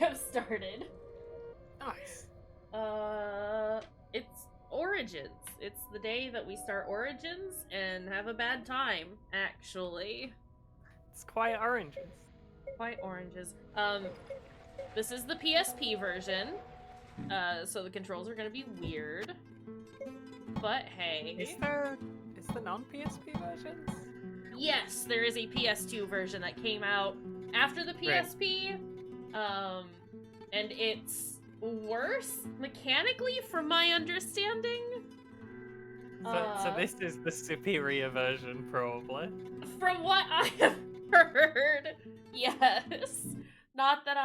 have started. Nice. It's Origins. It's the day that we start Origins and have a bad time, actually. It's quite oranges. Quite oranges. This is the PSP version, so the controls are gonna be weird. But hey. Is the non-PSP versions? Yes, there is a PS2 version that came out after the PSP. Right. And it's worse mechanically from my understanding. So this is the superior version, probably. From what I have heard, yes. Not that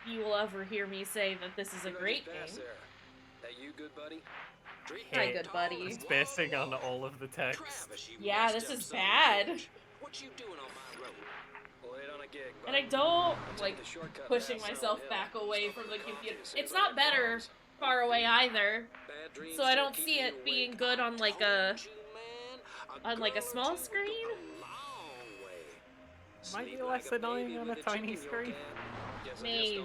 you will ever hear me say that this is a great game. That you, good buddy? Hi, good buddy. Spacing on all of the text. Yeah, this is bad. What you doing on my road? Well, on a gig, and I don't like pushing myself back away from the computer. It's not better far away either, so I don't see it being good on like a small screen. Might be less annoying on a tiny screen. Maybe.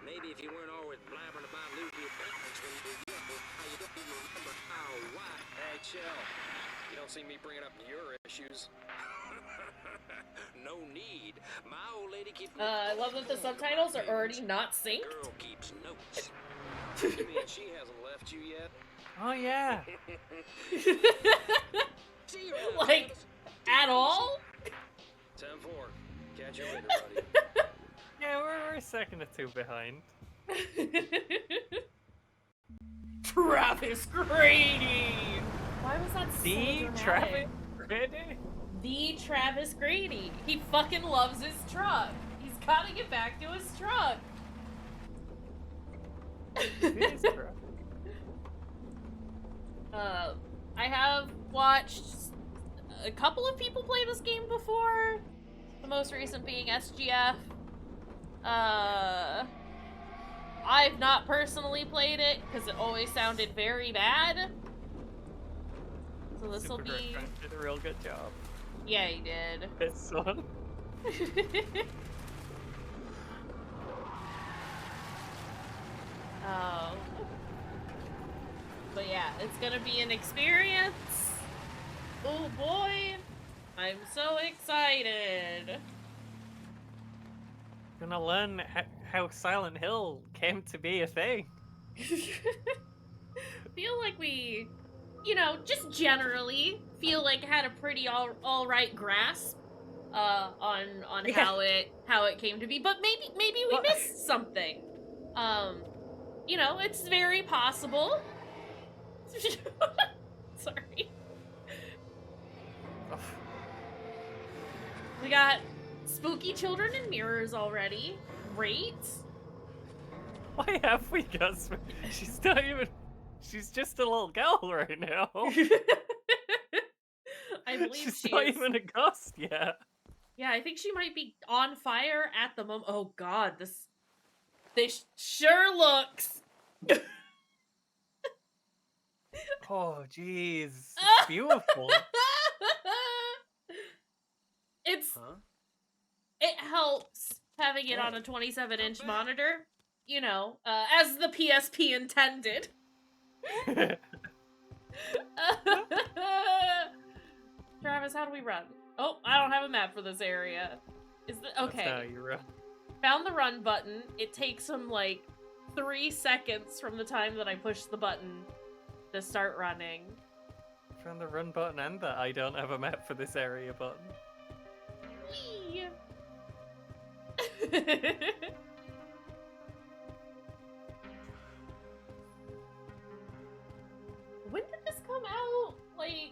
Maybe if you weren't always blabbering about losing your balance when you were young, you don't even remember how, why. Hey, chill. You don't see me bringing up your issues. No need. My old lady keeps. I love that the subtitles are already not synced. Girl keeps notes. You mean she hasn't left you yet? Oh yeah. Like, at all? 10-4. Catch you later, buddy. Yeah, we're a second or two behind. Travis Grady! Why was that so dramatic? Travis Grady? The Travis Grady. He fucking loves his truck. He's gotta get back to his truck. His truck. I have watched a couple of people play this game before. The most recent being SGF. I've not personally played it because it always sounded very bad. So this will be. Frank did a real good job. Yeah, he did. This one. Oh. But yeah, it's gonna be an experience. Oh boy, I'm so excited. Gonna learn how Silent Hill came to be a thing. Feel like we, just generally feel like had a pretty all right grasp on how it came to be, but maybe we missed something. It's very possible. Sorry. We got spooky children in mirrors already. Great. Why have we got She's not even... She's just a little girl right now. I believe she's not even a ghost yet. Yeah, I think she might be on fire at the moment. Oh god, this sure looks. Oh jeez, it's beautiful. It helps having it on a 27-inch monitor, as the PSP intended. Travis, how do we run? Oh, I don't have a map for this area. Okay. That's how you run. Found the run button. It takes some, 3 seconds from the time that I push the button to start running. Found the run button and the I don't have a map for this area button. Whee! When did this come out? I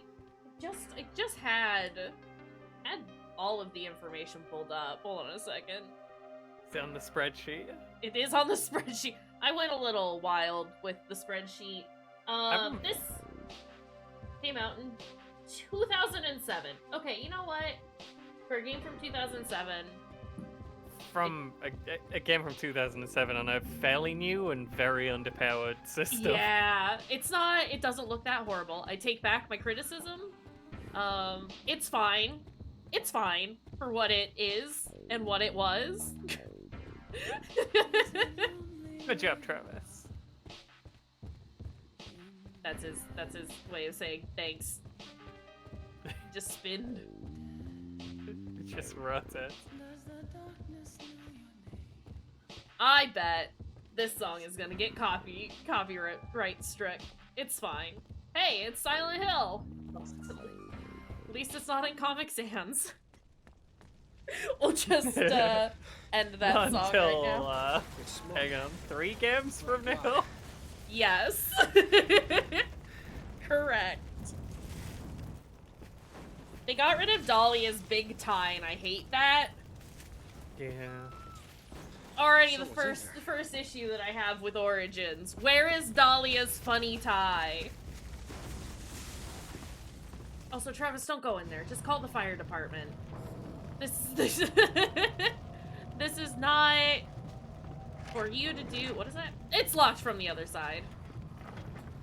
just had all of the information pulled up. Hold on a second. Is it on the spreadsheet? It is on the spreadsheet. I went a little wild with the spreadsheet. This came out in 2007. Okay, you know what? For a game from 2007... From a game from 2007 on a fairly new and very underpowered system. Yeah, it doesn't look that horrible. I take back my criticism. It's fine. It's fine for what it is. and what it was. Good job, Travis. That's his way of saying thanks. Just spin. Just rotate. I bet this song is gonna get copyright struck. It's fine. Hey, it's Silent Hill. At least it's not in Comic Sans. We'll just end that song right now. Hang on, 3 games from now? Yes. Correct. They got rid of Dahlia's big tie, and I hate that. Yeah. Already the first issue that I have with Origins. Where is Dahlia's funny tie? Also, Travis, don't go in there. Just call the fire department. This is not for you to do. What is that? It's locked from the other side.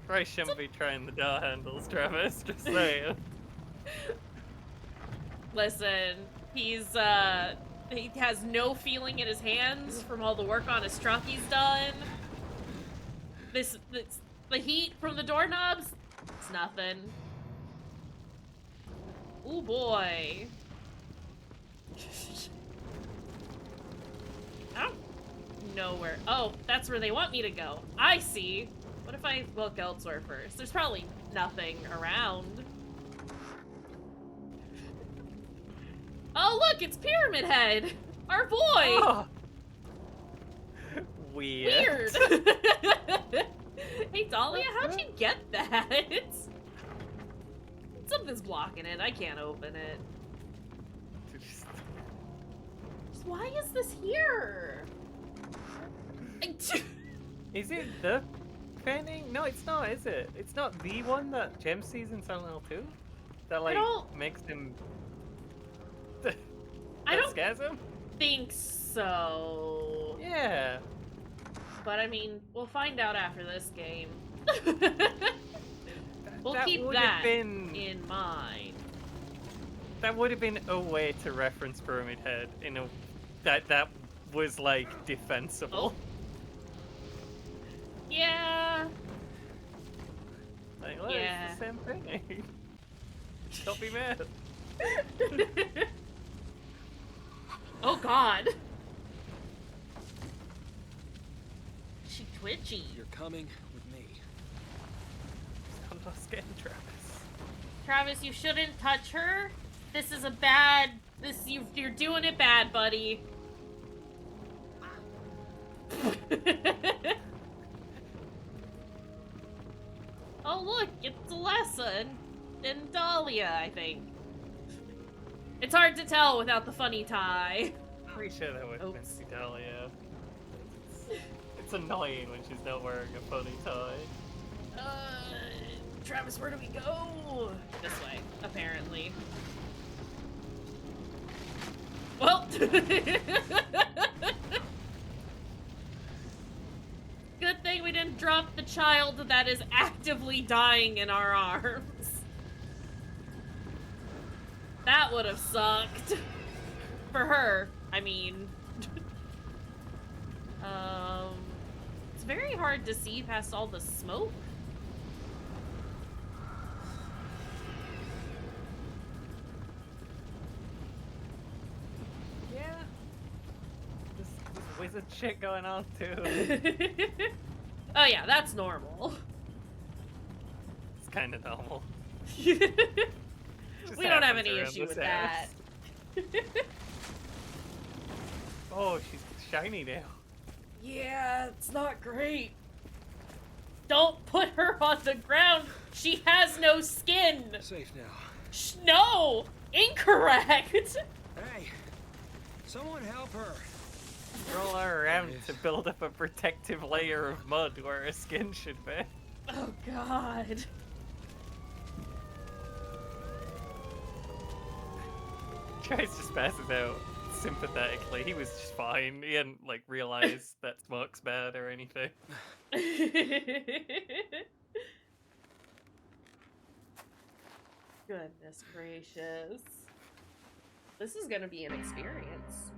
Probably shouldn't be trying the door handles, Travis. Just saying. Listen, he has no feeling in his hands from all the work on his truck he's done. The heat from the doorknobs, it's nothing. Ooh boy. I don't know where. Oh, that's where they want me to go. I see. What if I look elsewhere first? There's probably nothing around. Oh, look, it's Pyramid Head! Our boy! Oh. Weird. Hey, Dahlia, how'd you get that? Something's blocking it. I can't open it. Why is this here? Is it the painting? No, it's not, is it? It's not the one that Jem sees in Silent Hill 2? That, like, makes him... I don't scares him? think so. Yeah. But, I mean, we'll find out after this game. We'll keep that in mind. That would have been a way to reference Pyramid Head in a... That was, like, defensible. Oh. Yeah. Like, look, yeah. it's the same thing. Don't be mad. Oh god. She twitchy. You're coming with me. I'm not scared, Travis. Travis, you shouldn't touch her. This is a bad... You're doing it bad, buddy. Oh look, it's Alessa and Dahlia, I think. It's hard to tell without the funny tie. Pretty sure that was meant to be Dahlia. It's annoying when she's not wearing a funny tie. Travis, where do we go? This way, apparently. Well, good thing we didn't drop the child that is actively dying in our arms. That would have sucked. For her, I mean. It's very hard to see past all the smoke. Yeah. This wizard shit going on too. Oh yeah, that's normal. It's kind of normal. We don't have any issue with that. Oh, she's shiny now. Yeah, it's not great. Don't put her on the ground. She has no skin. Safe now. No! Incorrect! Hey, someone help her. Roll her around to build up a protective layer of mud where her skin should be. Oh god. Trace just passes out sympathetically. He was just fine. He hadn't, like, realized that smoke's bad or anything. Goodness gracious. This is gonna be an experience.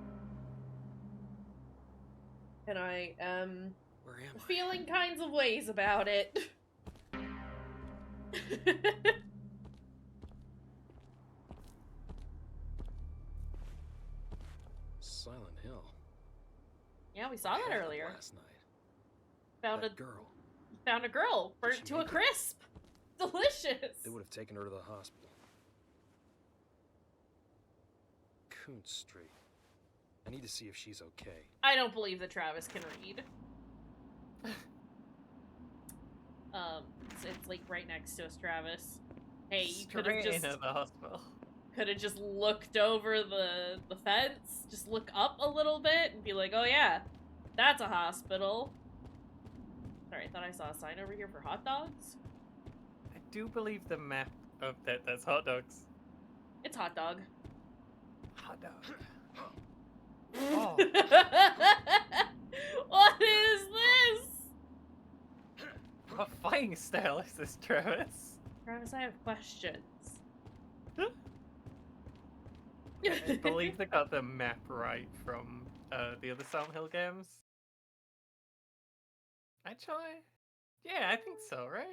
And I am Where am I? feeling kinds of ways about it. Silent Hill. Yeah, we saw What that happened earlier. last night? Found That girl. a girl Did she burnt to a make it? crisp. Delicious. They would have taken her to the hospital. Kuntz Street. I need to see if she's okay. I don't believe that Travis can read. It's like right next to us, Travis. Hey, you could have Straight just into the hospital. could have just looked over the fence, just look up a little bit and be like, oh yeah, that's a hospital. Sorry, I thought I saw a sign over here for hot dogs. I do believe the map of that. That's hot dogs. It's hot dog. Hot dog. Oh. What is this? What fighting style is this, Travis? Travis, I have questions. I believe they got the map right from the other Silent Hill games. Actually, yeah, I think so, right?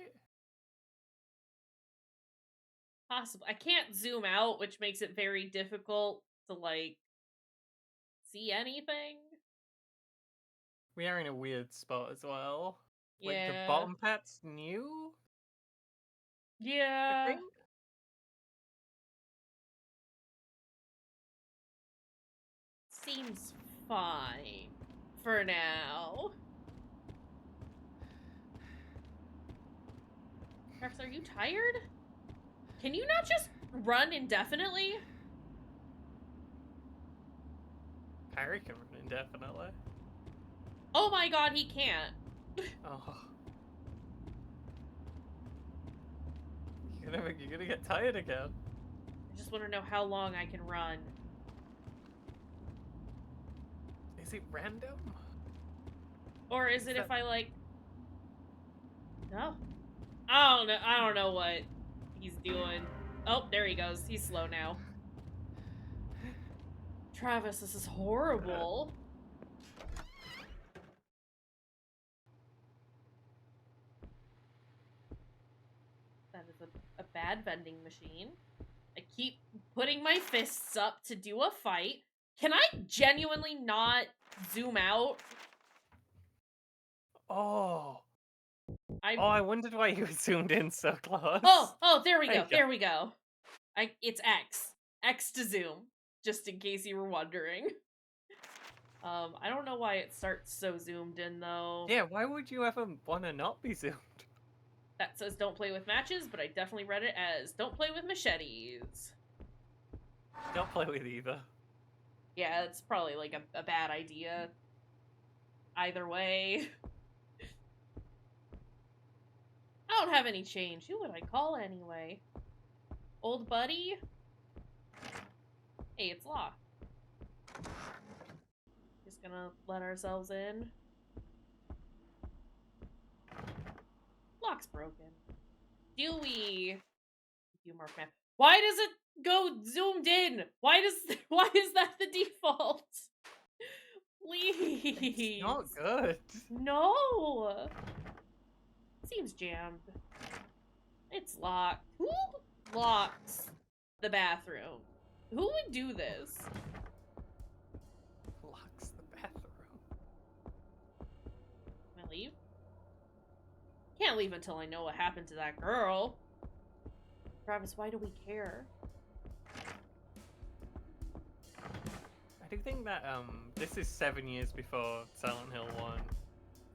Possible. I can't zoom out, which makes it very difficult to, like, see anything. We are in a weird spot as well. Like, Yeah. the bottom pat's new, I Yeah. think? Seems fine for now. Travis, are you tired? Can you not just run indefinitely? Harry can run indefinitely. Oh my god, he can't. Oh. You're gonna get tired again. I just want to know how long I can run. Is it random? Or is it that- if I, like... No. I don't know what he's doing. Oh, there he goes. He's slow now. Travis, this is horrible. That is a bad vending machine. I keep putting my fists up to do a fight. Can I genuinely not zoom out? Oh. I wondered why you zoomed in so close. Oh, there we There go. you go. There we go. It's X. X to zoom, just in case you were wondering. I don't know why it starts so zoomed in, though. Yeah, why would you ever want to not be zoomed? That says don't play with matches, but I definitely read it as don't play with machetes. Don't play with either. Yeah, it's probably, like, a bad idea. Either way. I don't have any change. Who would I call anyway? Old buddy? Hey, it's locked. Just gonna let ourselves in. Lock's broken. Do we... Do more map. Why does it go zoomed in? Why is that the default? Please. It's not good. No. Seems jammed. It's locked. Who locks the bathroom? Who would do this? Locks the bathroom. Can I leave? Can't leave until I know what happened to that girl. Travis, why do we care? I do think that this is 7 years before Silent Hill 1.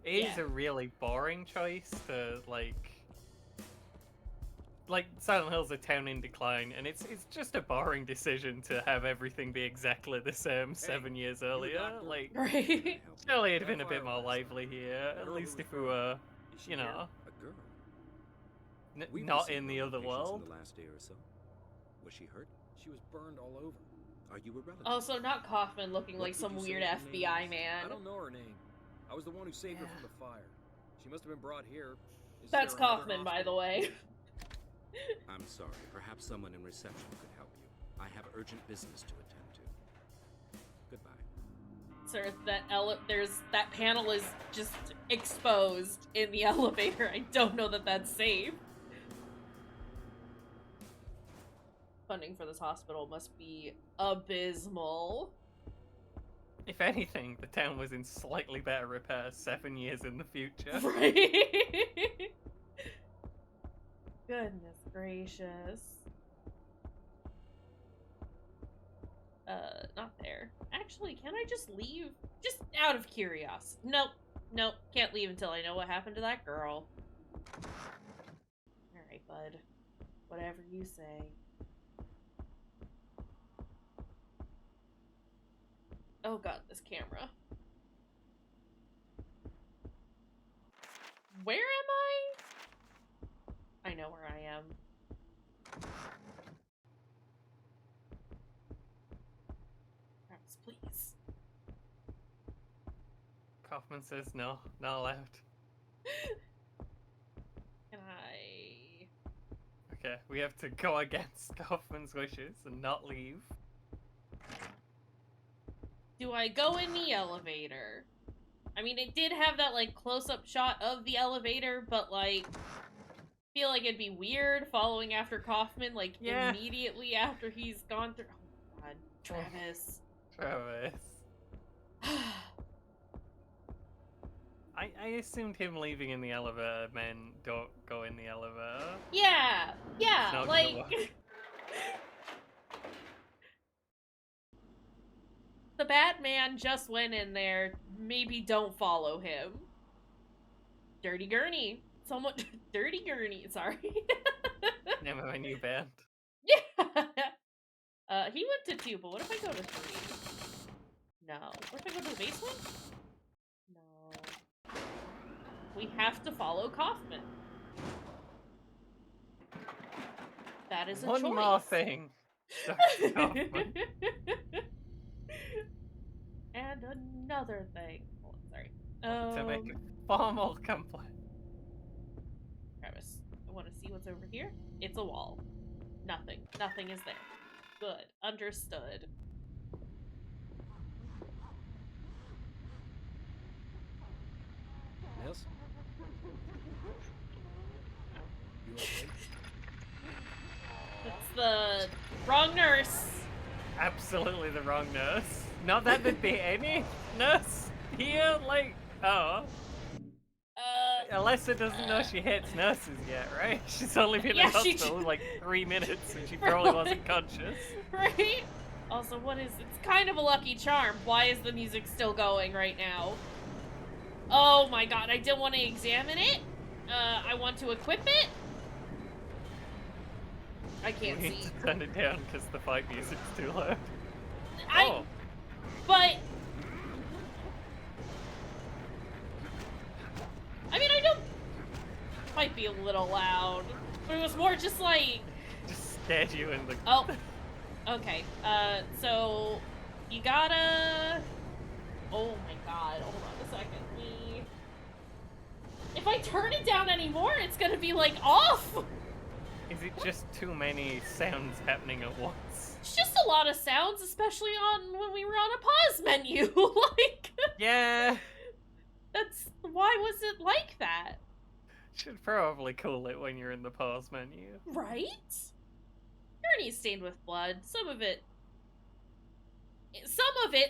It is Yeah. a really boring choice to like Silent Hill's a town in decline, and it's just a boring decision to have everything be exactly the same 7 years earlier. Like, Right? surely it'd have been a bit more lively here, at least if we were, you know, A girl. not in the other world. In the last day or so. Was she hurt? She was burned all over. Are you a relative? Also, not Kaufman looking What like did some you say weird her name FBI was? man. I don't know her name. I was the one who saved her Yeah. from the fire. She must have been brought here. Is That's there another Kaufman, by the hospital? way. I'm sorry. Perhaps someone in reception could help you. I have urgent business to attend to. Goodbye. Sir, that panel is just exposed in the elevator. I don't know that that's safe. Funding for this hospital must be abysmal. If anything, the town was in slightly better repair 7 years in the future. Right? Goodness gracious. Not there. Actually, can I just leave? Just out of curiosity. Nope, can't leave until I know what happened to that girl. Alright, bud. Whatever you say. Oh god, this camera. Where am I? I know where I am. Travis, please. Kaufman says no, not allowed. Can I... Okay, we have to go against Kaufman's wishes and not leave. Do I go in the elevator? I mean, it did have that, like, close-up shot of the elevator, but, like, I feel like it'd be weird following after Kaufman, like, immediately after he's gone through... Oh, God. Travis. Travis. I assumed him leaving in the elevator meant don't go in the elevator. Yeah, like... The Batman just went in there. Maybe don't follow him. Dirty Gurney. Someone... Dirty Gurney, sorry. Name of my new band. Yeah! He went to 2, but what if I go to 3? No. What if I go to the basement? No. We have to follow Kaufman. That is a choice. One more thing. Kaufman. And another thing. Oh, sorry. To make a formal complaint. Travis, I want to see what's over here. It's a wall. Nothing. Nothing is there. Good. Understood. Yes? You okay? It's the wrong nurse. Absolutely the wrong nurse. Not that there'd be any nurse here, like, oh. Alessa doesn't know she hates nurses yet, right? She's only been in hospital like 3 minutes and she probably wasn't conscious. Right? Also, it's kind of a lucky charm. Why is the music still going right now? Oh my god, I didn't want to examine it. I want to equip it. I can't We see. need to turn it down because the fight music's too loud. But... I mean, I don't... Might be a little loud. But it was more just like... Just stared you in the... Oh. Okay. So... You gotta... Oh my god. Hold on a second. If I turn it down anymore, it's gonna be, like, off! Is it just too many sounds happening at once? It's just a lot of sounds, especially when we were on a pause menu. Like... Yeah. That's... Why was it like that? Should probably cool it when you're in the pause menu. Right? Gurney's stained with blood. Some of it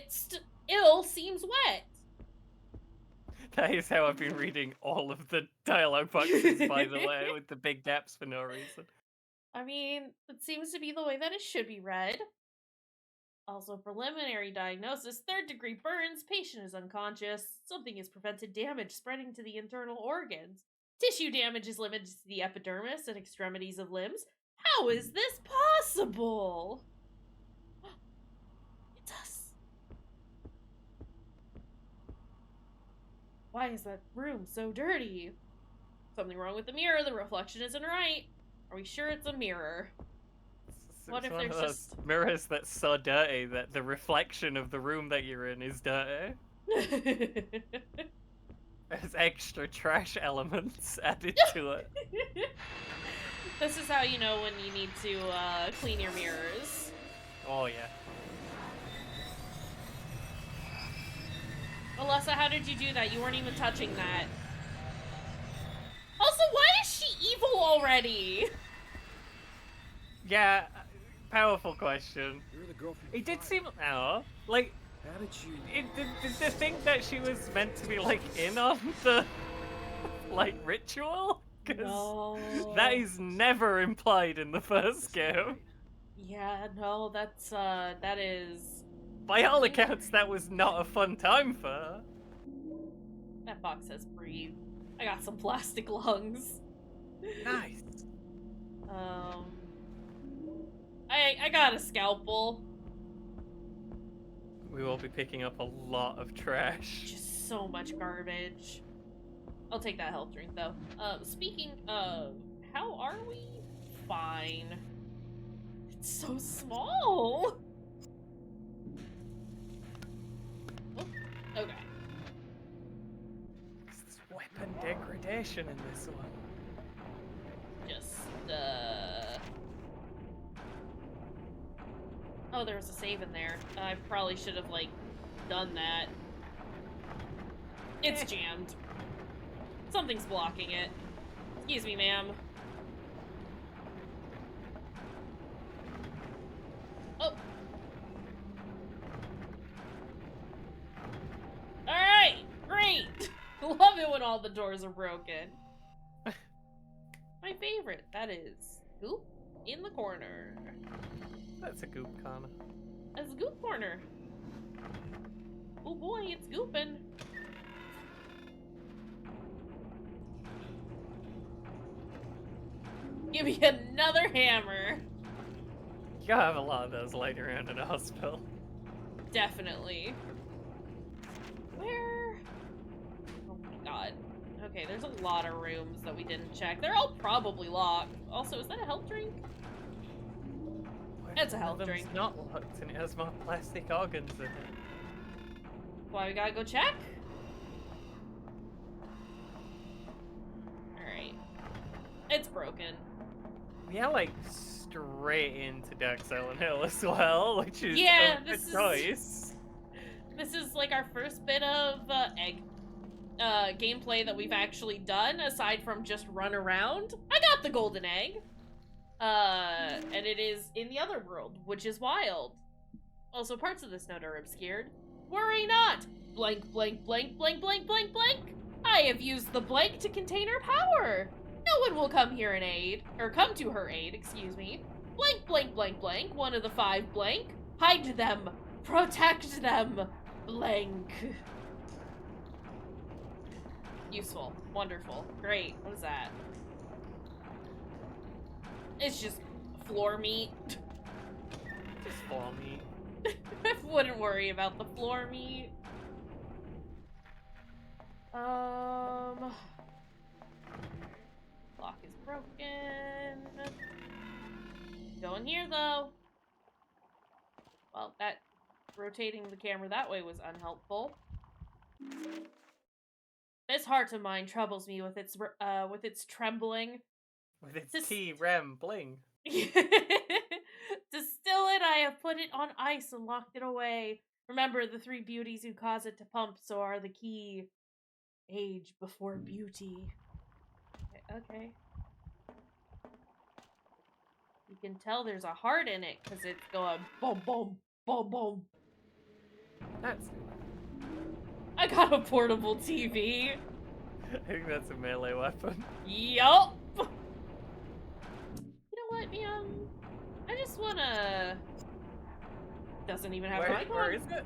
still seems wet. That is how I've been reading all of the dialogue boxes, by the way, with the big gaps for no reason. I mean, it seems to be the way that it should be read. Also, preliminary diagnosis, 3rd-degree burns, patient is unconscious, something has prevented damage spreading to the internal organs. Tissue damage is limited to the epidermis and extremities of limbs. How is this possible? It's us. Why is that room so dirty? Something wrong with the mirror, the reflection isn't right. Are we sure it's a mirror? What if there's just mirrors that's so dirty that the reflection of the room that you're in is dirty? There's extra trash elements added to it. This is how you know when you need to clean your mirrors. Oh yeah. Alyssa, how did you do that? You weren't even touching that. Also, why is she evil already? Yeah, powerful question. You're the girl from It did Fire. seem, oh, like, How did you... did they think that she was meant to be, like, in on the, like, ritual? 'Cause No. that is never implied in the first game. Yeah, no, that is... By all accounts, that was not a fun time for her. That box says breathe. I got some plastic lungs. Nice. I got a scalpel. We will be picking up a lot of trash. Just so much garbage. I'll take that health drink, though. Speaking of, how are we? Fine. It's so small! Oh, okay. There's weapon degradation in this one. Just, Oh, there was a save in there. I probably should have, like, done that. It's jammed. Something's blocking it. Excuse me, ma'am. Oh. Alright! Great! Love it when all the doors are broken. My favorite. That is Goop in the corner. That's a goop corner. That's a Goop corner. Oh boy, it's gooping. Give me another hammer. You gotta have a lot of those lying around in a hospital. Definitely. Where? Oh my god. Okay, there's a lot of rooms that we didn't check. They're all probably locked. Also, is that a health drink? It's a health drink. It's not locked and it has more plastic organs in it. Why we gotta go check? Alright. It's broken. We are like straight into Dark Silent Hill as well, which is Yeah, a this good is- choice. This is like our first bit of gameplay that we've actually done, aside from just run around. I got the golden egg. And it is in the other world, which is wild. Also, parts of this note are obscured. Worry not! Blank, blank, blank, blank, blank, blank, blank! I have used the blank to contain her power! No one will come here and aid, or come to her aid, excuse me. Blank, blank, blank, blank, one of the 5 blank. Hide them! Protect them! Blank. Useful. Wonderful. Great. What is that? It's just floor meat. Just for me. I wouldn't worry about the floor meat. Lock is broken. Go in here, though. Well, that rotating the camera that way was unhelpful. This heart of mine troubles me with its trembling. With its This- T-Rem bling. To still it, I have put it on ice and locked it away. Remember, the 3 beauties who cause it to pump, so are the key. Age before beauty. Okay. You can tell there's a heart in it, because it's going boom, boom, boom, boom. That's... I got a portable TV. I think that's a melee weapon. Yup. You know what, ma'am? I just wanna... Doesn't even have an icon. Where is it?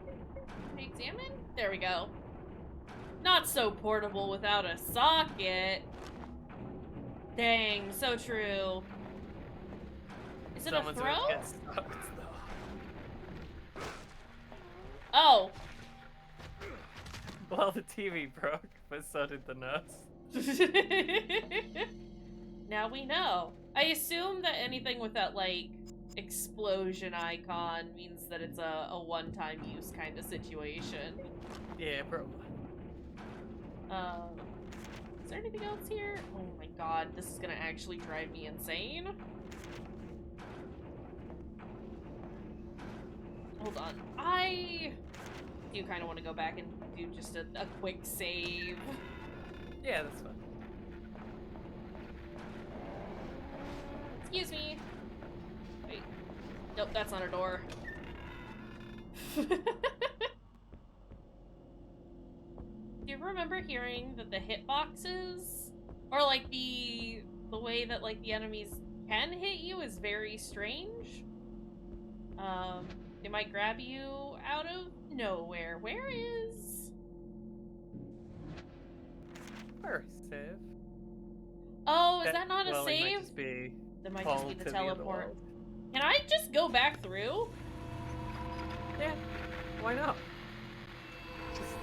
Can we examine? There we go. Not so portable without a socket. Dang, so true. Is it Someone's a gonna throw? get stuck, though. Oh. Well, the TV broke, but so did the nurse. Now we know. I assume that anything with that, like, explosion icon means that it's a one-time use kind of situation. Yeah, probably. Is there anything else here? Oh my god, this is gonna actually drive me insane. do kind of want to go back and do just a quick save. Yeah, that's fine. Excuse me. Wait. Nope, that's not a door. Do you remember hearing that the hitboxes, or like the way that like the enemies can hit you is very strange? They might grab you out of nowhere. Where is save? Oh, is that not a Well, it save? might just be That might just fall be the to other teleport. world. Can I just go back through? Yeah, why not? Just...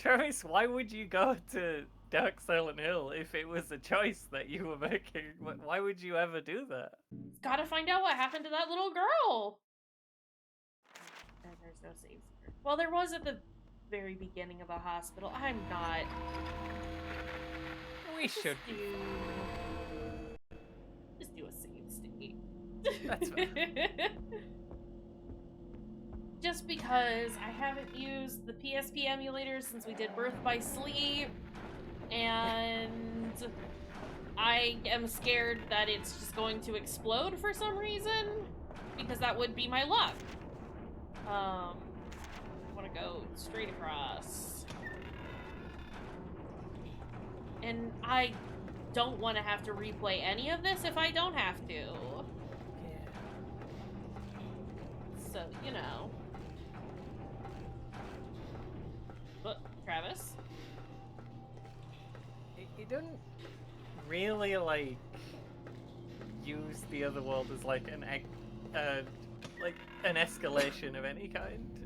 Travis, why would you go to Dark Silent Hill if it was a choice that you were making? Why would you ever do that? Gotta find out what happened to that little girl. There's no saves here. Well, there was at the very beginning of a hospital. I'm not. We should do... Just do a save state. That's fine. Just because I haven't used the PSP emulator since we did Birth by Sleep, and I am scared that it's just going to explode for some reason, because that would be my luck. I want to go straight across. And I don't want to have to replay any of this if I don't have to. Yeah. So, you know. But, Travis? He didn't really, like, use the other world as, like, an escalation of any kind.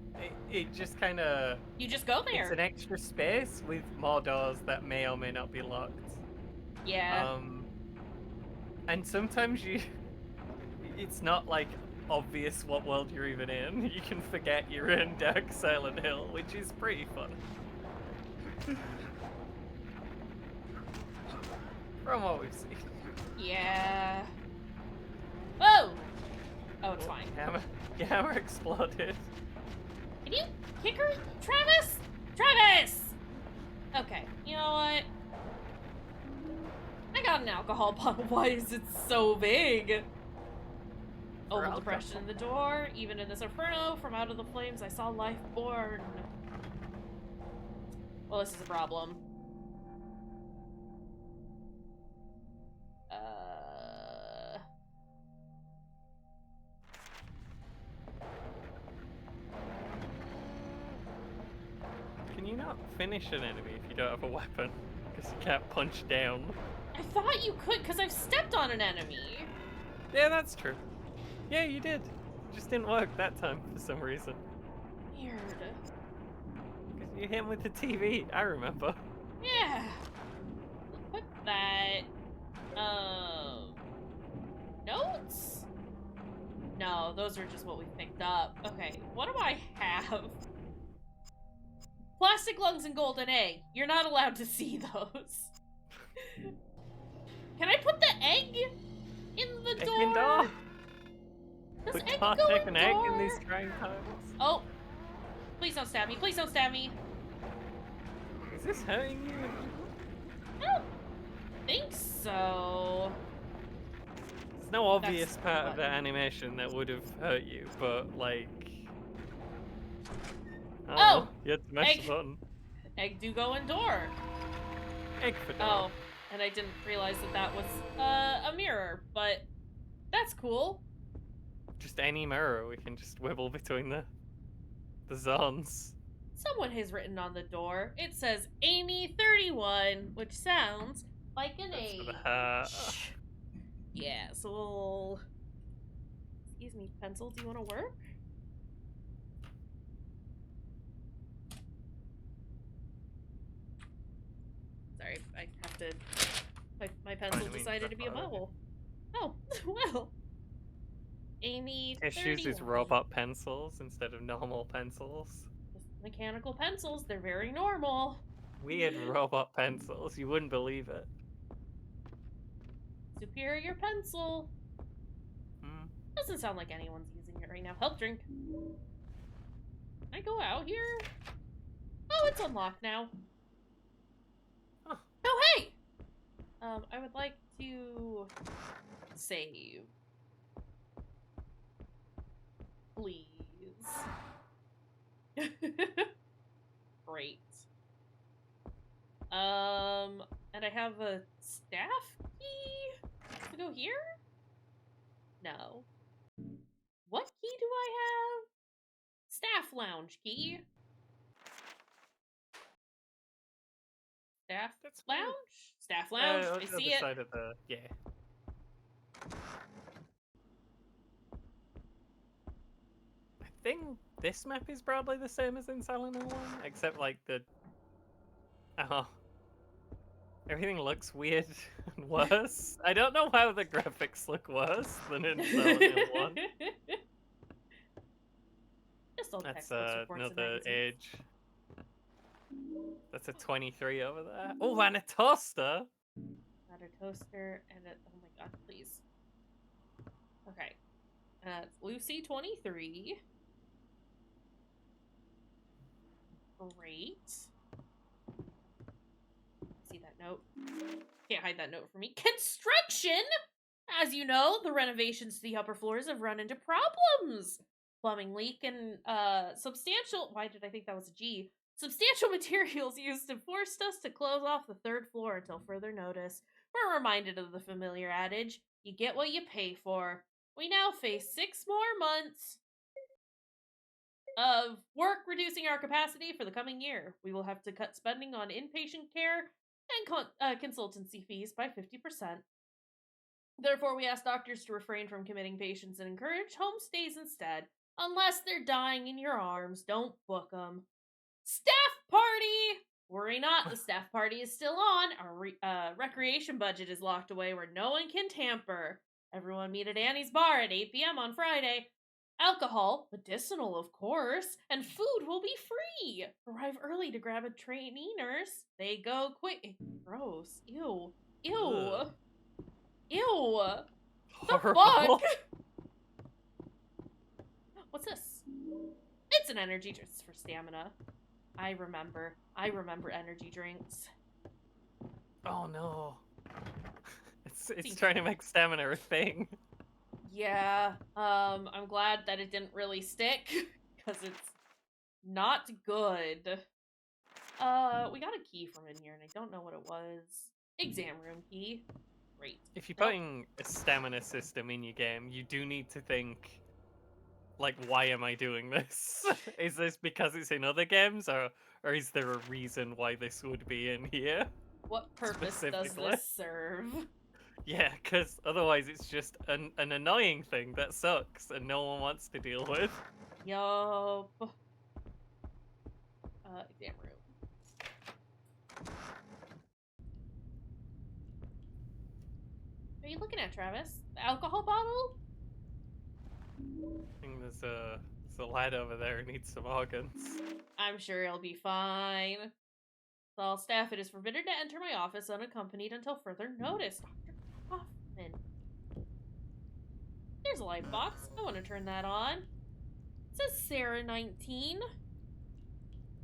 It just kind of... You just go there. It's an extra space with more doors that may or may not be locked. Yeah. And sometimes it's not, like, obvious what world you're even in. You can forget you're in Dark Silent Hill, which is pretty fun. From what we've seen. Yeah. Whoa! Oh, it's fine. Your hammer exploded. Can you kick her, Travis? Travis! Okay, you know what? I got an alcohol bottle. Why is it so big? Oh, the depression in the door. Even in this inferno, from out of the flames, I saw life born. Well, this is a problem. Can you not finish an enemy if you don't have a weapon? Because you can't punch down. I thought you could, because I've stepped on an enemy. Yeah, that's true. Yeah, you did. It just didn't work that time for some reason. Weird. Because you hit him with the TV, I remember. Yeah. Put that. Notes? No, those are just what we picked up. Okay, what do I have? Plastic lungs and golden egg. You're not allowed to see those. Can I put the egg in the door? In door? Does We egg can't go take in an egg door? in these trying times. Oh. Please don't stab me. Please don't stab me. Is this hurting you? I don't think so. There's no obvious That's part of what- the animation that would have hurt you, but like... Oh! You had to mash Egg. the button. Egg do go in door. Egg for door. Oh, and I didn't realize that that was a mirror, but that's cool. Just any mirror, we can just wibble between the zones. Someone has written on the door. It says Amy 31, which sounds like an That's age. for the heart. Yeah, so we'll... Excuse me, pencil, do you want to work? Sorry, I have to... My pencil Fine, I mean, decided to be a fine. bubble. Oh, well. Amy Tissues is 31. robot pencils instead of normal pencils. Just mechanical pencils, they're very normal. Weird robot pencils, you wouldn't believe it. Superior pencil. Hmm. Doesn't sound like anyone's using it right now. Help drink. Can I go out here? Oh, it's unlocked now. Huh. Oh, hey! I would like to save. Please. Great. And I have a staff key to go here? No. What key do I have? Staff lounge key. Staff That's lounge? weird. Staff lounge. On I the see other it. side of the I think this map is probably the same as in Silent Hill 1, except like the everything looks weird and worse. I don't know how the graphics look worse than in Silent Hill 1. Just old That's textbooks, reports, and another magazines. age. That's a 23 over there. Oh, and a toaster! Got a toaster and a... Oh my god, please. Okay. Lucy 23. Great. See that note? Can't hide that note from me. Construction! As you know, the renovations to the upper floors have run into problems. Plumbing leak and, substantial... Why did I think that was a G? Substantial materials used have forced us to close off the third floor until further notice. We're reminded of the familiar adage, you get what you pay for. We now face 6 more months of work reducing our capacity for the coming year. We will have to cut spending on inpatient care and consultancy fees by 50%. Therefore, we ask doctors to refrain from committing patients and encourage home stays instead. Unless they're dying in your arms, don't book them. Staff party! Worry not, the staff party is still on. Our recreation budget is locked away where no one can tamper. Everyone meet at Annie's bar at 8 p.m. on Friday. Alcohol, medicinal of course, and food will be free. Arrive early to grab a trainee nurse. They go quick. Gross. Ew. Ew. Ugh. Ew. The Horrible. fuck? What's this? It's an energy drink for stamina. I remember energy drinks. Oh no. It's trying to make stamina a thing. Yeah, I'm glad that it didn't really stick, because it's not good. We got a key from in here, and I don't know what it was. Exam room key. Great. If you're putting a stamina system in your game, you do need to think, like, why am I doing this? Is this because it's in other games, or is there a reason why this would be in here? What purpose does Specifically. this serve? Yeah, because otherwise it's just an annoying thing that sucks and no one wants to deal with. Yup. Exam room. What are you looking at, Travis? The alcohol bottle? I think there's a lad over there who needs some organs. I'm sure he'll be fine. To all staff, it is forbidden to enter my office unaccompanied until further notice. Dr. Kaufman. There's a light box. I want to turn that on. It says Sarah 19.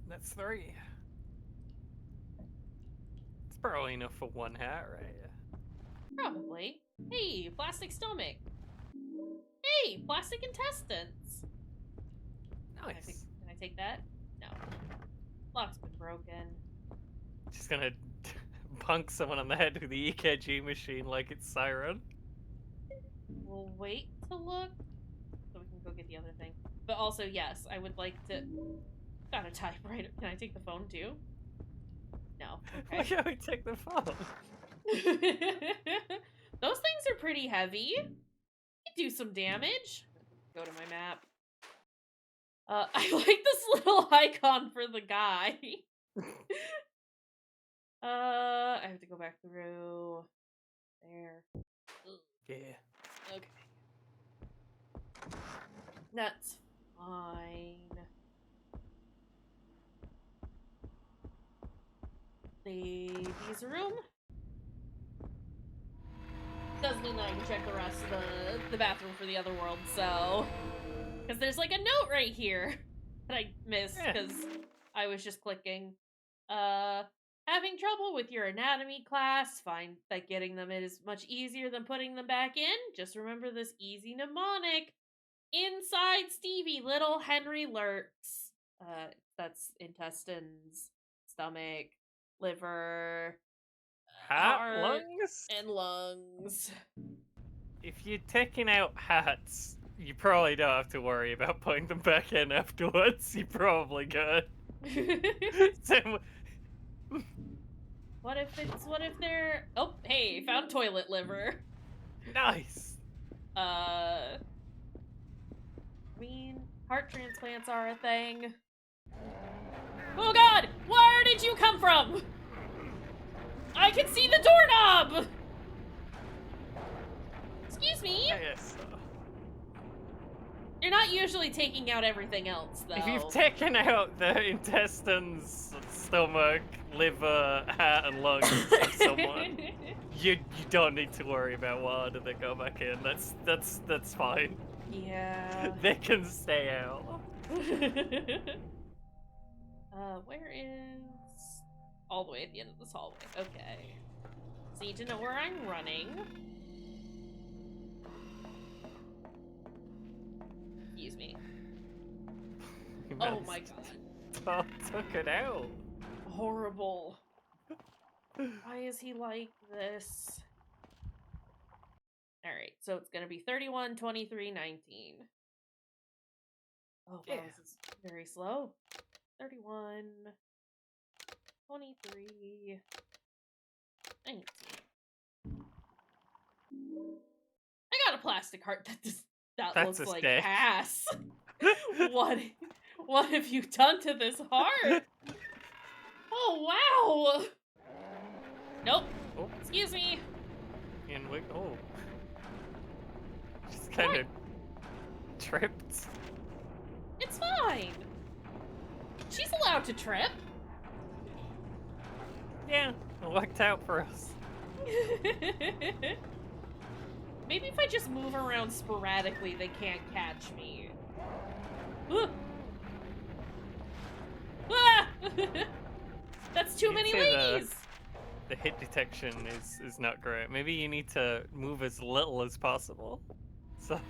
That's 3. It's probably enough for one hat, right? Probably. Hey, plastic stomach. Hey, plastic intestines. Nice. Can I take that? No. Lock's been broken. Just gonna punk someone on the head with the EKG machine like it's Siren. We'll wait to look so we can go get the other thing. But also, yes, I would like to... Got a typewriter. Can I take the phone too? No. Why Okay. can't we take the phone? Those things are pretty heavy. They do some damage. Go to my map. I like this little icon for the guy. I have to go back through there. Ugh. Yeah. Okay. That's fine. Ladies' room. Doesn't mean that I can check the rest of the bathroom for the other world, so... Because there's like a note right here. that I missed because I was just clicking. Having trouble with your anatomy class? Find that getting them in is much easier than putting them back in. Just remember this easy mnemonic. Inside Stevie, little Henry lurks. That's intestines, stomach, liver, heart, lungs? and lungs. If you're taking out hearts, you probably don't have to worry about putting them back in afterwards. You're probably good. So, What if they're... Oh, hey, found toilet liver. nice. I mean, heart transplants are a thing. Oh god! Where did you come from? I can see the doorknob! Excuse me? Yes. You're not usually taking out everything else, though. If you've taken out the intestines, stomach, liver, heart, and lungs of someone, you don't need to worry about what order they go back in. That's fine. Yeah. They can stay out. Where is... All the way at the end of this hallway. Okay. So you need to know where I'm running. Excuse me. Oh my god. Took it out. Horrible. Why is he like this? Alright, so it's gonna be 31, 23, 19. Oh, wow, Yeah. this is very slow. 31, 23, 19. I got a plastic heart that That's looks a like stick. ass. What have you done to this heart? Oh, wow! Nope. Oh, Excuse me. and we just kind of tripped. It's fine. She's allowed to trip. Yeah, it worked out for us. Maybe if I just move around sporadically, they can't catch me. Ah! That's too many ladies! The hit detection is not great. Maybe you need to move as little as possible. So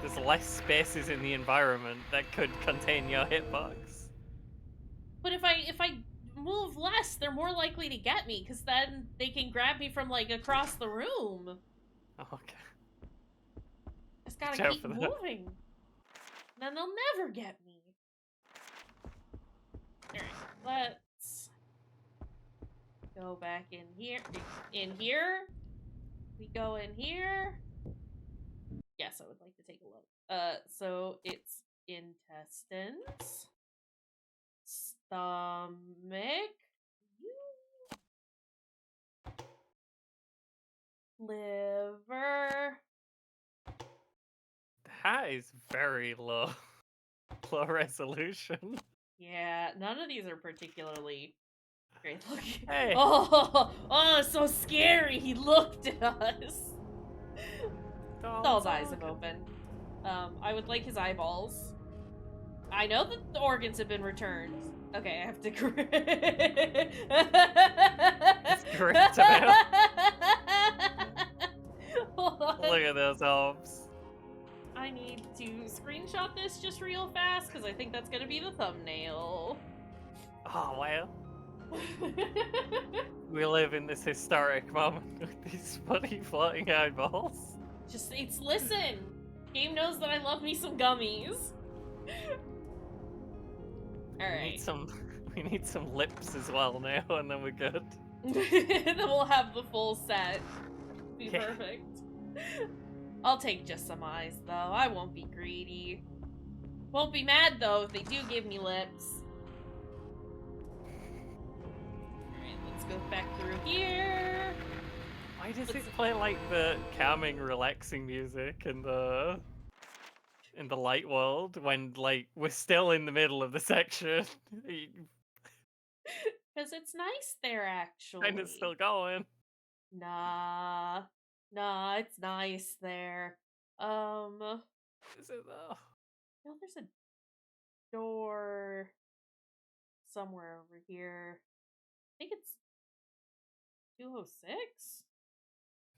there's less spaces in the environment that could contain your hitbox. But if I move less, they're more likely to get me, because then they can grab me from, like, across the room. Oh, okay. Just gotta Watch out keep for that. moving. Then they'll never get me. Alright, let's go back in here. In here? We go in here. Yes, I would like to take a look. So it's intestines, stomach, liver. That is very low resolution. Yeah, none of these are particularly great looking. Hey. Oh, so scary. He looked at us. Doll's eyes have opened. I would like his eyeballs. I know that the organs have been returned. Okay, I have to grip him out. Hold on. Look at those arms. I need to screenshot this just real fast, because I think that's gonna be the thumbnail. Oh, well. We live in this historic moment with these funny floating eyeballs. It's listen. Game knows that I love me some gummies. Alright. We need some lips as well now, and then we're good. Then we'll have the full set. Be Yeah. perfect. I'll take just some eyes, though. I won't be greedy. Won't be mad, though, if they do give me lips. Alright, let's go back through here. Why does it play like the calming, relaxing music in the light world when, like, we're still in the middle of the section? Because it's nice there, actually. And it's still going. Nah, it's nice there. Is it though? No, there's a door somewhere over here. I think it's 206? Is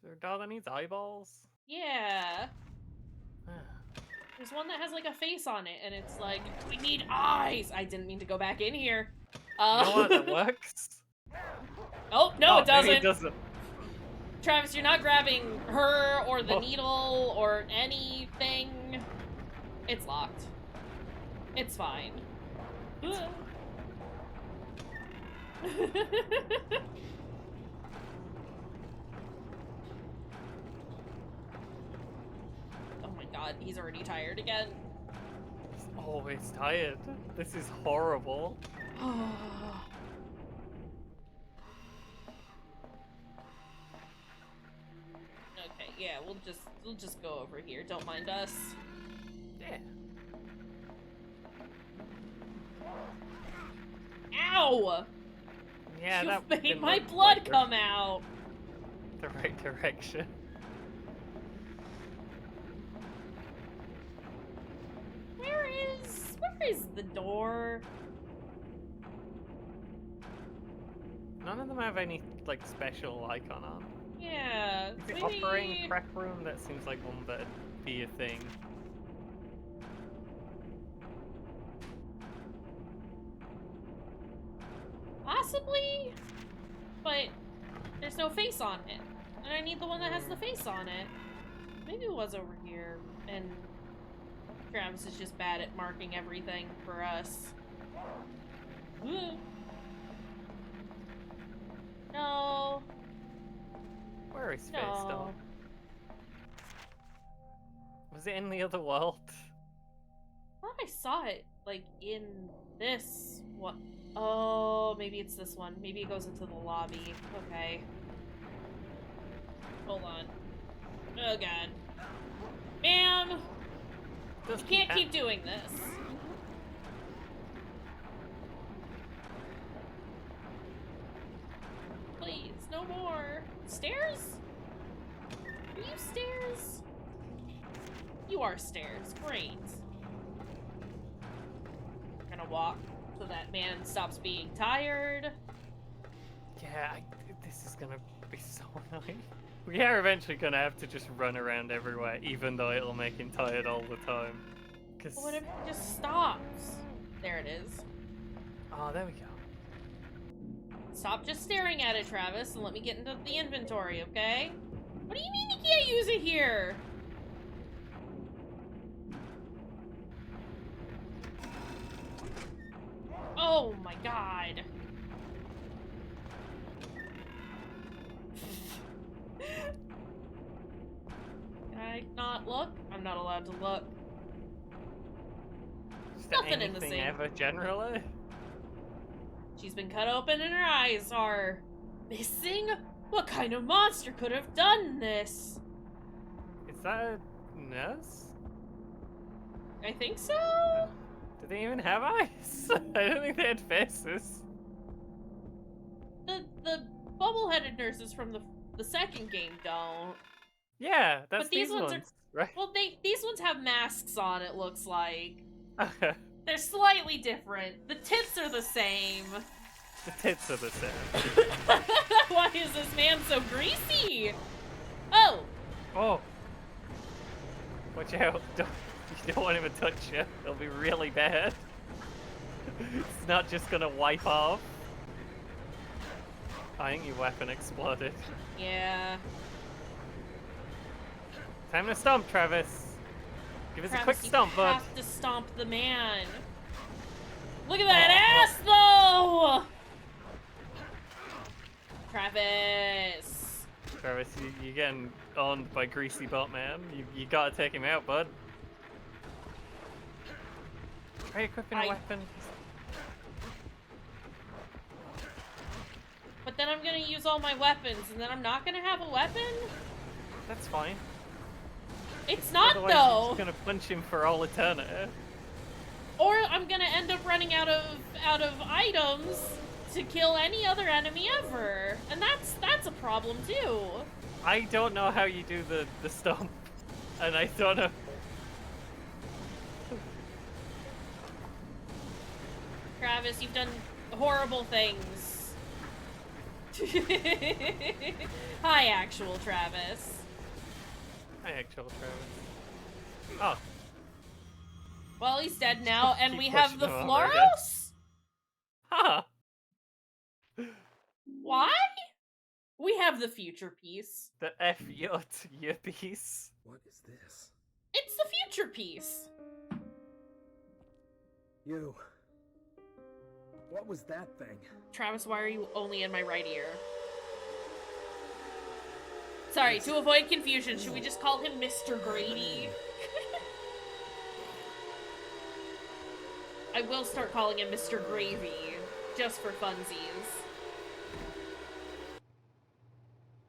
there a door that needs eyeballs? Yeah. There's one that has like a face on it, and it's like, we need eyes! I didn't mean to go back in here. You know what? That works. Oh, no, it doesn't. Maybe it doesn't. Travis, you're not grabbing her or the needle or anything. It's locked. It's fine. Oh my god, he's already tired again. He's always tired. This is horrible. Okay, yeah, we'll just go over here. Don't mind us. Yeah. Ow! Yeah, You that made didn't my look blood like come out. the right direction. Where is the door? None of them have any like special icon on. Yeah, Is it maybe... operating prep room? That seems like one that'd be a thing. Possibly, but there's no face on it, and I need the one that has the face on it. Maybe it was over here, and Travis is just bad at marking everything for us. Ooh. No. Where is face No. though? Was it in the other world? I thought I saw it, like, in this one. Oh, maybe it's this one. Maybe it goes into the lobby. Okay. Hold on. Oh, God. Man! You can't keep doing this. Please, no more. Stairs? Are you stairs? You are stairs. Great. We're gonna walk so that man stops being tired. Yeah, this is gonna be so annoying. We are eventually gonna have to just run around everywhere, even though it'll make him tired all the time. Cause... But what if it just stops? There it is. Oh, there we go. Stop just staring at it, Travis, and let me get into the inventory, okay? What do you mean you can't use it here? Oh my god. Can I not look? I'm not allowed to look. Just Nothing in the anything sink. ever, generally. She's been cut open and her eyes are missing? What kind of monster could have done this? Is that a nurse? I think so? Do they even have eyes? I don't think they had faces. The bubble-headed nurses from the second game don't. Yeah, that's But these ones are right? Well, these ones have masks on, it looks like. Okay. They're slightly different. The tits are the same. The tits are the same. Why is this man so greasy? Oh! Oh! Watch out. You don't want him to touch you. It'll be really bad. It's not just gonna wipe off. I think your weapon exploded. Yeah. Time to stomp, Travis. Give us a quick Travis, stomp, you bud. have to stomp the man. Look at that ass, though! Travis. Travis, you're getting owned by Greasy Butt Man. You gotta take him out, bud. Try equipping a weapon. But then I'm gonna use all my weapons, and then I'm not gonna have a weapon? That's fine. It's not, Otherwise, though! you're just gonna punch him for all eternity. Or I'm gonna end up running out of items to kill any other enemy ever. And that's a problem, too. I don't know how you do the stomp. And I don't know... Travis. You've done horrible things. Hi, actual Travis. Hi, actual Travis. Oh. Well, he's dead now, and Keep we have pushing the him over, I guess. Floros? Huh. Why? We have the future piece. The F yacht year piece. What is this? It's the future piece. You. What was that thing? Travis, why are you only in my right ear? Sorry, to avoid confusion, should we just call him Mr. Grady? I will start calling him Mr. Gravy, just for funsies.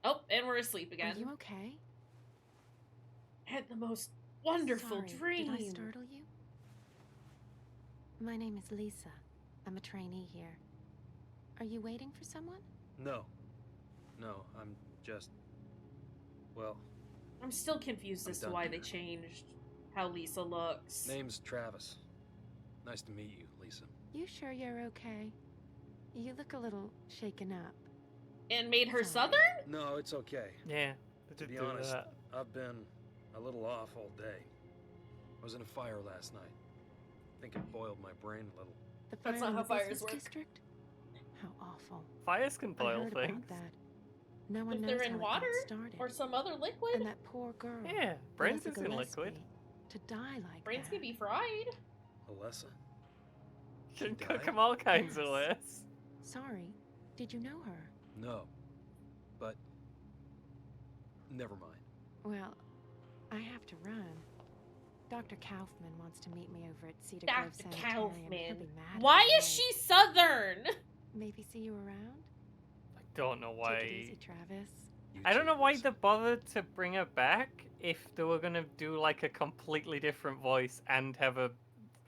Oh, and we're asleep again. Are you okay? I had the most wonderful Sorry, dream. Did I startle you? My name is Lisa. I'm a trainee here. Are you waiting for someone? No. No, I'm just... Well, I'm still confused I'm as to done why here. they changed how Lisa looks. name's Travis. Nice to meet you, Lisa. You sure you're okay? You look a little shaken up. And made her Sorry. Southern? No, it's okay. Yeah, they To did be do honest, that. I've been a little off all day. I was in a fire last night. I think it boiled my brain a little. The That's fire not in how the fires business work. district? How awful. Fires can I boil heard things. about that. No one If knows they're how in it water got started. or some other liquid? And that poor girl. Yeah, brains Elisa is in Gillespie, liquid. To die like Brains that. can be fried. Alessa? You can She cook died? them all kinds of Yes. ways. Sorry. Did you know her? No. But... never mind. Well, I have to run. Dr. Kaufman wants to meet me over at Cedar Grove Dr. Sanitarium. He'll Kaufman. be mad Why if I is don't. she Southern? Maybe see you around? I don't know Take it why. easy, Travis. You I don't know too, why Lisa. they bothered to bring her back if they were gonna do like a completely different voice and have a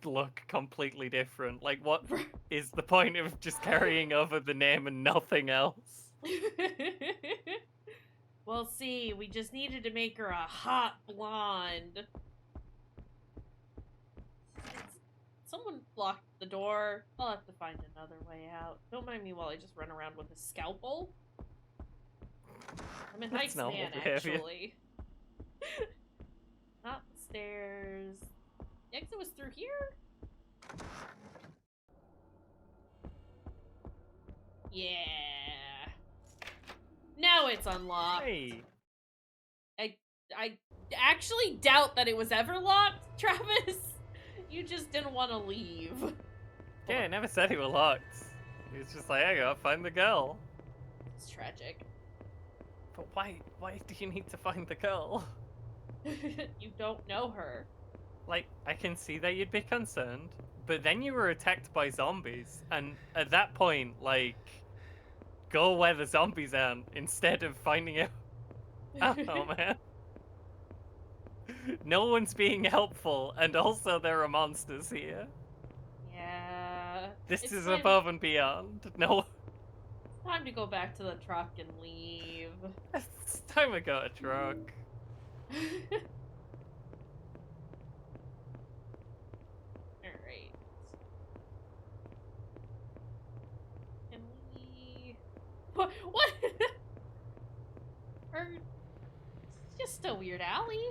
look completely different. Like, what is the point of just carrying over the name and nothing else? Well, see, we just needed to make her a hot blonde. Someone blocked the door. I'll have to find another way out. Don't mind me while I just run around with a scalpel. I'm a That's nice normal man, behavior. actually. Not the stairs. The exit was through here? Yeah. Now it's unlocked. Hey, I actually doubt that it was ever locked, Travis. You just didn't want to leave. yeah, I never said he was locked. He was just like, I gotta find the girl. It's tragic. But why do you need to find the girl? You don't know her. Like, I can see that you'd be concerned, but then you were attacked by zombies, and at that point, like, go where the zombies aren't instead of finding out. Oh man. No one's being helpful, and also there are monsters here. Yeah. This It's is time- above and beyond. No, It's time to go back to the truck and leave. it's time we got a truck. Alright. Can we... What? Or... It's just a weird alley.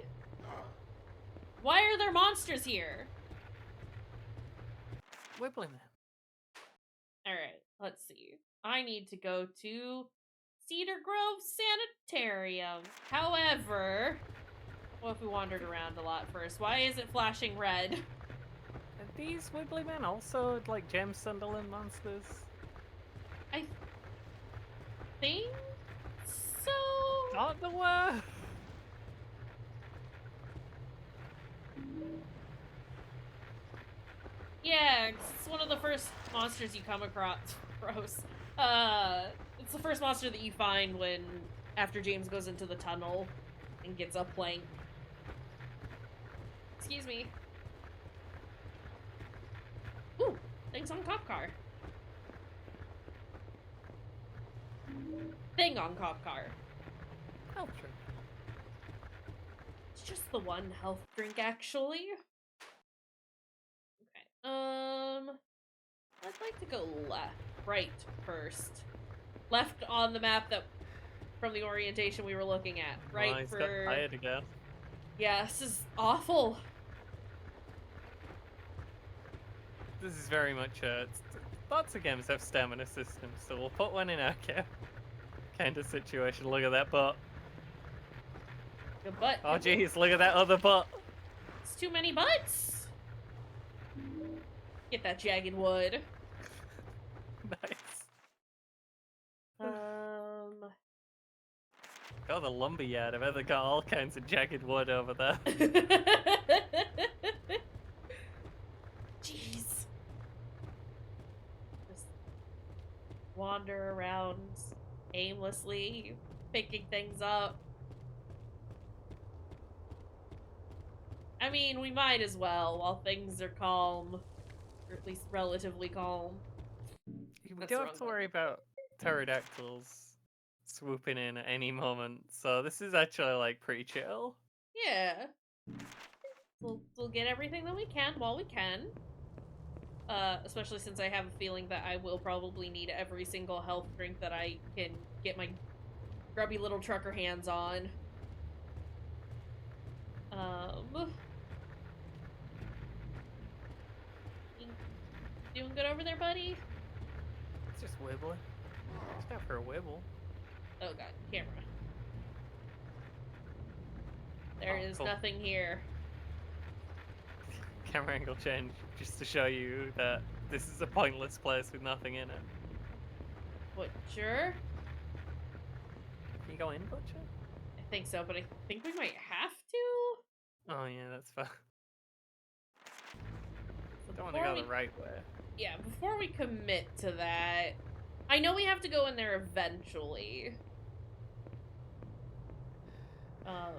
Why are there monsters here? Wibbly man. Alright, let's see. I need to go to Cedar Grove Sanitarium. However, what if we wandered around a lot first? Why is it flashing red? Are these Wibbly men also like Gem Sunderland monsters? I think so. Not the word. Yeah, it's one of the first monsters you come across. Gross. It's the first monster that you find when after James goes into the tunnel and gets a plank. Excuse me. Ooh, things on cop car. Thing on cop car. Health drink. It's just the one health drink, actually. Okay. I'd like to go left. Right first. Left on the map that from the orientation we were looking at. Right Oh, he's for... got tired again. Yeah, this is awful. This is very much lots of games have stamina systems, so we'll put one in our kind of situation. Look at that butt. Good butt. Oh jeez, look at that other butt. It's too many butts. Get that jagged wood. Nice. Um. Got the lumberyard. I've ever got all kinds of jagged wood over there. Jeez. Just wander around aimlessly, picking things up. I mean, we might as well while things are calm, or at least relatively calm. We don't have to worry about pterodactyls swooping in at any moment, so this is actually like pretty chill. Yeah. We'll get everything that we can while we can. Especially since I have a feeling that I will probably need every single health drink that I can get my grubby little trucker hands on. You doing good over there, buddy? It's just wibbling. Just have her wibble. Oh god, camera. There is cool. nothing here. Camera angle change, just to show you that this is a pointless place with nothing in it. Butcher? Can you go in, Butcher? I think so, but I think we might have to. Oh yeah, that's fine. So Don't want to go the right way. Yeah, before we commit to that, I know we have to go in there eventually. I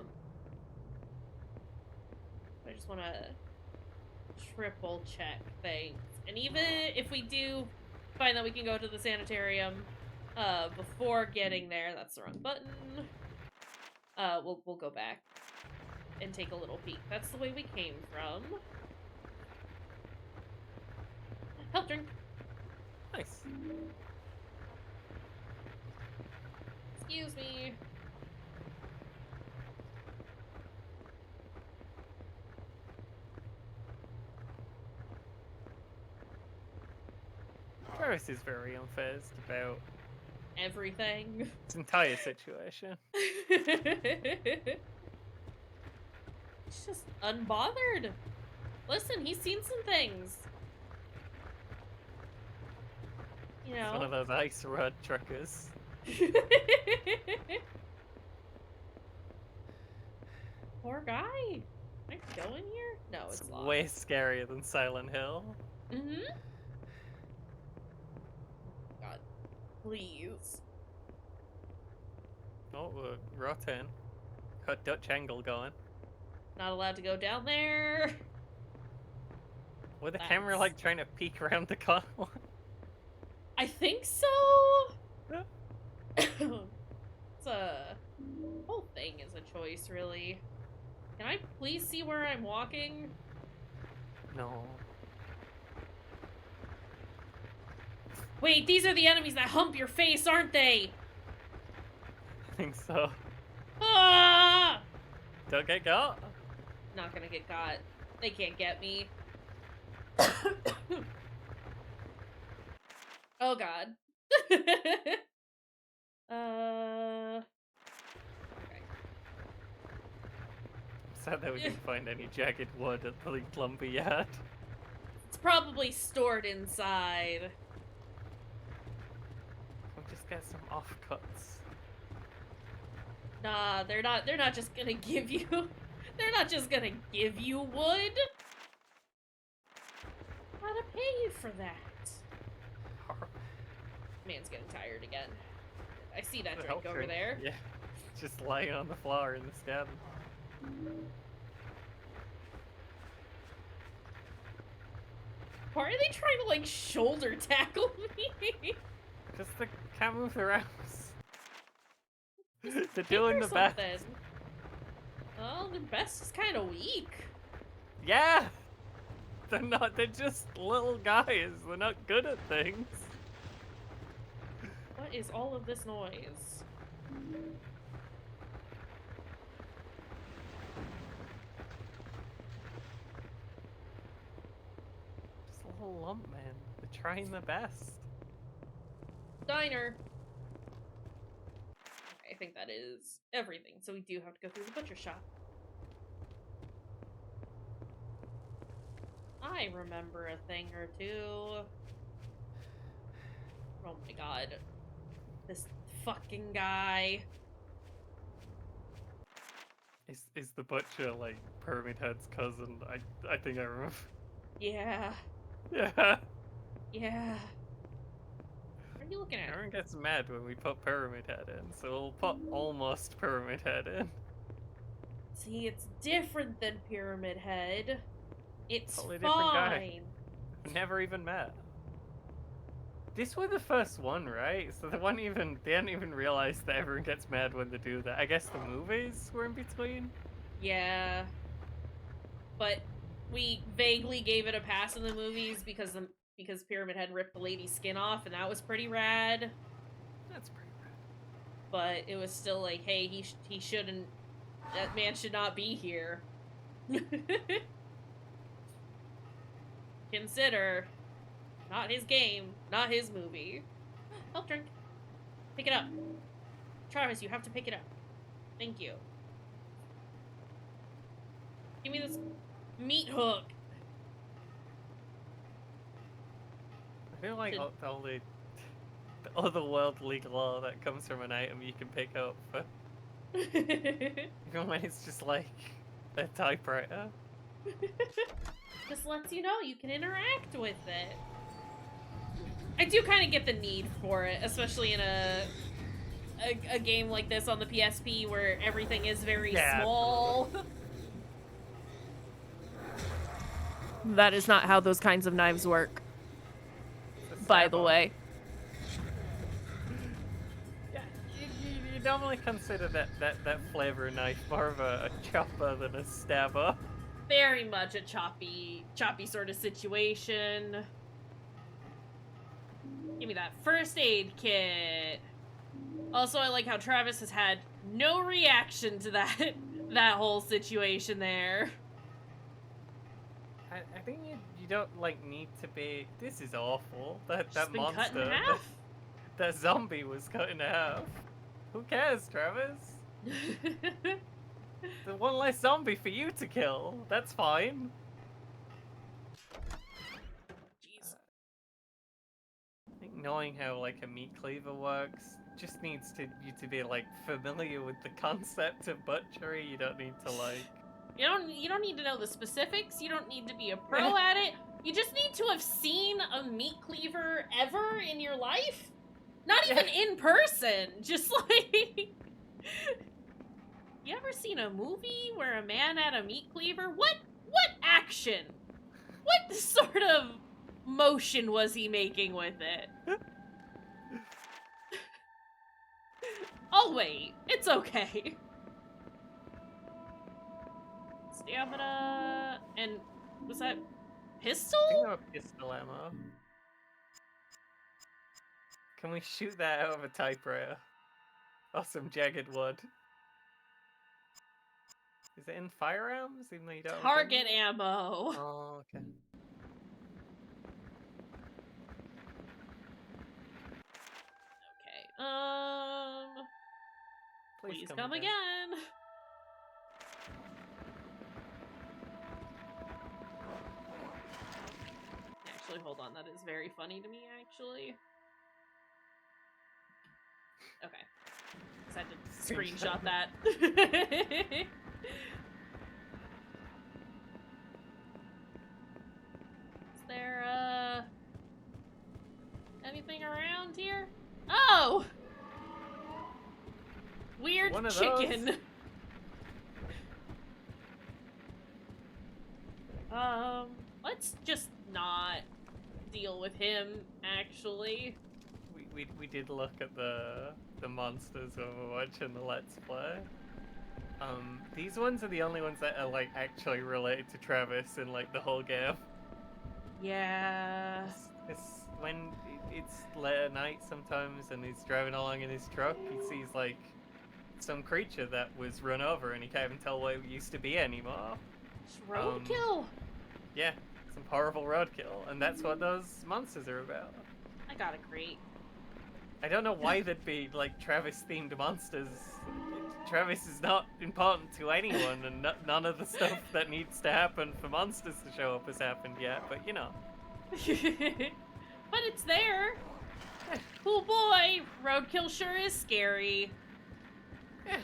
just want to triple check things. And even if we do find that we can go to the sanitarium before getting there, that's the wrong button. We'll go back and take a little peek. That's the way we came from. Health drink. Nice. Excuse me. Ferris is very unfazed about Everything. this entire situation. He's just unbothered. Listen, he's seen some things. You It's one of know. those ice road truckers. Poor guy. Can I go in here? No, it's It's locked. way scarier than Silent Hill. Mm-hmm. God. Please. Oh, we're rotating. Got Dutch angle going. Not allowed to go down there. With the camera like trying to peek around the corner. I think so. It's a whole thing is a choice, really. Can I please see where I'm walking? No. Wait, these are the enemies that hump your face, aren't they? I think so. Ah! Don't get got. Not gonna get caught. They can't get me. Oh god. Okay. Sad that we didn't find any jagged wood at the lumberyard. It's probably stored inside. We'll just get some offcuts. Nah, they're not just gonna give you they're not just gonna give you wood. Gotta pay you for that. Man's getting tired again. I see that drink over there. Yeah. Just laying on the floor in this cabin. Why are they trying to like shoulder tackle me? Just they can't move their arms. They're Pick doing or the best. something. Oh, the best is kind of weak. Yeah! They're not. They're just little guys. They're not good at things. What is all of this noise? Just a little lump, man. They're trying their best. Diner. Okay, I think that is everything. So we do have to go through the butcher shop. I remember a thing or two. Oh my god. This fucking guy. Is the butcher like Pyramid Head's cousin? I think I remember. Yeah. Yeah. Yeah. What are you looking at? Everyone gets mad when we put Pyramid Head in, so we'll put almost Pyramid Head in. See, it's different than Pyramid Head. It's Totally fine. different guy. Never even met. This was the first one, right? So they hadn't even realized that everyone gets mad when they do that. I guess the movies were in between. Yeah. But we vaguely gave it a pass in the movies because Pyramid Head ripped the lady's skin off, and that was pretty rad. That's pretty rad. But it was still like, hey, he shouldn't. That man should not be here. Consider, not his game, not his movie. Help drink. Pick it up. Travis, you have to pick it up. Thank you. Give me this meat hook. I feel like the only the otherworldly law that comes from an item you can pick up, even when it's just like a typewriter. Just lets you know you can interact with it. I do kind of get the need for it, especially in a game like this on the PSP where everything is very small. That is not how those kinds of knives work, by the way. Yeah, you normally consider that flavor knife more of a chopper than a stabber. Very much a choppy sort of situation. Give me that first aid kit. Also, I like how Travis has had no reaction to that whole situation there. I think you don't like need to be. This is awful. That Just been monster, cut in half? that zombie was cut in half. Who cares, Travis? There's one less zombie for you to kill. That's fine. Jeez. I think knowing how like a meat cleaver works just needs you to be like familiar with the concept of butchery. You don't need to like. You don't need to know the specifics. You don't need to be a pro at it. You just need to have seen a meat cleaver ever in your life. Not even in person. Just like. You ever seen a movie where a man had a meat cleaver? What action? What sort of motion was he making with it? I'll wait. It's okay. Stamina and was that pistol? I think that was pistol ammo. Can we shoot that out of a typewriter? Or some jagged wood? Is it in firearms? Even though you don't. Target ammo. Oh, okay. Okay. Please come again. Actually, hold on. That is very funny to me, actually. Okay. Just had to screenshot that. Is there, anything around here? Oh! Weird One of chicken. those. Let's just not deal with him, actually. We did look at the monsters when we were watching the Let's Play. These ones are the only ones that are like actually related to Travis in like the whole game. Yeah. It's when it's late at night sometimes and he's driving along in his truck, he sees like some creature that was run over and he can't even tell what it used to be anymore. It's roadkill. Yeah, some horrible roadkill, and that's what those monsters are about. I got a crate. I don't know why there'd be like Travis-themed monsters. Travis is not important to anyone, and none of the stuff that needs to happen for monsters to show up has happened yet. But you know. But it's there. Cool boy. Roadkill sure is scary. Yeah.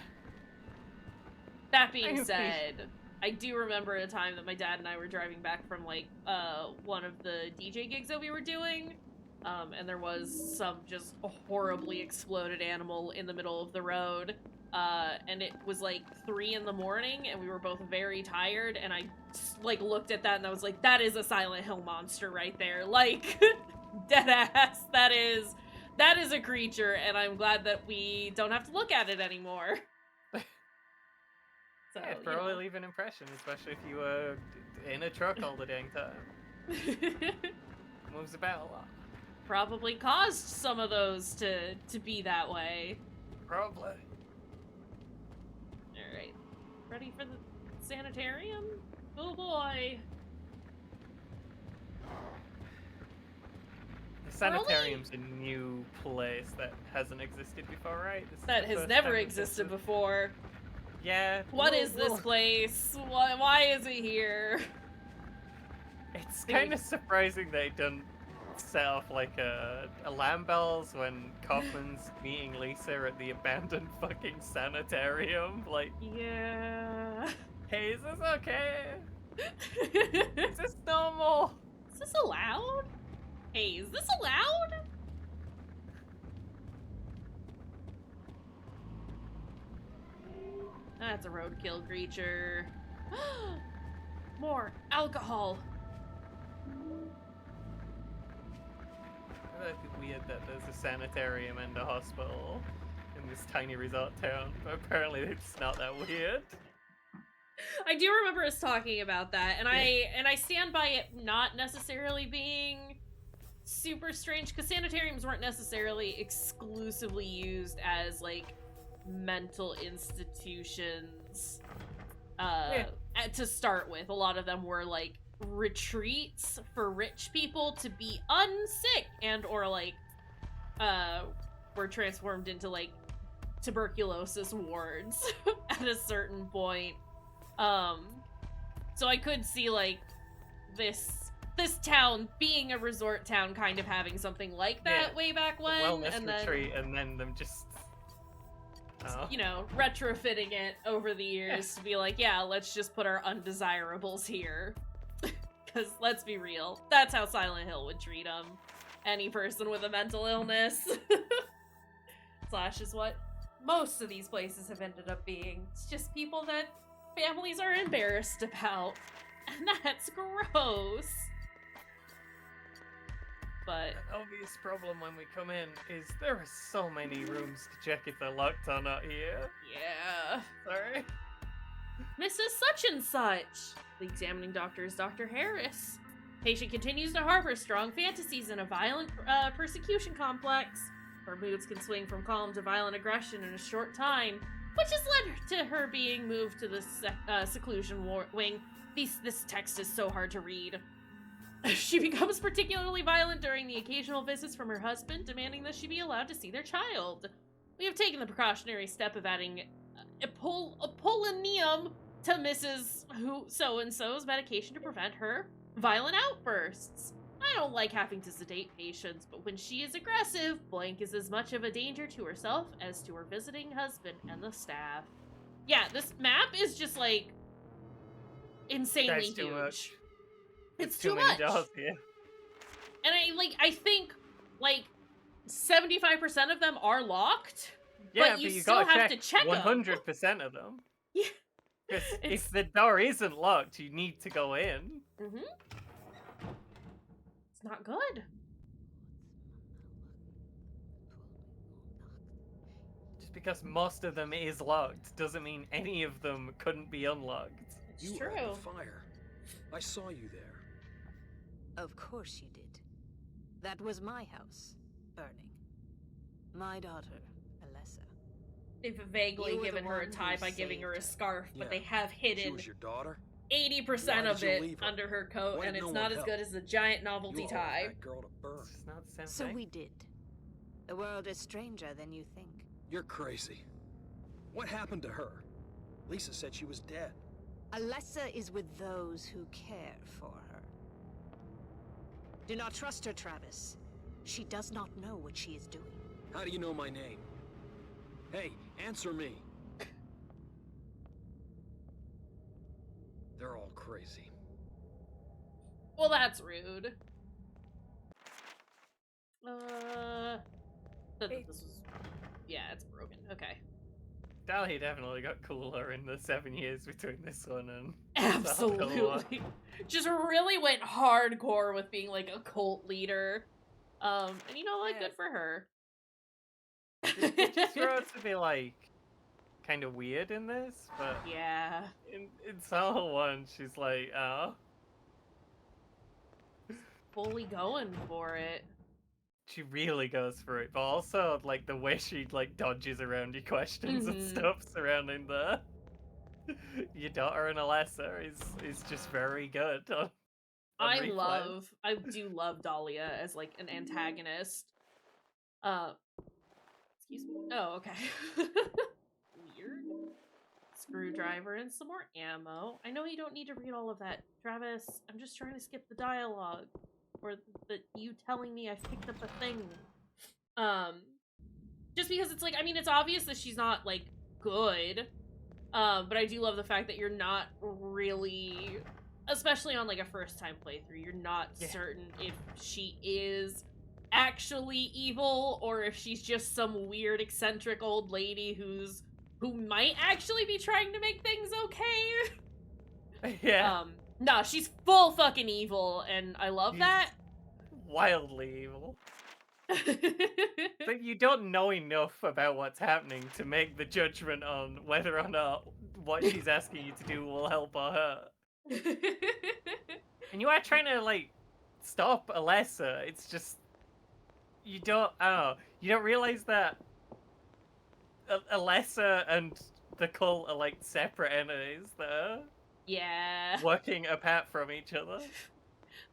That being said, I do remember a time that my dad and I were driving back from like one of the DJ gigs that we were doing. And there was some just horribly exploded animal in the middle of the road. And it was like 3 in the morning and we were both very tired, and I like looked at that and I was like, that is a Silent Hill monster right there. Like, dead ass. That is a creature, and I'm glad that we don't have to look at it anymore. So, yeah, probably leave an impression, especially if you were in a truck all the dang time. Moves about a lot. Probably caused some of those to be that way. Probably. Alright. Ready for the sanitarium? Oh boy. The sanitarium's a new place that hasn't existed before, right? This is That the has first never time it existed before. Yeah. What is this place? Why is it here? It's kind of surprising they don't set off like alarm bells when Kaufman's meeting Lisa at the abandoned fucking sanitarium. Like, Yeah. hey, is this okay? Is this normal? Is this allowed? Hey, is this allowed? That's a roadkill creature. More alcohol. I feel like it's weird that there's a sanitarium and a hospital in this tiny resort town, but apparently it's not that weird. I do remember us talking about that, and I stand by it not necessarily being super strange, because sanitariums weren't necessarily exclusively used as like mental institutions to start with. A lot of them were like retreats for rich people to be unsick, and or like were transformed into like tuberculosis wards at a certain point. So I could see like this town being a resort town kind of having something like that way back when, wellness and then retreat, and then them just you know, retrofitting it over the years to be like, yeah, let's just put our undesirables here. Because let's be real, that's how Silent Hill would treat them. Any person with a mental illness. Slash is what most of these places have ended up being. It's just people that families are embarrassed about. And that's gross. But an obvious problem when we come in is there are so many rooms to check if they're locked or not here. yeah. Sorry. Mrs. Such and Such. The examining doctor is Dr. Harris. Patient continues to harbor strong fantasies in a violent persecution complex. Her moods can swing from calm to violent aggression in a short time, which has led to her being moved to the seclusion wing. This text is so hard to read. She becomes particularly violent during the occasional visits from her husband, demanding that she be allowed to see their child. We have taken the precautionary step of adding polonium to Mrs. So-and-so's medication to prevent her violent outbursts. I don't like having to sedate patients, but when she is aggressive, blank is as much of a danger to herself as to her visiting husband and the staff. Yeah, this map is just, like, insanely That's too huge. much. It's too too many much. doors here. And I think, like, 75% of them are locked, Yeah, but you you still gotta have to check them. 100% of them. Yeah. Because It's- if the door isn't locked, you need to go in. Mm-hmm. It's not good. Just because most of them is locked doesn't mean any of them couldn't be unlocked. It's You true. were at the fire. I saw you there. Of course you did. That was my house, burning. My daughter, Alessa. They've vaguely You were the given her a one tie who by giving her a saved her. scarf, but Yeah. they have She hidden was your daughter? 80% Why of did you it leave her? under her coat, Why and did it's no not one as help? good as the giant You novelty allowed tie. that girl to burn. It's just not the same So thing. we did. The world is stranger than you think. You're crazy. What happened to her? Lisa said she was dead. Alessa is with those who care for her. Do not trust her, Travis. She does not know what she is doing. How do you know my name? Hey, answer me. They're all crazy. Well, that's rude. This was... Yeah, it's broken. Okay. Dahlia definitely got cooler in the 7 years between this one and Absolutely. Just really went hardcore with being like a cult leader. And you know what? Yeah. Good for her. It just grows to be like kind of weird in this, but Yeah. in Saw 1, she's like, oh. Fully going for it. She really goes for it, but also like the way she like dodges around your questions and stuff surrounding your daughter and Alessa is just very good. I do love Dahlia as like an antagonist. Excuse me. Oh, okay. Weird. Screwdriver and some more ammo. I know you don't need to read all of that, Travis. I'm just trying to skip the dialogue. Or you telling me I picked up a thing. Just because it's like, I mean, it's obvious that she's not, like, good. But I do love the fact that you're not really, especially on, like, a first-time playthrough, you're not certain if she is actually evil or if she's just some weird, eccentric old lady who might actually be trying to make things okay. Yeah. No, she's full fucking evil, and I love that. Wildly evil. But you don't know enough about what's happening to make the judgment on whether or not what she's asking you to do will help or hurt. And you are trying to, like, stop Alessa. It's just... You don't realize that Alessa and the cult are, like, separate entities that are... Yeah. working apart from each other.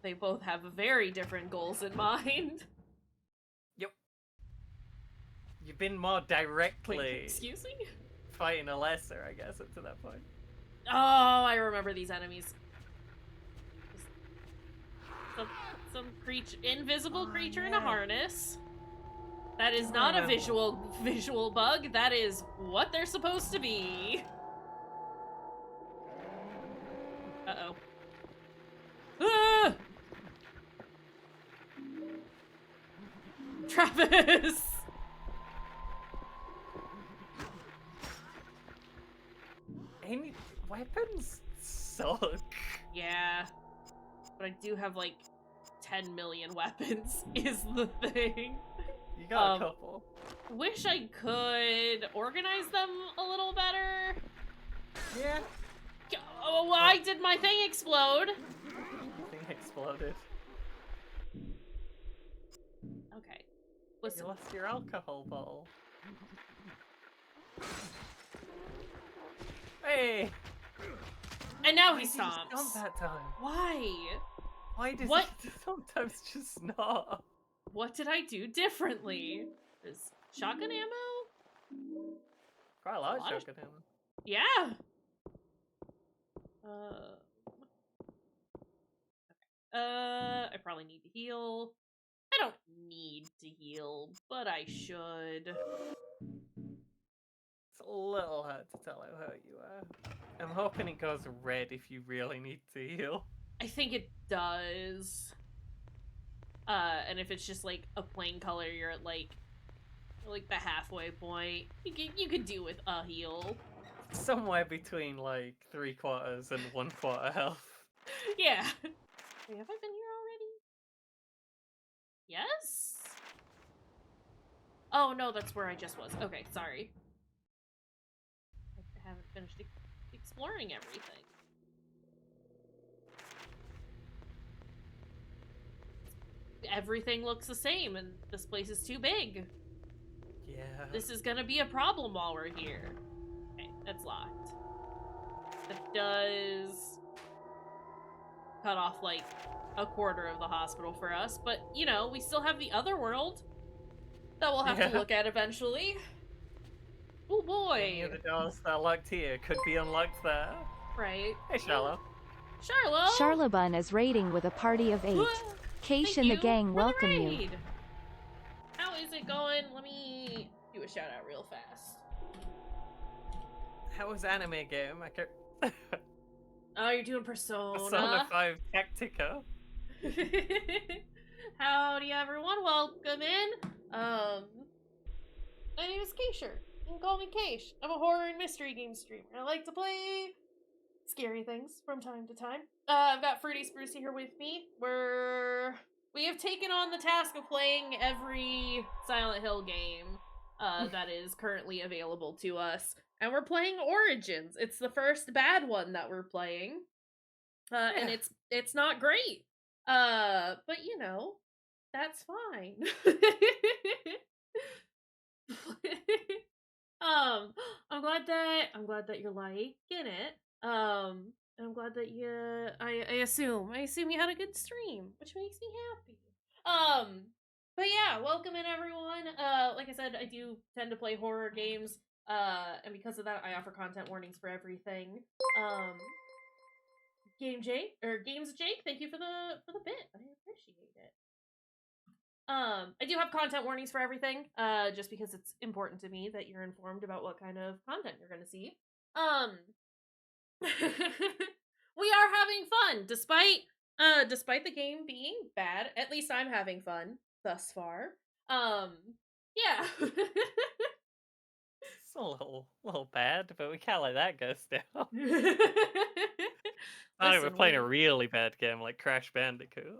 They both have very different goals in mind. Yep. You've been more directly Wait, excuse me? fighting Alessa, I guess, up to that point. Oh, I remember these enemies. Some creature, invisible creature in a harness. That is not a visual bug. That is what they're supposed to be. Uh-oh. Ah! Travis! Any weapons suck. Yeah. But I do have, like, 10 million weapons, is the thing. You got a couple. Wish I could organize them a little better. Yeah. Oh, why did my thing explode? Thing exploded. Okay. Listen. You lost your alcohol bottle. Hey! And now Why he did you stomps. stomp that time? Why? Why does What? it sometimes just not? What did I do differently? There's shotgun ammo? Quite a lot of lot of- shotgun ammo. Yeah. I probably need to heal. I don't need to heal, but I should. It's a little hard to tell how hurt you are. I'm hoping it goes red if you really need to heal. I think it does. And if it's just like a plain color, you're at like the halfway point. You could do with a heal. Somewhere between like 3/4 and 1/4 health. Yeah. Wait, have I been here already? Yes? Oh no, that's where I just was. Okay, sorry. I haven't finished exploring everything. everything looks the same, and this place is too big. Yeah. This is gonna be a problem while we're here. Okay, that's locked. That does cut off, like, a quarter of the hospital for us, but, you know, we still have the other world that we'll have to look at eventually. Oh boy! Any of the doors that are locked here could be unlocked there. Right. Hey, Charlotte. Charlotte! Charlabun is raiding with a party of 8. Kaysh and the gang welcome you. How is it going? Let me do a shout out real fast. How was anime game? I can't... Oh, you're doing Persona. Persona 5 Tactica. Howdy everyone, welcome in. My name is Kayshurrr. You can call me Kaysh. I'm a horror and mystery game streamer. I like to play scary things from time to time. I've got FruitySpruce here with me. We have taken on the task of playing every Silent Hill game that is currently available to us. And we're playing Origins. It's the first bad one that we're playing. And it's not great. But you know, that's fine. I'm glad that you're liking it. I'm glad that I assume you had a good stream, which makes me happy. But yeah, welcome in everyone. Like I said, I do tend to play horror games. And because of that, I offer content warnings for everything. Games Jake, thank you for the bit. I appreciate it. I do have content warnings for everything, just because it's important to me that you're informed about what kind of content you're gonna see. We are having fun, despite the game being bad. At least I'm having fun thus far. Yeah. It's a little bad, but we can't let that go still. We're playing a really bad game like Crash Bandicoot.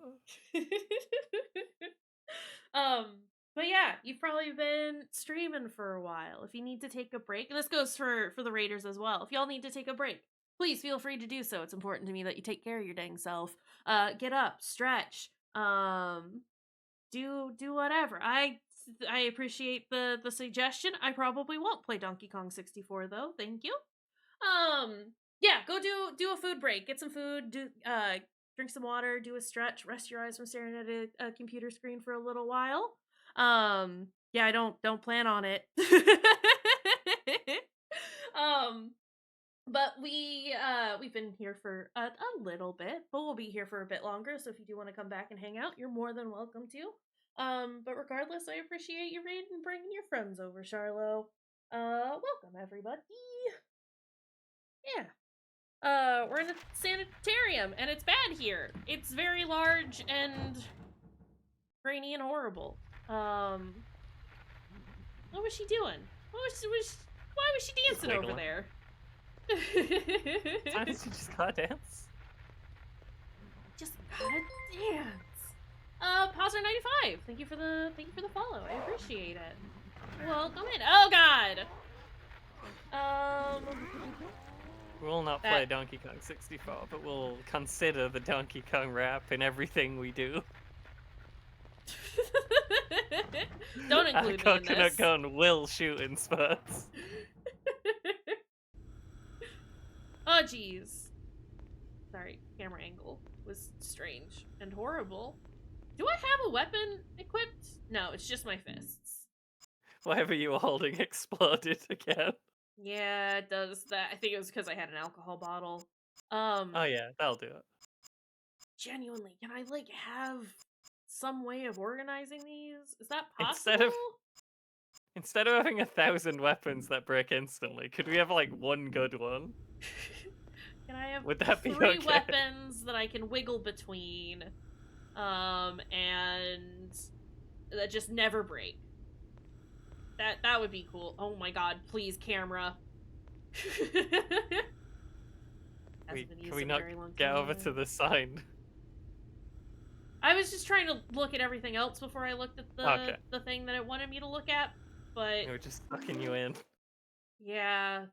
But yeah, you've probably been streaming for a while. If you need to take a break, and this goes for the Raiders as well. If y'all need to take a break, please feel free to do so. It's important to me that you take care of your dang self. Get up, stretch, do whatever. I appreciate the suggestion. I probably won't play Donkey Kong 64 though. Thank you. Yeah, go do a food break. Get some food, drink some water, do a stretch, rest your eyes from staring at a computer screen for a little while. Yeah, I don't plan on it. But we've been here for a little bit, but we'll be here for a bit longer, so if you do want to come back and hang out, you're more than welcome to. But regardless, I appreciate you raiding and bringing your friends over, Charlo. Welcome everybody. Yeah. We're in a sanitarium, and it's bad here. It's very large and grainy and horrible. What was she doing? Why was she dancing over there? Sometimes you just gotta dance. Just gotta dance. Pauser95, thank you for the follow. I appreciate it. Welcome in. Oh god. We'll not play Donkey Kong 64, but we'll consider the Donkey Kong rap in everything we do. Don't include me in this. Coconut gun will shoot in spurts. Oh jeez. Sorry, camera angle was strange and horrible. Do I have a weapon equipped? No, it's just my fists. Whatever you were holding exploded again. Yeah, it does that. I think it was because I had an alcohol bottle. Oh yeah, that'll do it. Genuinely, can I like have some way of organizing these? Is that possible? Instead of having 1,000 weapons that break instantly, could we have like one good one? Can I have Would that be 3 okay? weapons that I can wiggle between, and that just never break? That would be cool. Oh my god, please, camera. Can we not get over to the sign? I was just trying to look at everything else before I looked at the thing that it wanted me to look at, but... We're just sucking you in. Yeah.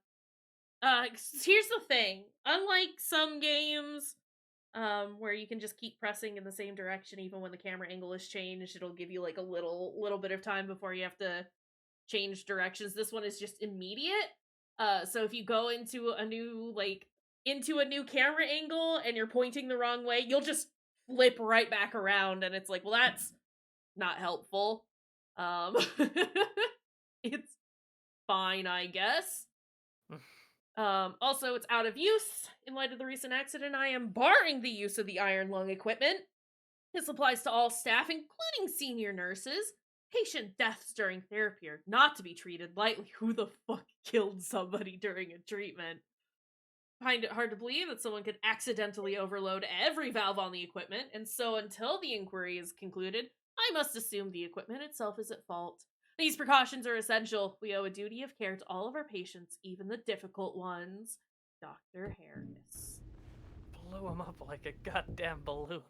Here's the thing. Unlike some games where you can just keep pressing in the same direction even when the camera angle is changed. It'll give you like a little bit of time before you have to change directions. This one is just immediate. So if you go into a new camera angle and you're pointing the wrong way, you'll just flip right back around, and it's like, well, that's not helpful. It's fine, I guess. Also, it's out of use. In light of the recent accident, I am barring the use of the iron lung equipment. This applies to all staff, including senior nurses. Patient deaths during therapy are not to be treated lightly. Who the fuck killed somebody during a treatment? I find it hard to believe that someone could accidentally overload every valve on the equipment, and so until the inquiry is concluded, I must assume the equipment itself is at fault. These precautions are essential. We owe a duty of care to all of our patients, even the difficult ones. Dr. Harris. Blow him up like a goddamn balloon.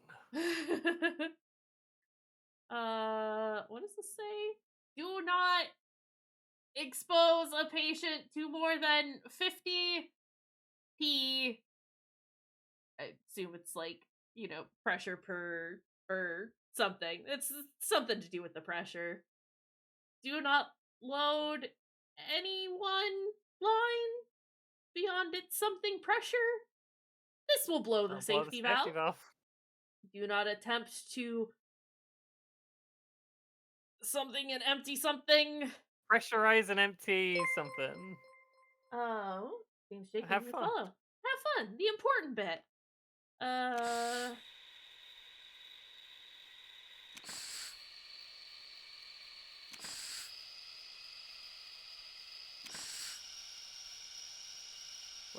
What does this say? Do not expose a patient to more than 50 P. I assume it's like, pressure per or something. It's something to do with the pressure. Do not load any one line beyond its something pressure. This will blow the safety valve. Do not attempt to something and empty something. Pressurize and empty something. Oh, game's shaking. Have fun. Have fun. The important bit. What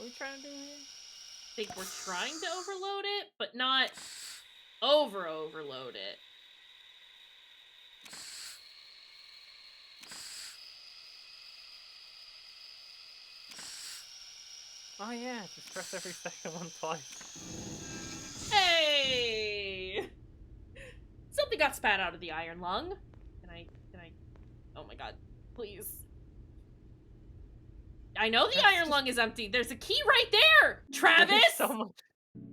are we trying to do here? I think we're trying to overload it, but not overload it. Oh yeah, just press every second one twice. Hey! Something got spat out of the iron lung. Can I? Oh my god, please. I know the iron lung is empty. There's a key right there, Travis!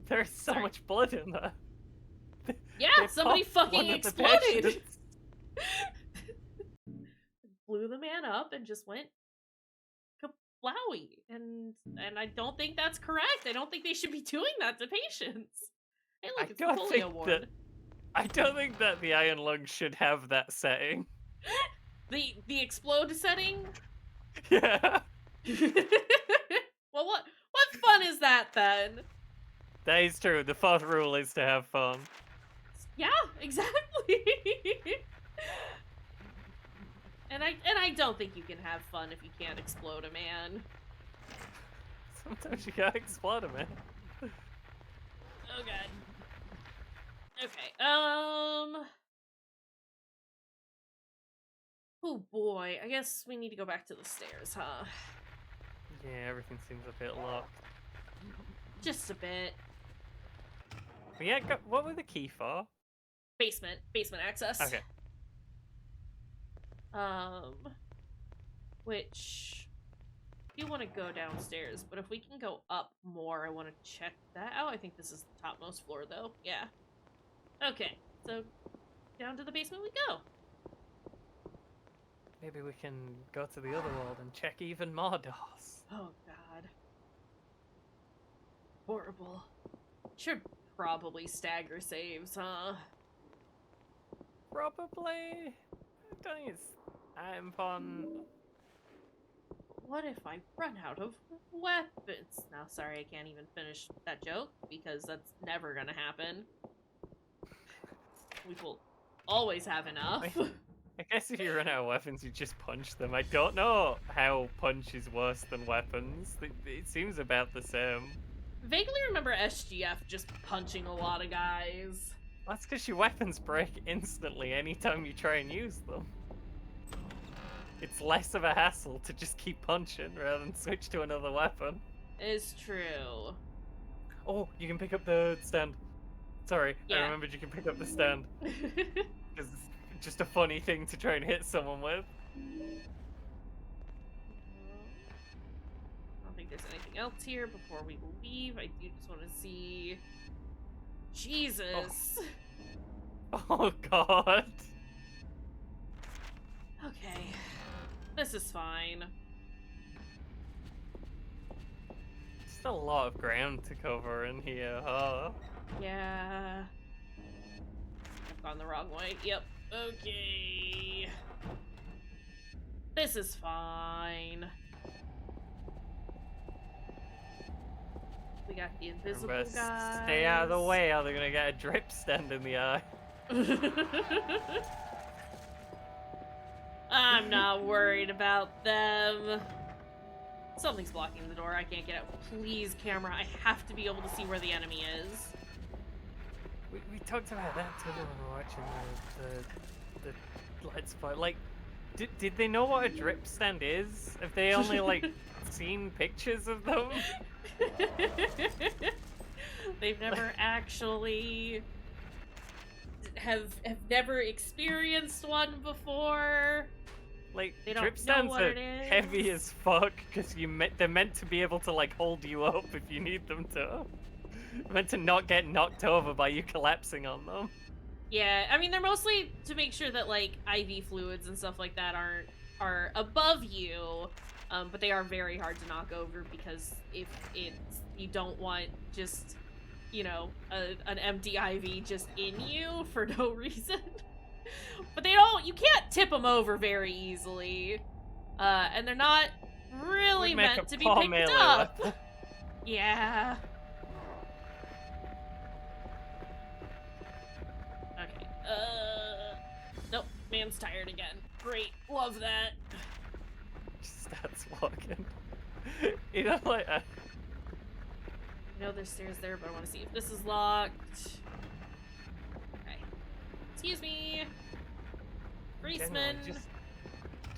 There's so much blood in there. Yeah, somebody fucking exploded. Blew the man up and just went kaplowy. And I don't think that's correct. I don't think they should be doing that to patients. Hey, look, it's the polio ward. I don't think that the iron lung should have that setting. The explode setting? Yeah. Well, what fun is that then? That is true. The fourth rule is to have fun. Yeah, exactly. and I don't think you can have fun if you can't explode a man. Sometimes you gotta explode a man. Oh god. Okay. Oh boy, I guess we need to go back to the stairs, huh? Yeah, everything seems a bit locked. Just a bit. But yeah, what were the key for? Basement access. Okay. Which I do want to go downstairs, but if we can go up more, I want to check that out. I think this is the topmost floor, though. Yeah. Okay, so down to the basement we go. Maybe we can go to the other world and check even more doors. Oh god. Horrible. Should probably stagger saves, huh? Probably. I don't think it's that important. What if I run out of weapons? Now, sorry, I can't even finish that joke, because that's never gonna happen. We will always have enough. I guess if you run out of weapons, you just punch them. I don't know how punch is worse than weapons. It seems about the same. Vaguely remember SGF just punching a lot of guys. That's because your weapons break instantly anytime you try and use them. It's less of a hassle to just keep punching rather than switch to another weapon. It's true. Oh, you can pick up the stand. Sorry, yeah. I remembered you can pick up the stand. Because it's just a funny thing to try and hit someone with. I don't think there's anything else here before we leave. I do just want to see Jesus. Oh god. Okay. This is fine. Still a lot of ground to cover in here, huh? Yeah. I've gone the wrong way. Yep. Okay. This is fine. We got the invisible Remember, guys. stay out of the way or they're gonna get a drip stand in the eye. I'm not worried about them. Something's blocking the door. I can't get out. Please, camera. I have to be able to see where the enemy is. We talked about that too when we were watching the Let's Play. Like, did they know what a drip stand is? Have they only, like, seen pictures of them? They've never actually have never experienced one before. Like, They don't drip know stands what are it is. heavy as fuck because they're meant to be able to like hold you up if you need them to. Meant to not get knocked over by you collapsing on them. Yeah, I mean they're mostly to make sure that like IV fluids and stuff like that are above you, but they are very hard to knock over because if you don't want just an empty IV just in you for no reason. But you can't tip them over very easily. And they're not really meant to be picked up. Yeah. Okay. Nope. Man's tired again. Great. Love that. Just starts walking. You know, like... I know there's stairs there, but I want to see if this is locked. Okay. Excuse me. Policeman.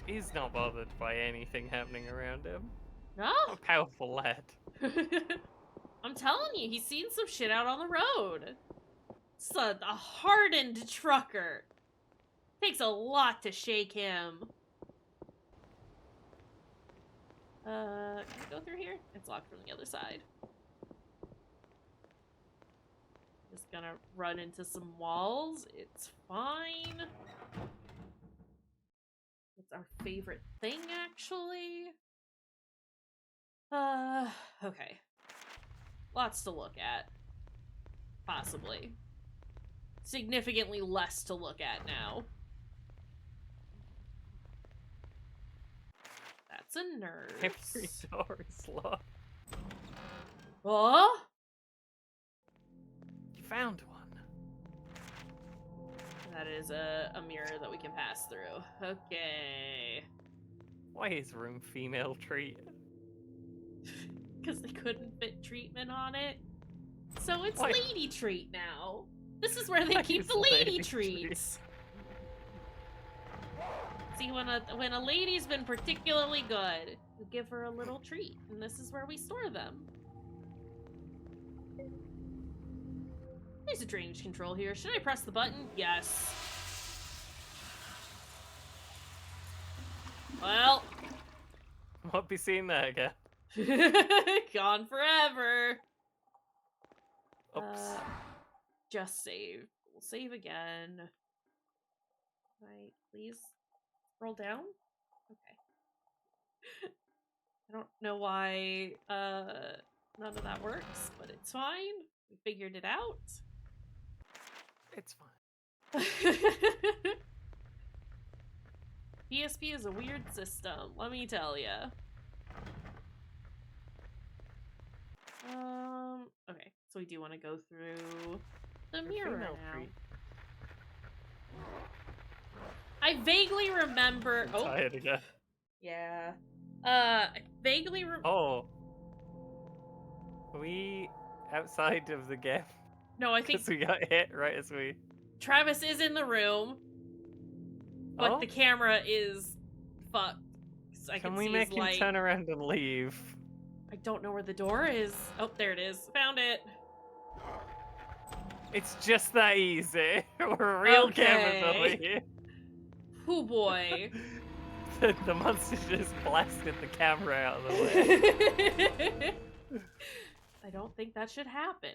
He's not bothered by anything happening around him. No? A powerful lad. I'm telling you, he's seen some shit out on the road. It's a hardened trucker. Takes a lot to shake him. Can I go through here? It's locked from the other side. Just gonna run into some walls. It's fine. It's our favorite thing, actually. Okay. Lots to look at. Possibly. Significantly less to look at now. That's a nurse. Every door is locked. Oh? You found one. That is a mirror that we can pass through. Okay. Why is room female treated? Because they couldn't fit treatment on it. So it's Why? lady treat now. This is where they Why keep is the lady lady treats. See, when a lady's been particularly good, you give her a little treat, and this is where we store them. There's a drainage control here. Should I press the button? Yes. Well. Won't be seeing that again. Gone forever. Oops. Just save. We'll save again. Right, please scroll down. Okay. I don't know why none of that works, but it's fine. We figured it out. It's fine. PSP is a weird system, let me tell ya. Okay, so we do want to go through the mirror now. Treat. I vaguely remember. I'm tired again. Yeah. I vaguely Oh. Are we outside of the game? No, I think Because we got hit right as we... Travis is in the room, but the camera is fucked. Can we make him turn around and leave? I don't know where the door is. Oh, there it is. Found it. It's just that easy. We're real cameras over here. Oh boy. The monster just blasted the camera out of the way. I don't think that should happen.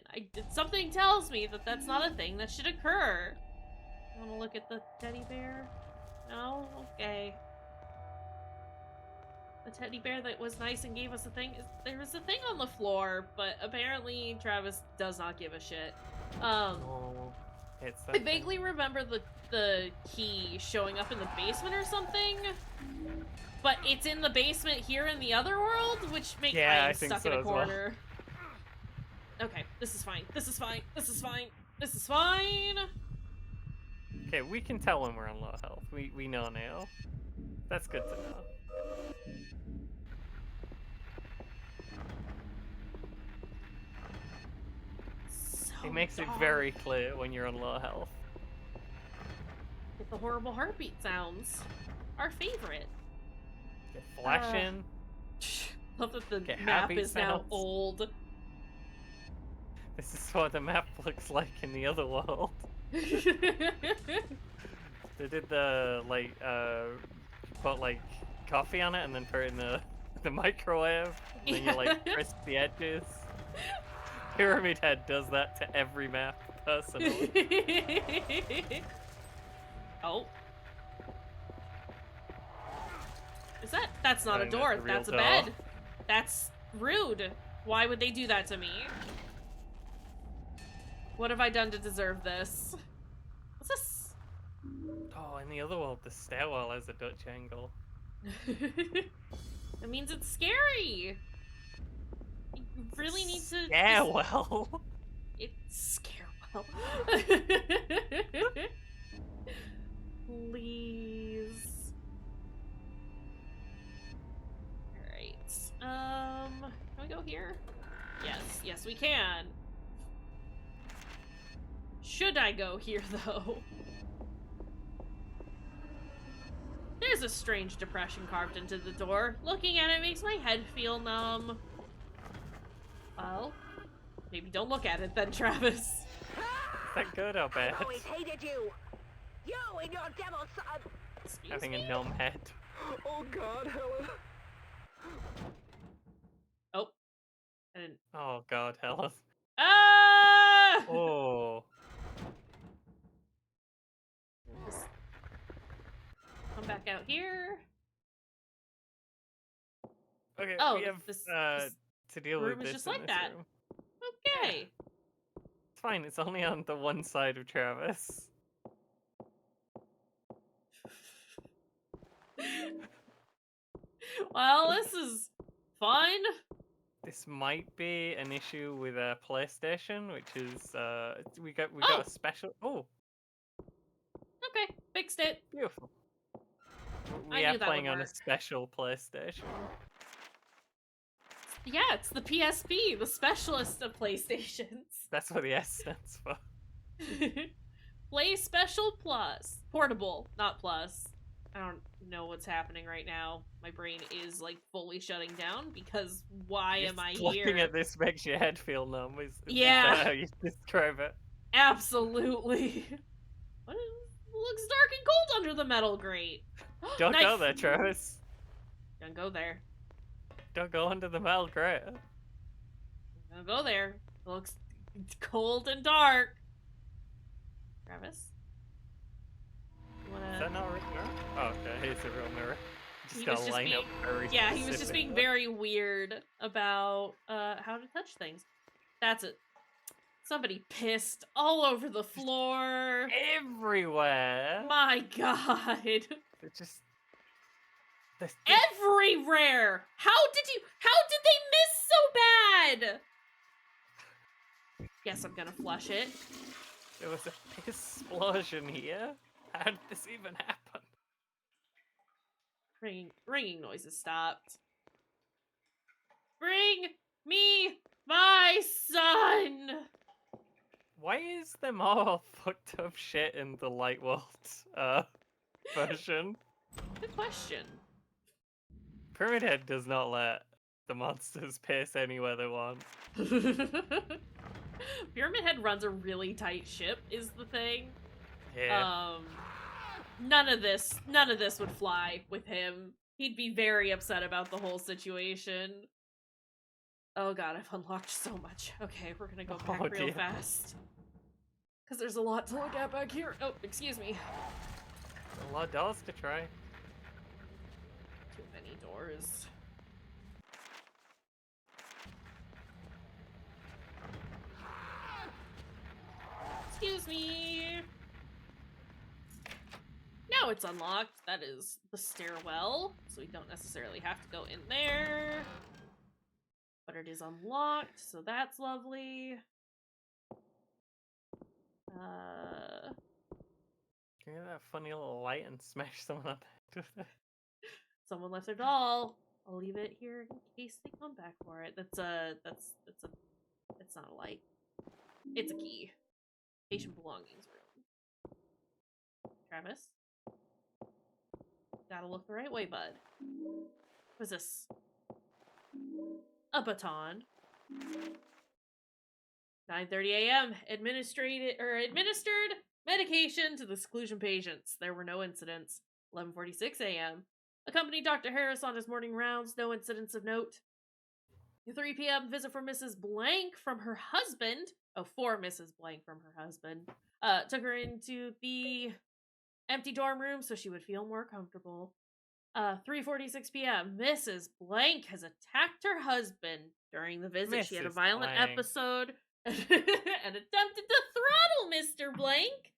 Something tells me that that's not a thing that should occur. I want to look at the teddy bear. No? Okay. The teddy bear that was nice and gave us a thing. There was a thing on the floor, but apparently Travis does not give a shit. Oh, it's that I vaguely remember the key showing up in the basement or something, but it's in the basement here in the other world, which makes I I'm think stuck so in a as well. corner. Okay, this is fine. This is fine. This is fine. This is fine. Okay, we can tell when we're on low health. We know now. That's good to know. So It makes it dark. very clear when you're on low health. Get the horrible heartbeat sounds. Our favorite. Get flashing. Love that the Get map heartbeat is now sounds. old. This is what the map looks like in the other world. They did the put like coffee on it and then put it in the microwave. And then you like crisp the edges. Pyramid Head does that to every map personally. Oh. Is that? That's not I a think door. that's a real That's a door. bed. That's rude. Why would they do that to me? What have I done to deserve this? What's this? Oh, in the other world, the stairwell has a Dutch angle. That means it's scary. You really need to. Stairwell. It's Scarewell. Please. Alright. Can we go here? Yes, we can. Should I go here, though? There's a strange depression carved into the door. Looking at it makes my head feel numb. Well, maybe don't look at it then, Travis. Is that good or bad? I always hated you. You and your devil son. Excuse Having me? a gnome head. Oh God, Helen. Oh. I didn't. Oh God, Helen. Ah! Oh. Just come back out here. Okay, Oh, we have this to deal room with is this just in like this that. room. Okay. It's fine. It's only on the one side of Travis. Well, this is fun. This might be an issue with a PlayStation, which is we got Oh. a special. Oh, Okay, fixed it. beautiful. I We knew are that playing would on a work. special PlayStation. Yeah, it's the PSP, the specialist of PlayStations. That's what the S stands for. Play Special Plus. Portable, not Plus. I don't know what's happening right now. My brain is, like, fully shutting down because why am I Just looking here? at this makes your head feel numb. Is Yeah. that how you describe it? Absolutely. What is, looks dark and cold under the metal grate. Don't go Knife. there, Travis. Don't go there. Don't go under the metal grate. Don't go there. It looks cold and dark. Travis? You wanna... Is that not a real mirror? Oh, okay, it's a real mirror. Just He gotta was just line up being- very Yeah, he was just being specifically. very weird about how to touch things. That's it. Somebody pissed all over the floor. Everywhere. My god. It just. This, Everywhere! How did they miss so bad? Guess I'm gonna flush it. there was a piss explosion here. How did this even happen? Ringing noises stopped. Bring me my son! Why is there more fucked up shit in the Light World version? Good question. Pyramid Head does not let the monsters piss anywhere they want. Pyramid Head runs a really tight ship, is the thing. Yeah. None of this would fly with him. He'd be very upset about the whole situation. Oh god, I've unlocked so much. Okay, we're gonna go back Oh, real dear. fast. Because there's a lot to look at back here. Oh, excuse me. A lot of doors to try. Too many doors. Excuse me. Now it's unlocked. That is the stairwell, so we don't necessarily have to go in there. But it is unlocked, so that's lovely. Can you get that funny little light and smash someone up with it? Someone left their doll. I'll leave it here in case they come back for it. It's not a light. It's a key. Patient belongings room. Travis? Gotta look the right way, bud. What's this? A baton. 9:30 a.m. Administered medication to the seclusion patients. There were no incidents. 11:46 a.m. Accompanied Dr. Harris on his morning rounds. No incidents of note. 3 p.m. visit from Mrs. Blank from her husband. Oh, for Mrs. Blank from her husband. Took her into the empty dorm room so she would feel more comfortable. 3:46 p.m. Mrs. Blank has attacked her husband during the visit. She had a Mrs. violent Blank. episode and attempted to throttle Mr. Blank.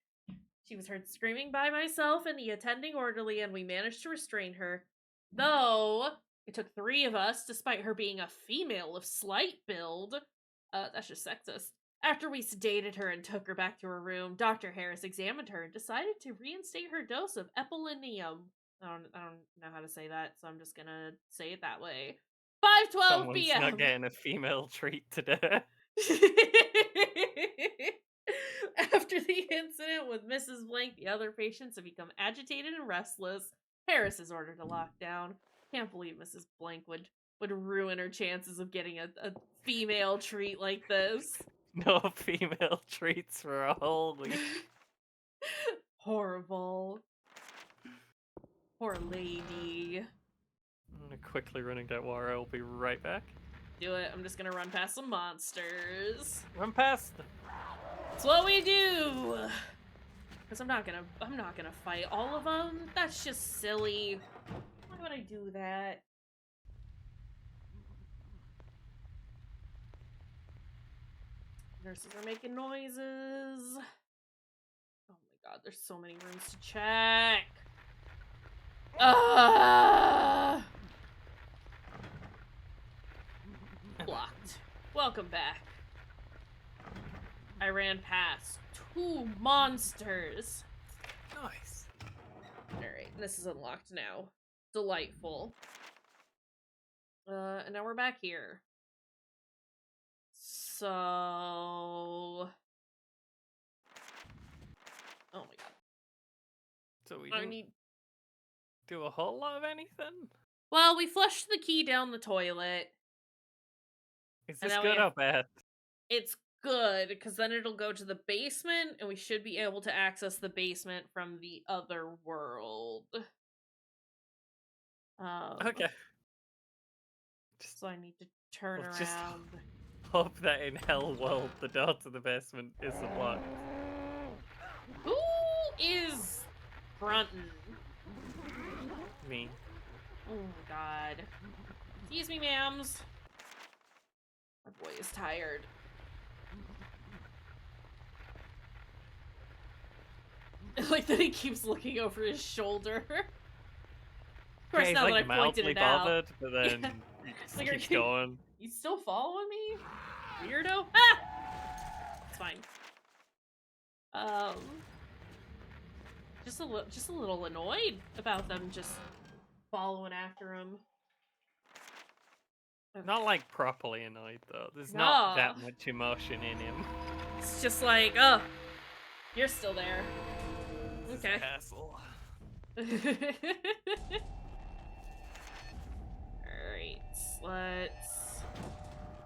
She was heard screaming by myself and the attending orderly, and we managed to restrain her. Though it took 3 of us, despite her being a female of slight build. That's just sexist. After we sedated her and took her back to her room, Dr. Harris examined her and decided to reinstate her dose of epilinium. I don't know how to say that, so I'm just gonna say it that way. 5:12 Someone's p.m. not getting a female treat today. After the incident with Mrs. Blank, the other patients have become agitated and restless. Harris has ordered a lockdown. Can't believe Mrs. Blank would ruin her chances of getting a female treat like this. No female treats for a whole week. Horrible. Poor lady. I'm gonna quickly run and get water. I'll be right back. Do it. I'm just gonna run past some monsters. Run past them. That's what we do. Because I'm not gonna fight all of them. That's just silly. Why would I do that? Nurses are making noises. Oh my god, there's so many rooms to check. Blocked. Welcome back. I ran past 2 monsters. Nice. Alright, this is unlocked now. Delightful. And now we're back here. So... Oh my god. So we I didn't need... do a whole lot of anything? Well, we flushed the key down the toilet. Is And this now we good have- or bad? It's good, because then it'll go to the basement, and we should be able to access the basement from the other world. Okay. So I need to turn We'll just- around. Hope that in Hell World the door to the basement isn't locked. Who is frontin'? Me. Oh my god. Excuse me, ma'ams. My boy is tired. Like that he keeps looking over his shoulder. Of course, Yeah, he's now like that I pointed mildly it out. bothered, but then Yeah. he just Like, are keeps you- going. You still following me? Weirdo? Ah! It's fine. Just a little annoyed about them just following after him. Not like properly annoyed though. There's not No. that much emotion in him. It's just like, oh, you're still there. Okay. Castle. Alright, let's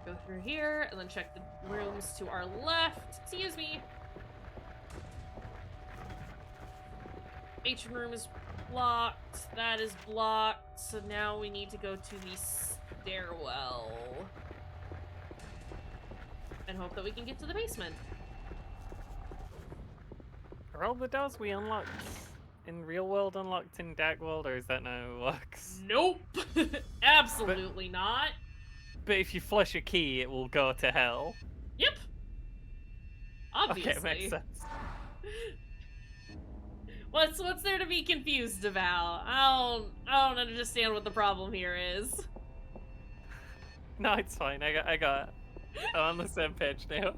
go through here and then check the rooms to our left. Excuse me. Ancient room is blocked. That is blocked. So now we need to go to the stairwell. and hope that we can get to the basement. Are all the doors we unlocked in real world unlocked in Dark World, or is that not how it works? Nope. Absolutely not. But if you flush a key, it will go to hell. Yep. Obviously. Okay, makes sense. What's there to be confused about? I don't understand what the problem here is. No, it's fine. I got it. I'm on the same page now.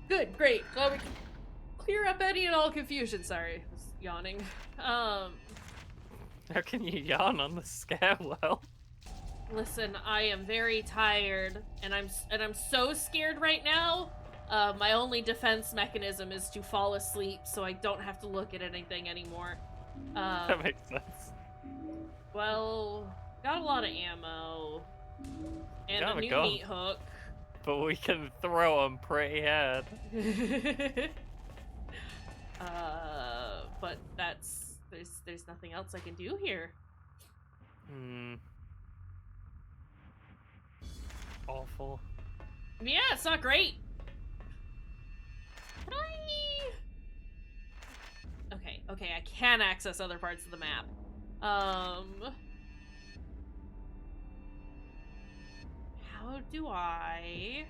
Good, great. Glad we can clear up any and all confusion. Sorry, I was yawning. How can you yawn on the stairwell? Listen, I am very tired, and I'm so scared right now. My only defense mechanism is to fall asleep, so I don't have to look at anything anymore. That makes sense. Well, got a lot of ammo and Got a a new gun. meat hook. But we can throw them pretty hard. But there's nothing else I can do here. Awful. Yeah, it's not great. Can I? Okay, I can access other parts of the map. How do I?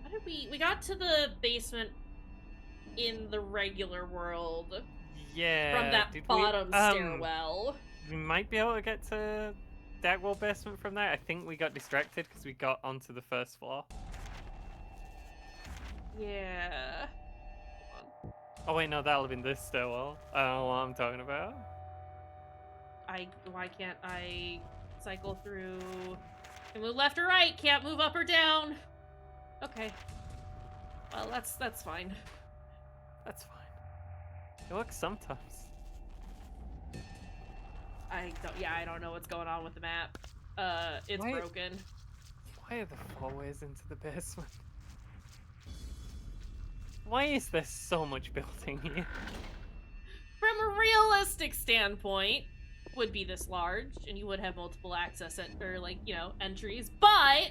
How did we got to the basement in the regular world? Yeah. From that bottom stairwell. We might be able to get to Dark World basement from there. I think we got distracted because we got onto the first floor. Yeah. Oh wait, no, that'll have been this stairwell. I don't know what I'm talking about. Why can't I cycle through? Can move left or right, can't move up or down. Okay. Well, that's fine. That's fine. It works sometimes. I don't know what's going on with the map. It's broken. Why are the hallways into the basement? Why is there so much building here? From a realistic standpoint, would be this large, and you would have multiple access entries, but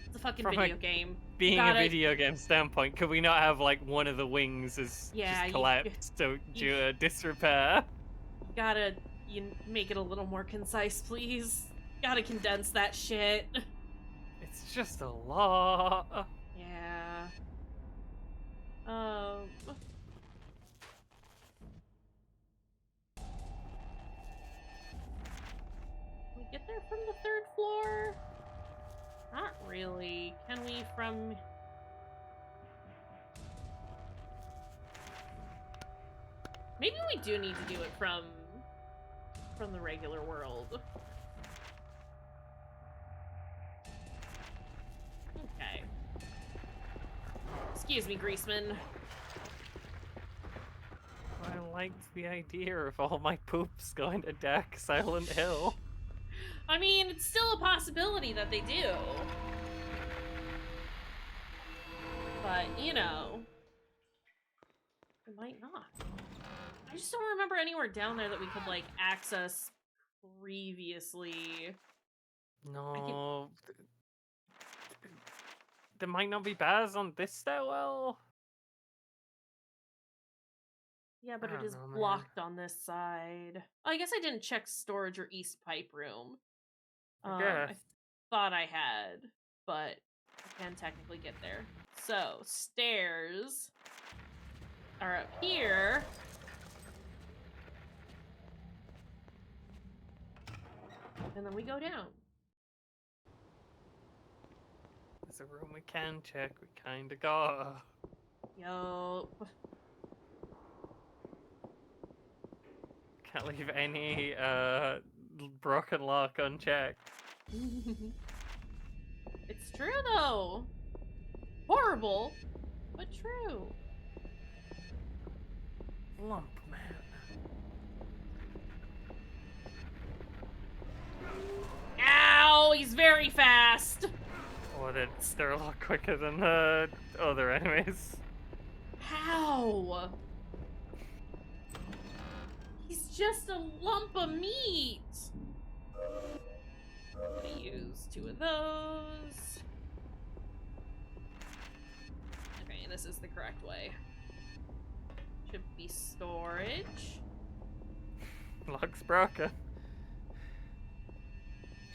it's a fucking video game. Being a video game standpoint, could we not have like one of the wings just collapsed due to disrepair? You make it a little more concise, please. Gotta condense that shit. It's just a lot. Yeah. Can we get there from the 3rd floor? Not really. Can we from... Maybe we do need to do it from the regular world. Okay. Excuse me, Greaseman. I liked the idea of all my poops going to Dark Silent Hill. I mean, it's still a possibility that they do. But, you know, it might not. I just don't remember anywhere down there that we could, like, access previously. No. There might not be bars on this stairwell. Yeah, but it is blocked on this side. Oh, I guess I didn't check storage or east pipe room. I thought I had, but I can technically get there. So, stairs are up here. And then we go down. There's a room we can check. We kinda got. Yup. Can't leave any broken lock unchecked. It's true though. Horrible, but true. Lump man. Ow! He's very fast. Oh, they're a lot quicker than the other enemies. How? He's just a lump of meat. I'm gonna use 2 of those. Okay, this is the correct way. Should be storage. Lock's broken.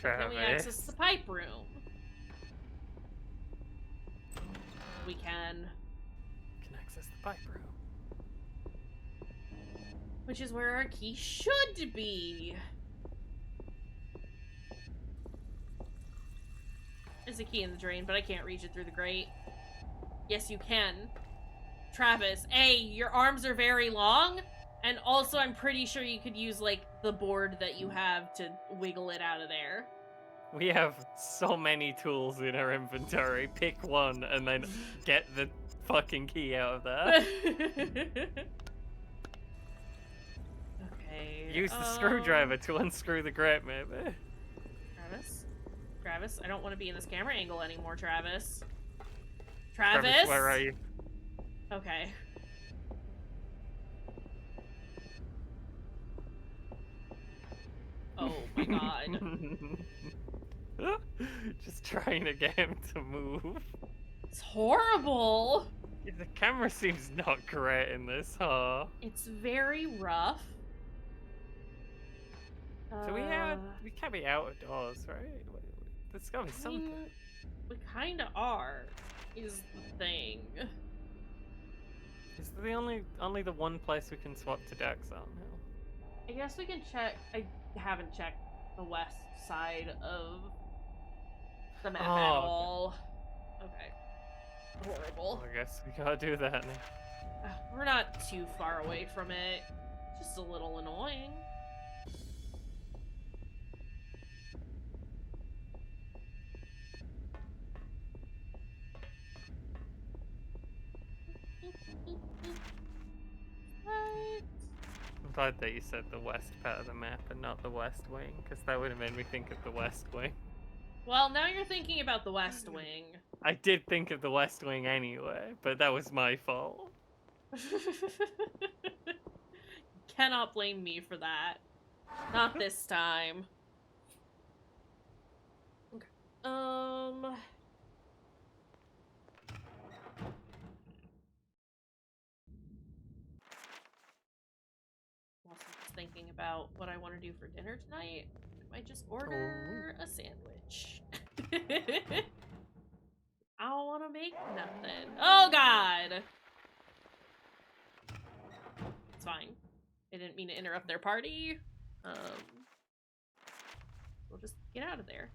Can we access the pipe room? We can. Can access the pipe room. Which is where our key should be. There's a key in the drain, but I can't reach it through the grate. Yes, you can. Travis, A, your arms are very long, and also I'm pretty sure you could use, like, the board that you have to wiggle it out of there. We have so many tools in our inventory. Pick one and then get the fucking key out of there. Okay. Use the screwdriver to unscrew the grate, maybe. Travis, I don't want to be in this camera angle anymore, Travis. Travis, where are you? Okay. Oh my god. Just trying to get him to move. It's horrible. The camera seems not great in this, huh? It's very rough. So we can't be out of doors, right? There's gotta be something. We kinda are, is the thing. Is there only the one place we can swap to Dax on now? I guess we can check. I haven't checked the west side of the map at all. Okay. Horrible. Well, I guess we gotta do that now. We're not too far away from it. Just a little annoying. I'm glad that you said the west part of the map and not the west wing, because that would have made me think of the west wing. Well, now you're thinking about the west wing. I did think of the west wing anyway, but that was my fault. Cannot blame me for that. Not this time. Okay. Thinking about what I want to do for dinner tonight. I might just order a sandwich. I don't want to make nothing. Oh god! It's fine. I didn't mean to interrupt their party. We'll just get out of there.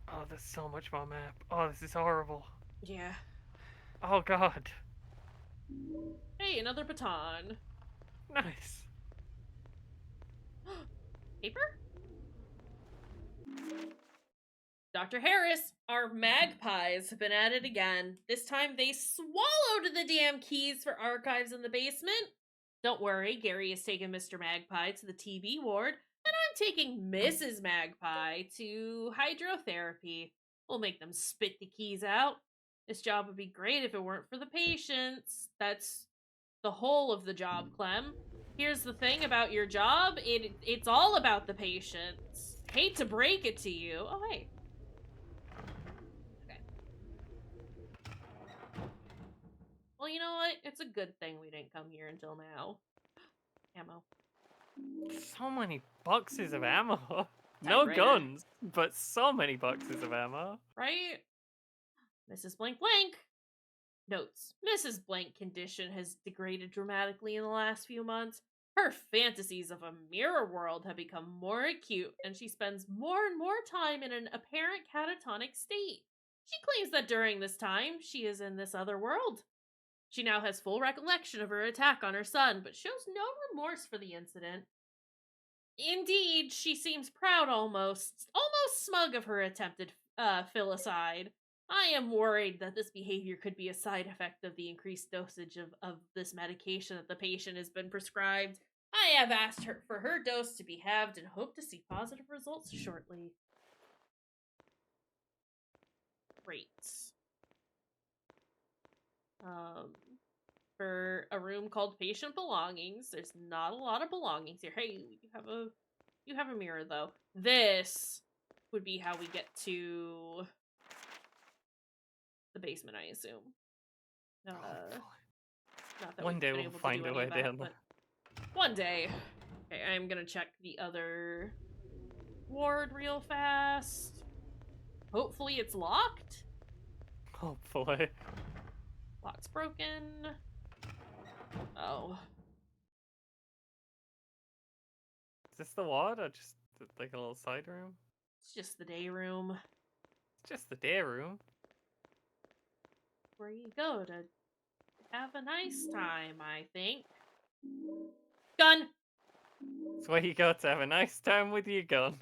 Oh, there's so much more map. Oh, this is horrible. Yeah. Oh god. Hey, another baton. Nice. Paper? Dr. Harris, our magpies have been at it again. This time they swallowed the damn keys for archives in the basement. Don't worry, Gary has taken Mr. Magpie to the TB ward, and I'm taking Mrs. Magpie to hydrotherapy. We'll make them spit the keys out. This job would be great if it weren't for the patients. That's the whole of the job, Clem. Here's the thing about your job, it's all about the patients. Hate to break it to you. Oh, hey. Okay. Well, you know what? It's a good thing we didn't come here until now. Ammo. So many boxes of ammo. No guns, but so many boxes of ammo. Right? Mrs. Blank Blank. Notes. Mrs. Blank condition has degraded dramatically in the last few months. Her fantasies of a mirror world have become more acute, and she spends more and more time in an apparent catatonic state. She claims that during this time, she is in this other world. She now has full recollection of her attack on her son, but shows no remorse for the incident. Indeed, she seems proud almost smug of her attempted filicide. I am worried that this behavior could be a side effect of the increased dosage of this medication that the patient has been prescribed. I have asked her for her dose to be halved and hope to see positive results shortly. Great. for a room called Patient Belongings. There's not a lot of belongings here. Hey, you have a mirror though. This would be how we get to the basement, I assume. Not that One we've day been we'll able to find do a any way of that, down there. but one day. Okay, I'm gonna check the other ward real fast. Hopefully it's locked. Hopefully. Lock's broken. Oh. Is this the ward or just like a little side room? It's just the day room. It's just the day room. Where you go to have a nice time, I think. Gun! It's where you go to have a nice time with your gun.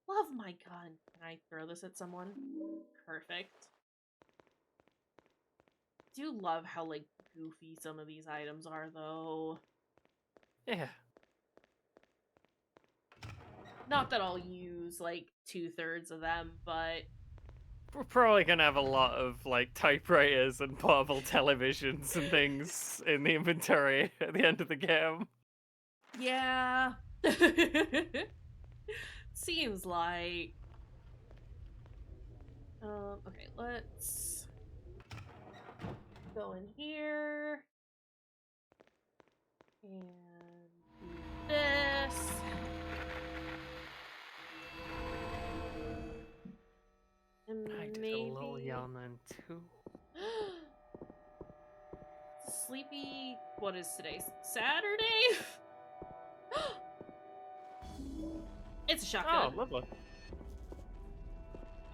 Love my gun. Can I throw this at someone? Perfect. Do love how, like, goofy some of these items are, though. Yeah. Not that I'll use, like, 2/3 of them, but... We're probably gonna have a lot of, like, typewriters and portable televisions and things in the inventory at the end of the game. Yeah. Seems like... okay, let's... go in here. And do this. And I did maybe... a little yawn then too. Sleepy... What is today? Saturday? It's a shotgun. Oh, lovely.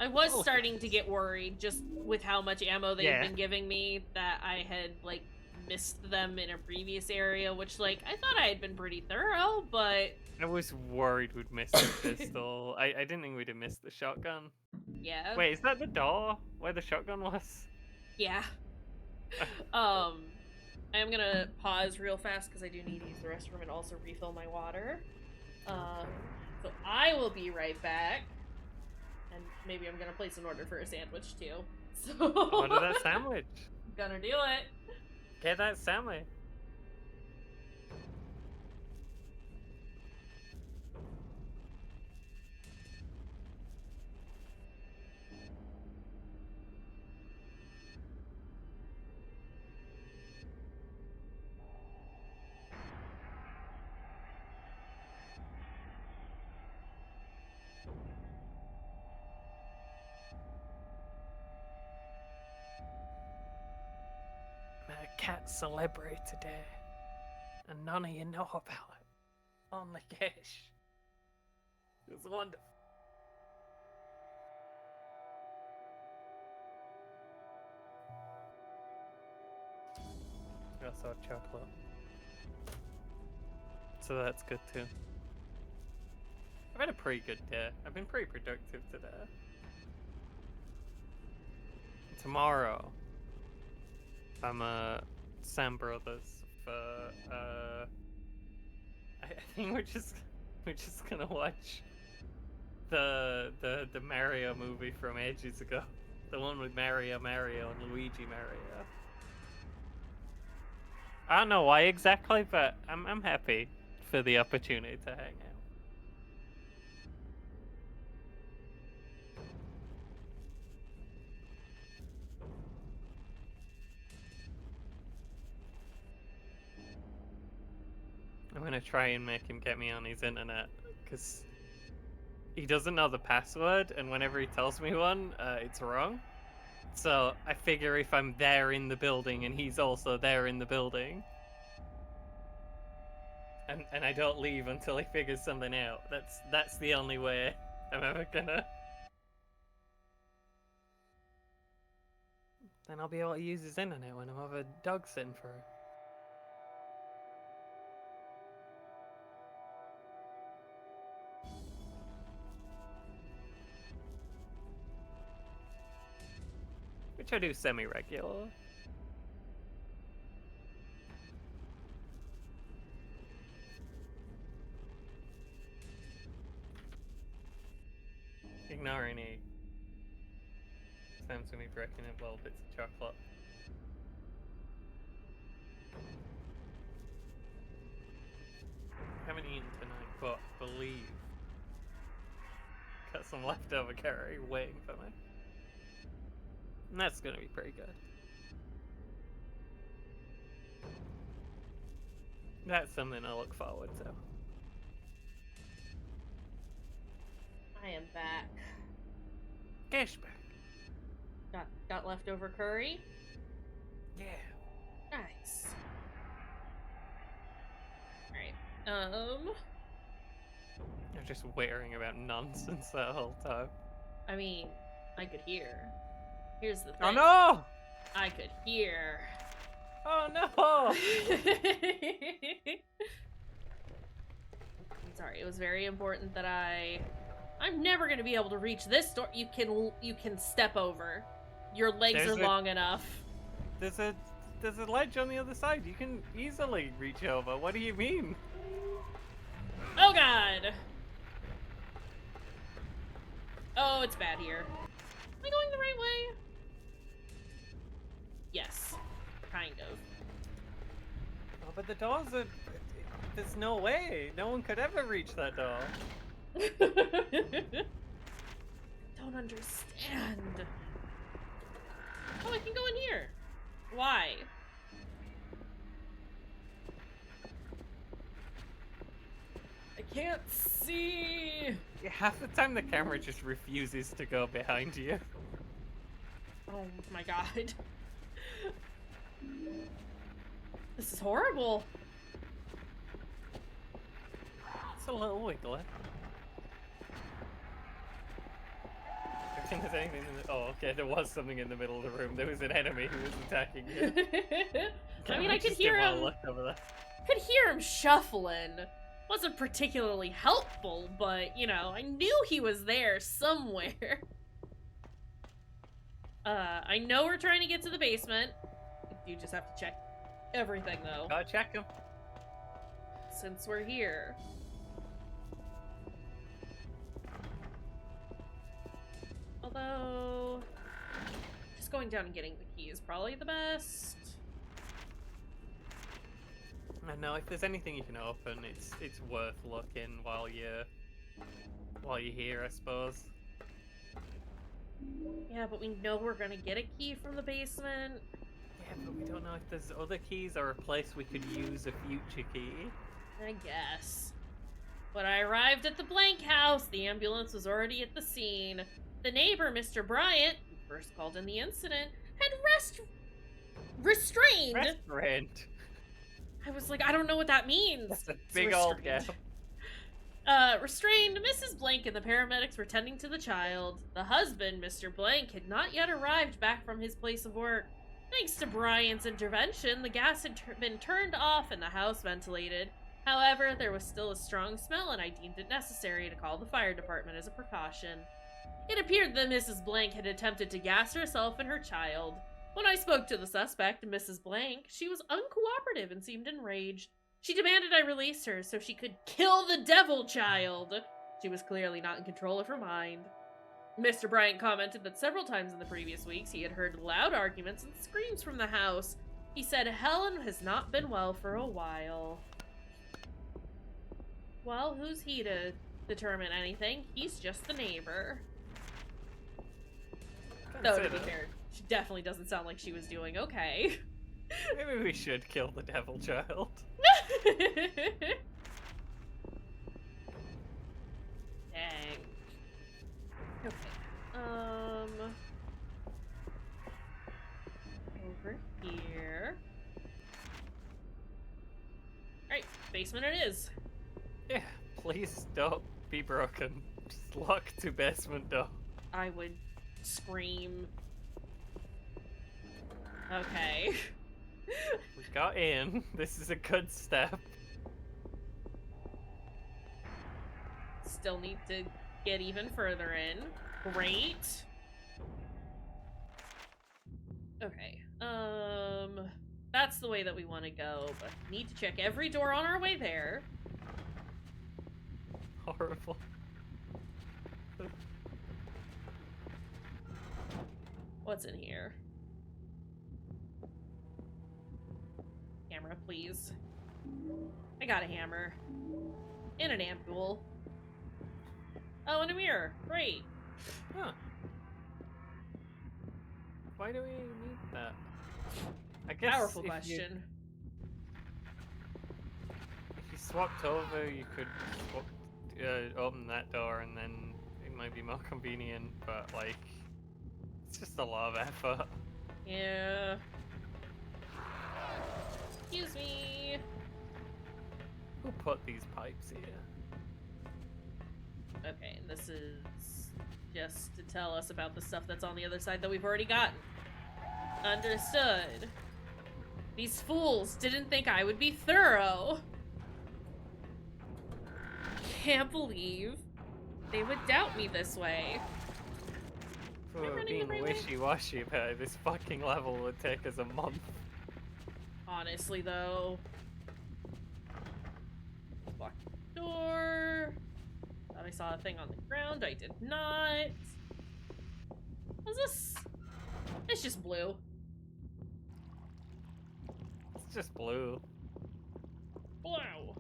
I was starting to get worried just with how much ammo they've been giving me that I had, like, missed them in a previous area, which, like, I thought I had been pretty thorough, but... I was worried we'd miss the pistol. I didn't think we'd have missed the shotgun. Yeah. Wait, is that the door where the shotgun was? Yeah. I am gonna pause real fast because I do need to use the restroom and also refill my water. So I will be right back. And maybe I'm gonna place an order for a sandwich too. So Order that sandwich. Gonna do it. Get that sandwich. Met a cat celebrity today, and none of you know about it. Only Kish. It was wonderful. I also had chocolate, so that's good too. I've had a pretty good day. I've been pretty productive today. Tomorrow, I'm Sam Brothers for I think we're just gonna watch the Mario movie from ages ago, the one with Mario and Luigi Mario. I don't know why exactly, but I'm happy for the opportunity to hang out. I'm gonna try and make him get me on his internet, because he doesn't know the password, and whenever he tells me one, it's wrong. So I figure if I'm there in the building and he's also there in the building, and I don't leave until he figures something out, that's the only way I'm ever gonna... Then I'll be able to use his internet when I'm over dog sitting for him. Which I do semi-regularly. Ignore any sounds of me breaking up little bits of chocolate. some leftover curry waiting for me. And that's gonna be pretty good. That's something I look forward to. I am back. Kayshurrr. Got leftover curry? Yeah. Nice. Alright. You're just worrying about nonsense that whole time. I mean, I could hear. Here's the thing. Oh no! I could hear. Oh no! I'm sorry, it was very important that I'm never gonna be able to reach this door. You can step over. Your legs are long enough. There's a ledge on the other side. You can easily reach over. What do you mean? Oh god! Oh, it's bad here. Am I going the right way? Yes. Kind of. Oh, but the doors are... There's no way. No one could ever reach that door. Don't understand. Oh, I can go in here. Why? I can't see. Yeah, half the time the camera just refuses to go behind you. Oh my god. This is horrible. It's a little wiggly. I think there's anything in the... Oh, okay, there was something in the middle of the room. There was an enemy who was attacking you. I mean, I could hear him. Could hear him shuffling. Wasn't particularly helpful, but you know, I knew he was there somewhere. I know we're trying to get to the basement. You just have to check everything, though. Gotta check him. Since we're here. Although, just going down and getting the key is probably the best. I know, if there's anything you can open, it's worth looking while you're here, I suppose. Yeah, but we know we're gonna get a key from the basement. Yeah, but we don't know if there's other keys or a place we could use a future key. I guess. When I arrived at the blank house, the ambulance was already at the scene. The neighbor, Mr. Bryant, who first called in the incident, had restrained. Restrained. I was like, I don't know what that means. That's a big old gap. Restrained Mrs. Blank and the paramedics were tending to the child. The husband, Mr. Blank, had not yet arrived back from his place of work. Thanks to Brian's intervention, the gas had been turned off and the house ventilated. However, there was still a strong smell and I deemed it necessary to call the fire department as a precaution. It appeared that Mrs. Blank had attempted to gas herself and her child. When I spoke to the suspect, Mrs. Blank, she was uncooperative and seemed enraged. She demanded I release her so she could kill the devil child. She was clearly not in control of her mind. Mr. Bryant commented that several times in the previous weeks he had heard loud arguments and screams from the house. He said Helen has not been well for a while. Well, who's he to determine anything? He's just the neighbor. Though, to be fair, she definitely doesn't sound like she was doing okay. Maybe we should kill the devil child. Dang. Okay. Over here. Alright, basement it is. Yeah, please don't be broken. Just lock to basement door. I would scream. Okay. We got in. This is a good step. Still need to get even further in. Great. Okay. That's the way that we want to go, but need to check every door on our way there. Horrible. What's in here? Hammer, please. I got a hammer. And an ampule. Oh, and a mirror. Great. Huh. Why do we need that? I guess Powerful if question. if you swapped over, you could swap, open that door, and then it might be more convenient. But like, it's just a lot of effort. Yeah. Excuse me. Who put these pipes here? Okay, and this is just to tell us about the stuff that's on the other side that we've already gotten. Understood. These fools didn't think I would be thorough. Can't believe they would doubt me this way. Am I For running the being right way? wishy-washy about it, this fucking level would take us a month. Honestly, though. Lock the door. Thought I saw a thing on the ground. I did not. What's this? It's just blue. It's just blue. Blue.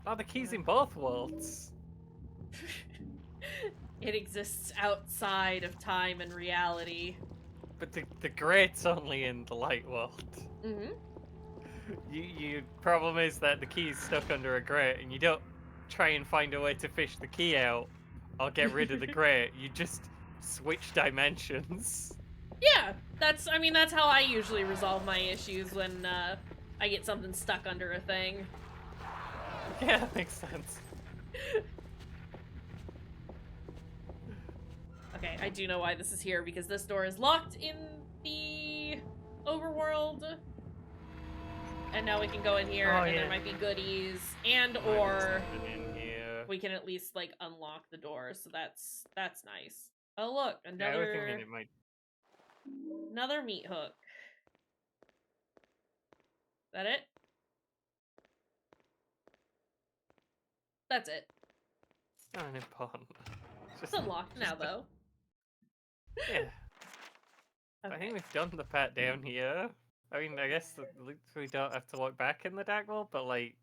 Oh, the key's in both worlds. It exists outside of time and reality. But the grate's only in the light world. Mm-hmm. You problem is that the key's stuck under a grate, and you don't try and find a way to fish the key out or get rid of the grate. You just switch dimensions. Yeah, that's how I usually resolve my issues when I get something stuck under a thing. Yeah, that makes sense. Okay, I do know why this is here, because this door is locked in the overworld. And now we can go in here, and there might be goodies, and or In here. we can at least, like, unlock the door, so that's nice. Oh, look, Yeah, I was thinking it might. another meat hook. Is that it? That's it. It's not important. It's unlocked now, though. Yeah. Okay. I think we've done the pat down here. I mean, I guess we don't have to look back in the dark world, but like,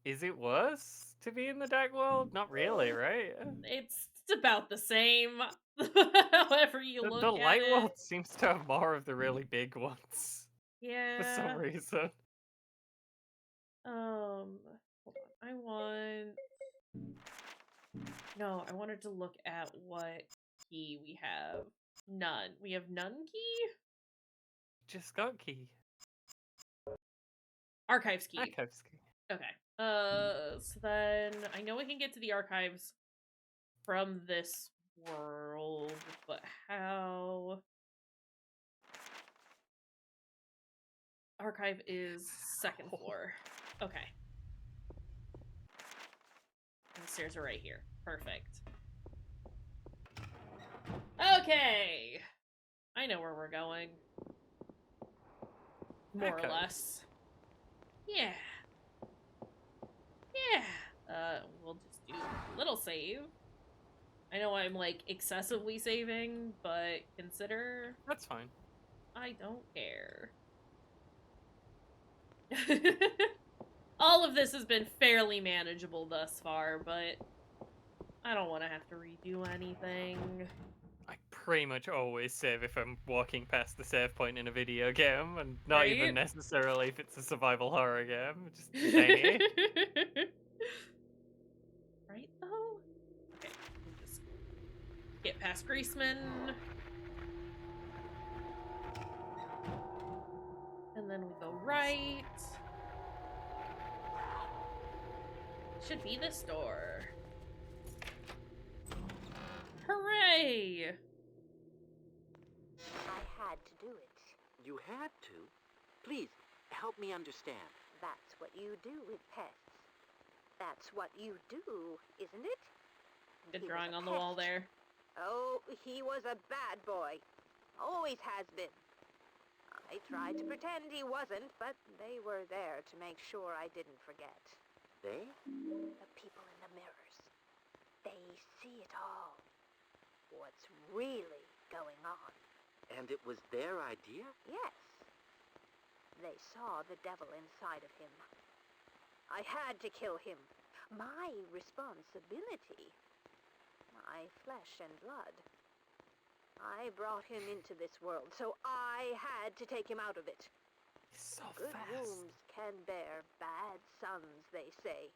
is it worse to be in the dark world? Not really, right? It's about the same, however you look The at light it. world seems to have more of the really big ones. Yeah. For some reason. Hold on. I wanted to look at what key we have. None. We have none key? Just got key. Archives key. Archives key. Okay. So then I know we can get to the archives from this world, but how? Archive is second floor. Okay. And the stairs are right here. Perfect. Okay. I know where we're going. More or less. Yeah. Yeah. We'll just do a little save. I know I'm, like, excessively saving, but consider... That's fine. I don't care. All of this has been fairly manageable thus far, but I don't want to have to redo anything. I pretty much always save if I'm walking past the save point in a video game, and not Right? even necessarily if it's a survival horror game. Just tiny. Right, though? Okay, we'll just get past Greaseman. And then we go right. Should be this door. Hooray! I had to do it. You had to? Please, help me understand. That's what you do with pests. That's what you do, isn't it? Good He was drawing a on the wall pest. there. Oh, he was a bad boy. Always has been. I tried to pretend he wasn't, but they were there to make sure I didn't forget. They? The people in the mirrors. They see it all. What's really going on. And it was their idea? Yes. They saw the devil inside of him. I had to kill him. My responsibility. My flesh and blood. I brought him into this world, so I had to take him out of it. So Good fast. wombs can bear bad sons, they say.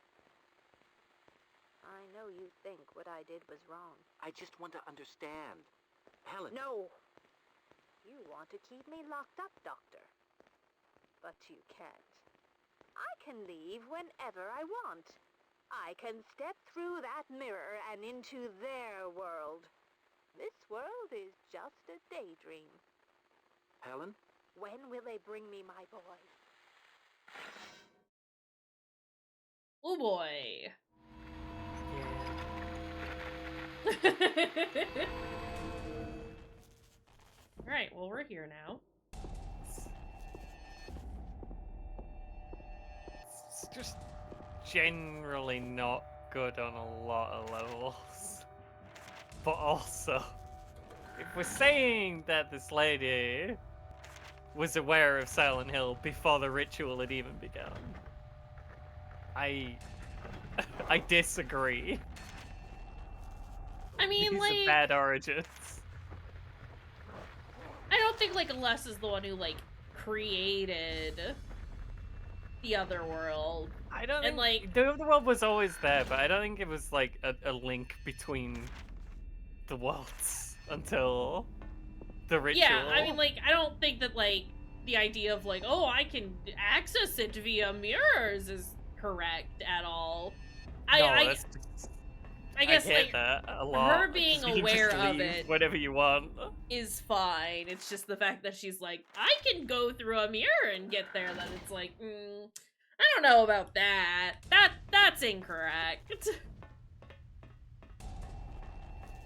I know you think what I did was wrong. I just want to understand. Helen. No! You want to keep me locked up, Doctor. But you can't. I can leave whenever I want. I can step through that mirror and into their world. This world is just a daydream. Helen? When will they bring me my boy? Oh boy. Alright, well, we're here now. It's just generally not good on a lot of levels. But also, if we're saying that this lady was aware of Silent Hill before the ritual had even begun, I disagree. I mean, These like, are bad origins. I don't think, like, Les is the one who, like, created the other world. I don't and, think, like, the other world was always there, but I don't think it was, like, a link between the worlds until the ritual. Yeah, I mean, like, I don't think that, like, the idea of, like, oh, I can access it via mirrors is correct at all. I guess, I get like, that a lot. her being You can aware just of leave it whatever you want is fine. It's just the fact that she's like, I can go through a mirror and get there, that it's like, I don't know about that. That's incorrect.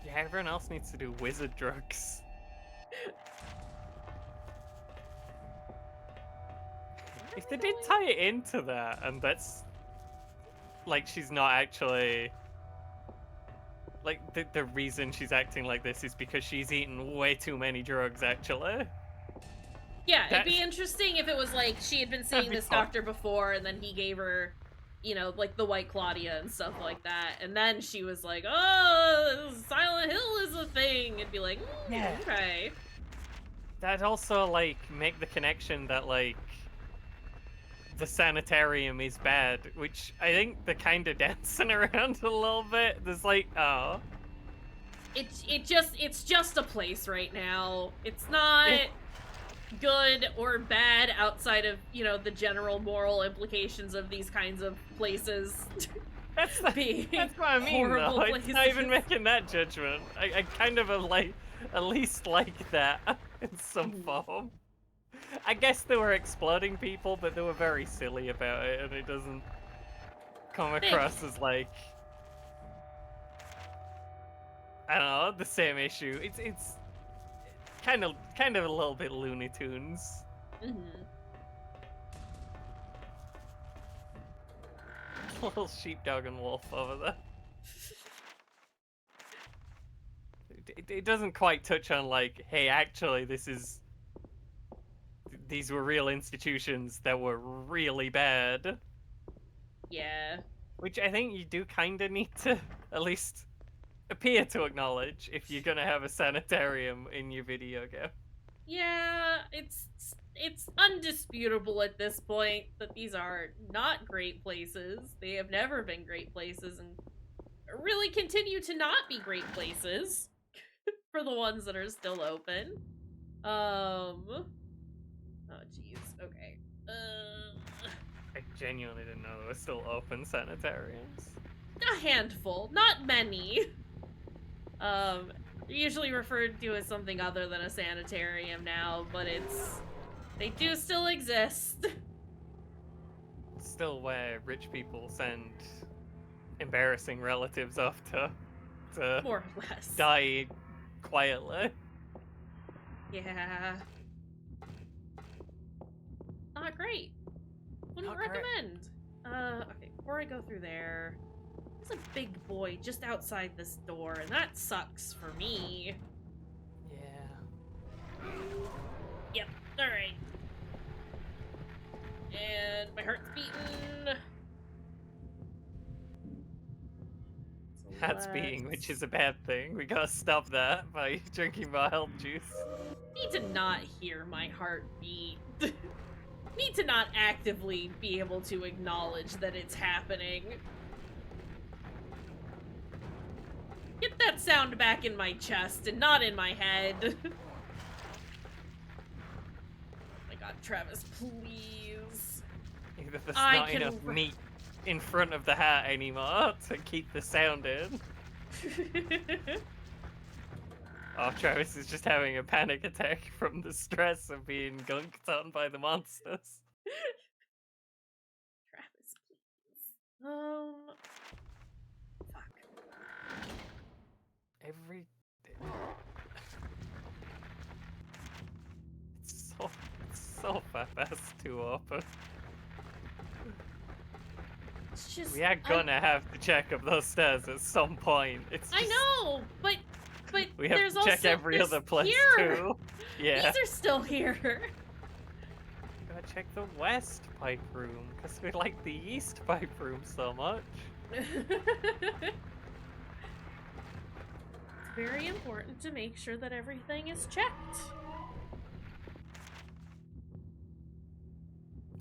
Yeah, everyone else needs to do wizard drugs. If they did tie it into that, and that's like she's not actually like the reason she's acting like this is because she's eaten way too many drugs, actually. Yeah, it'd be interesting if it was like she had been seeing this doctor before, and then he gave her, you know, like the White Claudia and stuff like that, and then she was like, oh, Silent Hill is a thing. It'd be like, yeah, okay. That'd also like make the connection that like the sanitarium is bad, which I think they're kind of dancing around a little bit. There's like, oh, it's just a place right now. It's not good or bad outside of, you know, the general moral implications of these kinds of places. That's what I mean, though. It's not even making that judgment. I kind of like at least like that in some form. I guess they were exploding people, but they were very silly about it, and it doesn't come across as like, I don't know, the same issue. It's kind of a little bit Looney Tunes. Little sheepdog and wolf over there. It doesn't quite touch on like, hey, actually, these were real institutions that were really bad. Yeah. Which I think you do kind of need to at least appear to acknowledge if you're gonna have a sanitarium in your video game. Yeah, it's undisputable at this point that these are not great places. They have never been great places, and really continue to not be great places for the ones that are still open. Oh jeez. Okay. I genuinely didn't know there were still open sanitariums. A handful, not many. Usually referred to as something other than a sanitarium now, but they do still exist. Still where rich people send embarrassing relatives off to more or less die quietly. Yeah. Not great. Wouldn't recommend. Okay, before I go through there, there's a big boy just outside this door, and that sucks for me. Yeah. Yep, alright. And my heart's beating. being, which is a bad thing. We gotta stop that by drinking more health juice. Need to not hear my heartbeat. Need to not actively be able to acknowledge that it's happening. Get that sound back in my chest and not in my head. Oh my god, Travis, please. Either there's not enough meat in front of the hat anymore to keep the sound in. Oh, Travis is just having a panic attack from the stress of being gunked on by the monsters. Travis, please. Fuck. Every... It's so fast to open. It's just... We are gonna have to check up those stairs at some point. It's just... I know, but we have there's to check also, every other place here. too. Yeah. These are still here. Gotta check the west pipe room, because we like the east pipe room so much. It's very important to make sure that everything is checked.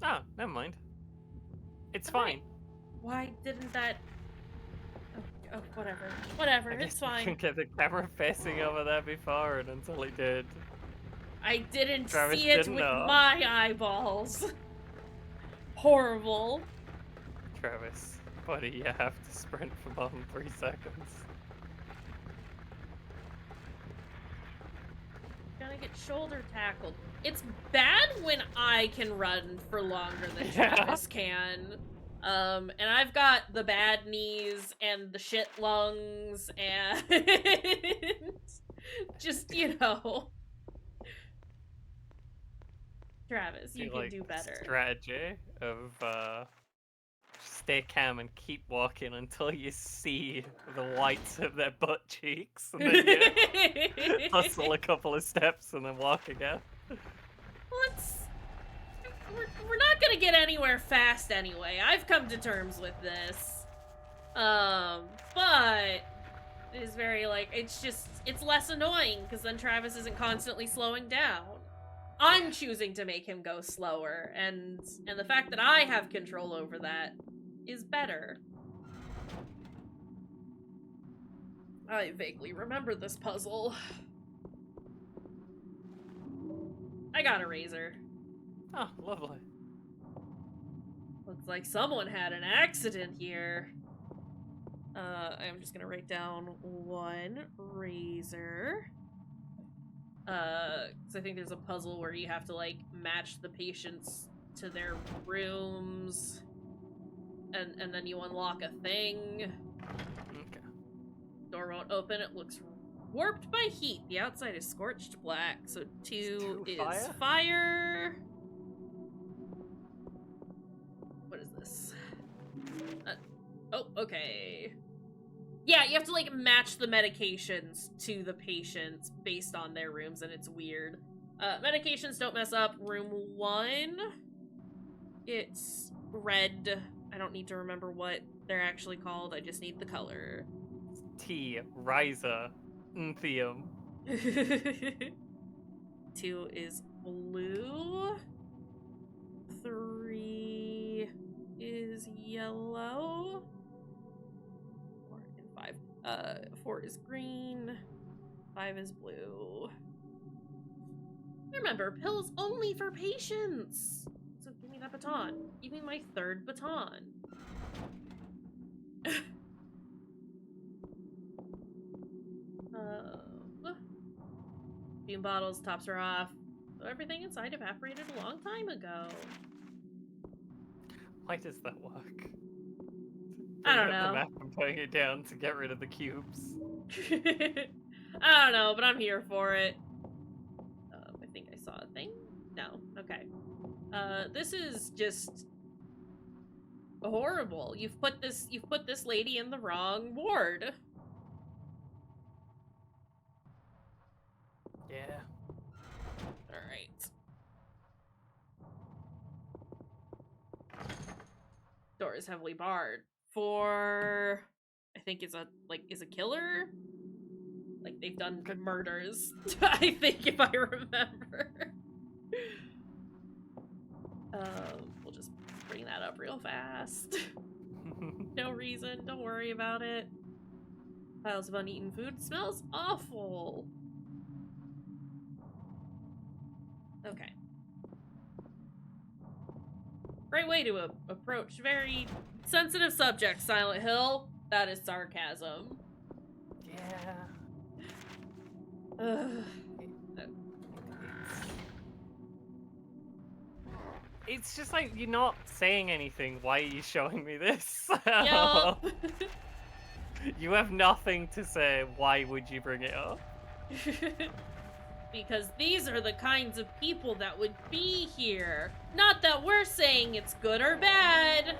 Oh, never mind. It's Okay. fine. Why didn't that... Oh, whatever. Whatever, I it's guess I fine. couldn't get the camera facing over there before, and until he did. I didn't Travis see it didn't with know. my eyeballs. Horrible. Travis, buddy, you have to sprint for more than 3 seconds. Gonna get shoulder tackled. It's bad when I can run for longer than Yeah. Travis can. And I've got the bad knees and the shit lungs and just, you know. Travis, you can do better. Strategy of stay calm and keep walking until you see the whites of their butt cheeks, and then you hustle a couple of steps and then walk again. We're not gonna get anywhere fast anyway. I've come to terms with this. But it is very, like, it's less annoying, because then Travis isn't constantly slowing down. I'm choosing to make him go slower, and the fact that I have control over that is better. I vaguely remember this puzzle. I got a razor. Oh, lovely. Looks like someone had an accident here. I'm just gonna write down 1 razor. Because I think there's a puzzle where you have to, like, match the patients to their rooms. And then you unlock a thing. Okay. Door won't open, it looks warped by heat. The outside is scorched black, so 2 is fire. What is this? Oh, okay. Yeah, you have to, like, match the medications to the patients based on their rooms, and it's weird. Medications don't mess up. Room 1. It's red. I don't need to remember what they're actually called. I just need the color. T. Riser. Theum. 2 is blue. 3 is yellow. 4 and 5. 4 is green. 5 is blue. Remember, pills only for patients. So give me that baton. Give me my 3rd baton. Fume bottles, tops are off. So everything inside evaporated a long time ago. Why does that work? I don't Bring up know. the map and putting it down to get rid of the cubes. I don't know, but I'm here for it. I think I saw a thing. No, okay. This is just horrible. You've put this lady in the wrong ward. Yeah. Alright. Door is heavily barred. For... I think is a killer. Like, they've done murders, I think, if I remember. We'll just bring that up real fast. No reason, don't worry about it. Piles of uneaten food smells awful. Okay. Great way to approach very sensitive subject, Silent Hill. That is sarcasm. Yeah. It's just like, you're not saying anything. Why are you showing me this? Yup. You have nothing to say. Why would you bring it up? Because these are the kinds of people that would be here. Not that we're saying it's good or bad.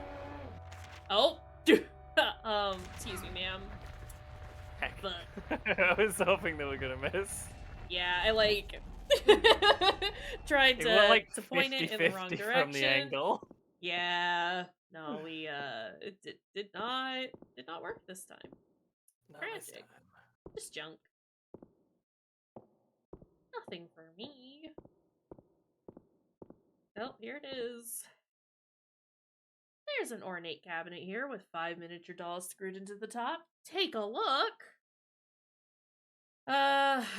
Oh. Excuse me, ma'am. Heck. But I was hoping they were gonna miss. yeah, I tried It to, went like point it in the wrong 50-50 direction. from the angle. Yeah. No, we it did not work this time. Not this Tragic. time. Just junk. Nothing for me. Oh, here it is. There's an ornate cabinet here with 5 miniature dolls screwed into the top. Take a look.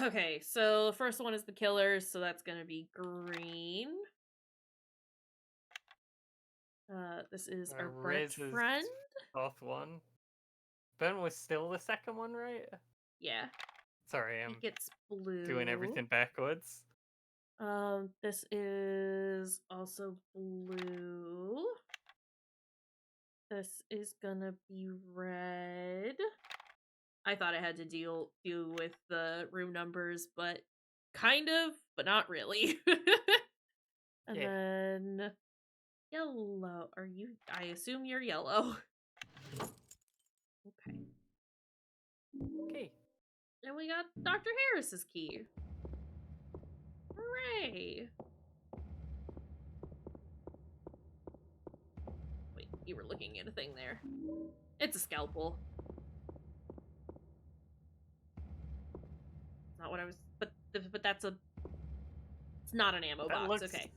Okay, so the first one is the killers, so that's gonna be green. This is our burnt friend. Fourth one. Ben was still the second one, right? Yeah. Sorry, I'm It's blue. doing everything backwards. This is also blue. This is gonna be red. I thought I had to deal with the room numbers, but kind of, but not really. And then yellow. Are you? I assume you're yellow. Okay. Okay. And we got Dr. Harris's key. Hooray! Wait, you were looking at a thing there. It's a scalpel. Not what I was, but that's a. It's not an ammo box. Okay.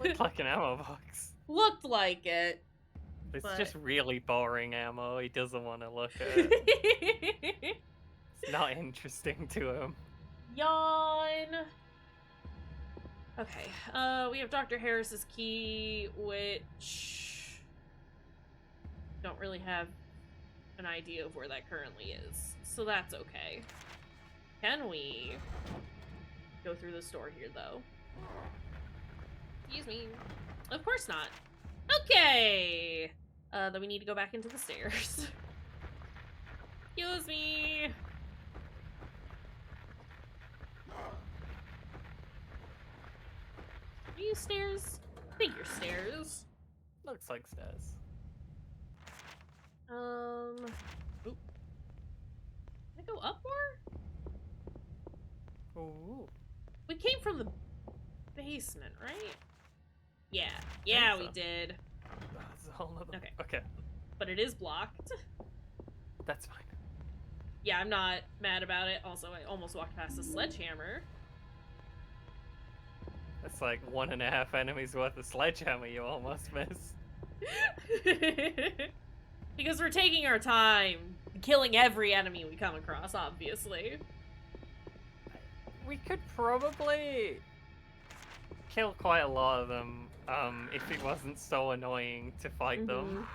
Looked like an ammo box. Looked like it. It's but... just really boring ammo. He doesn't want to look at it. It's not interesting to him. Yawn. Okay. We have Dr. Harris's key, which don't really have an idea of where that currently is, so that's okay. Can we go through the store here, though? Excuse me. Of course not. Okay! Then we need to go back into the stairs. Excuse me! Are you stairs? I think you're stairs. Looks like stairs. Oop. Can I go up more? Ooh. We came from the basement, right? Yeah. Yeah, we did. That's a whole nother... Okay. Okay. But it is blocked. That's fine. Yeah, I'm not mad about it. Also, I almost walked past a sledgehammer. That's like 1.5 enemies worth of sledgehammer you almost missed. Because we're taking our time, killing every enemy we come across, obviously. We could probably kill quite a lot of them if it wasn't so annoying to fight them.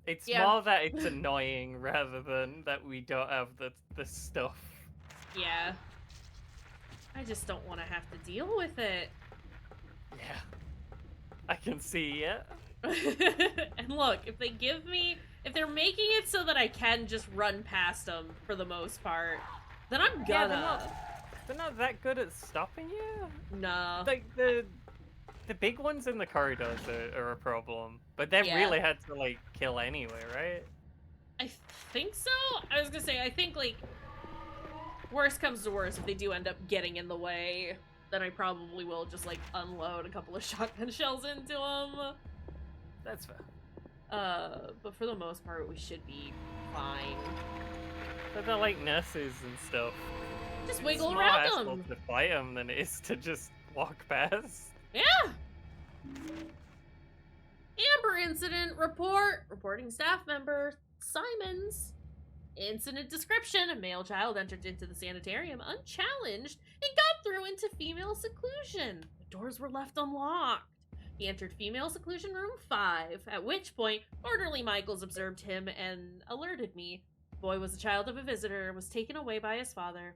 It's more that it's annoying rather than that we don't have the stuff. Yeah. I just don't want to have to deal with it. Yeah. I can see it. And look, if they're making it so that I can just run past them for the most part, then I'm gonna. Yeah, they're not that good at stopping you. No. Like the big ones in the corridors are a problem, but they're really hard to like kill anyway, right? I think so. I was gonna say, I think like worst comes to worst, if they do end up getting in the way, then I probably will just like unload a couple of shotgun shells into them. That's fair. But for the most part, we should be fine. But they're like nurses and stuff. Just It's wiggle more around hassle them. to fight them than it is to just walk past. Yeah. Amber incident report. Reporting staff member Simons. Incident description. A male child entered into the sanitarium unchallenged and got through into female seclusion. The doors were left unlocked. He entered female seclusion room 5, at which point orderly Michaels observed him and alerted me. The boy was the child of a visitor, was taken away by his father.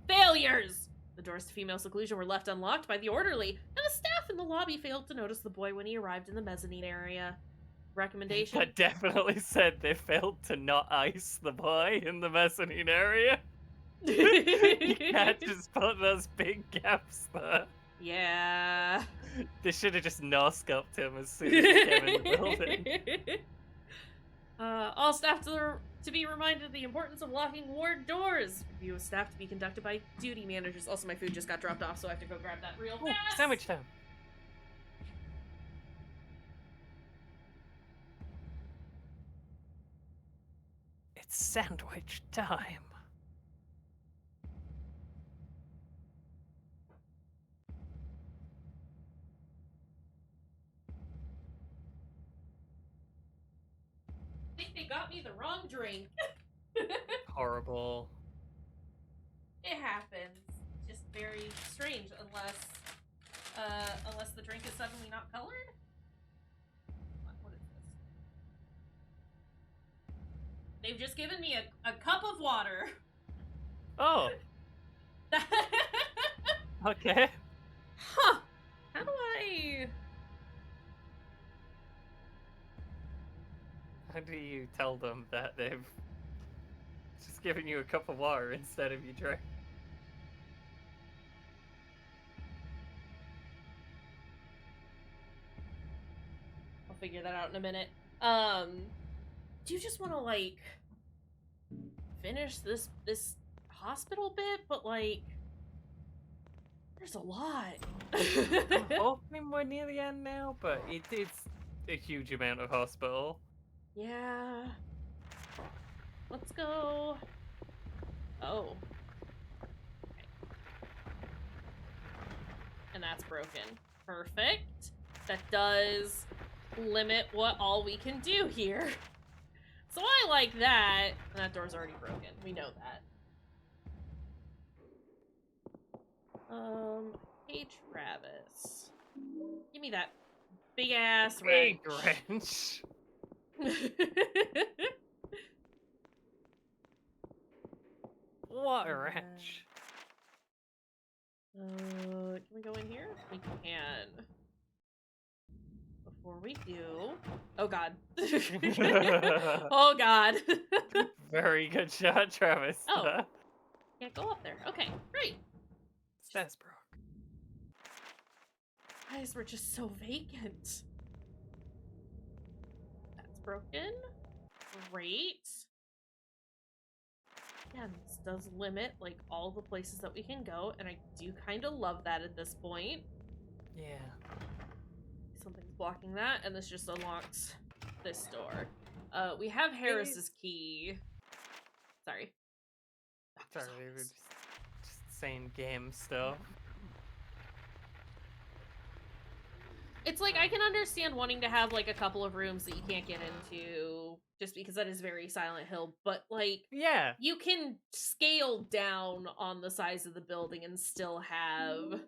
Failures! The doors to female seclusion were left unlocked by the orderly, and the staff in the lobby failed to notice the boy when he arrived in the mezzanine area. Recommendation? That definitely said they failed to not ice the boy in the mezzanine area. You can't just put those big gaps there. Yeah. They should have just no-scoped him as soon as he came in the building. All staff to be reminded of the importance of locking ward doors. Review of staff to be conducted by duty managers. Also, my food just got dropped off, so I have to go grab that real fast. Sandwich time. It's sandwich time. I think they got me the wrong drink. Horrible. It happens. Just very strange, unless the drink is suddenly not colored. What is this? They've just given me a cup of water. Oh. Okay. Huh. How do I... How do you tell them that they've just given you a cup of water instead of your drink? I'll figure that out in a minute. Do you just want to, like, finish this hospital bit? But, like, there's a lot. I'm hoping we're near the end now, but it's a huge amount of hospital. Yeah. Let's go. Oh. Okay. And that's broken. Perfect. That does limit what all we can do here. So I like that. And that door's already broken. We know that. Hey Travis. Give me that big ass Big wrench. What a wrench. Can we go in here? We can. Before we do... Oh god. Oh god. Very good shot, Travis. Oh. Can't go up there. Okay, great. Stairs broke. Guys, we're just so vacant. That's broken. Great. Again, this does limit, like, all the places that we can go, and I do kind of love that at this point. Yeah. Something's blocking that, and this just unlocks this door. We have Harris's key. Sorry. Sorry, we were just saying game stuff. It's like, I can understand wanting to have, like, a couple of rooms that you can't get into, just because that is very Silent Hill, but, like, yeah, you can scale down on the size of the building and still have...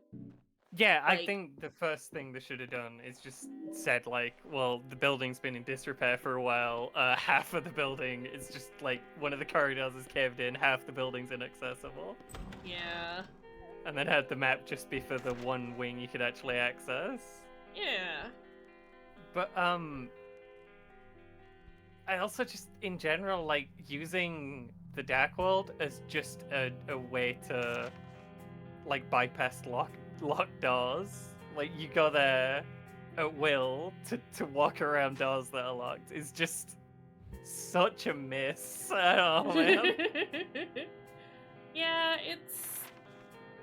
Yeah, like... I think the first thing they should have done is just said, like, well, the building's been in disrepair for a while, half of the building is just, like, one of the corridors is caved in, half the building's inaccessible. Yeah. And then had the map just be for the one wing you could actually access. Yeah. But, I also just, in general, like, using the Dark World as just a way to, like, bypass locked doors. Like, you go there at will to walk around doors that are locked is just such a miss. I don't know, man. Yeah, it's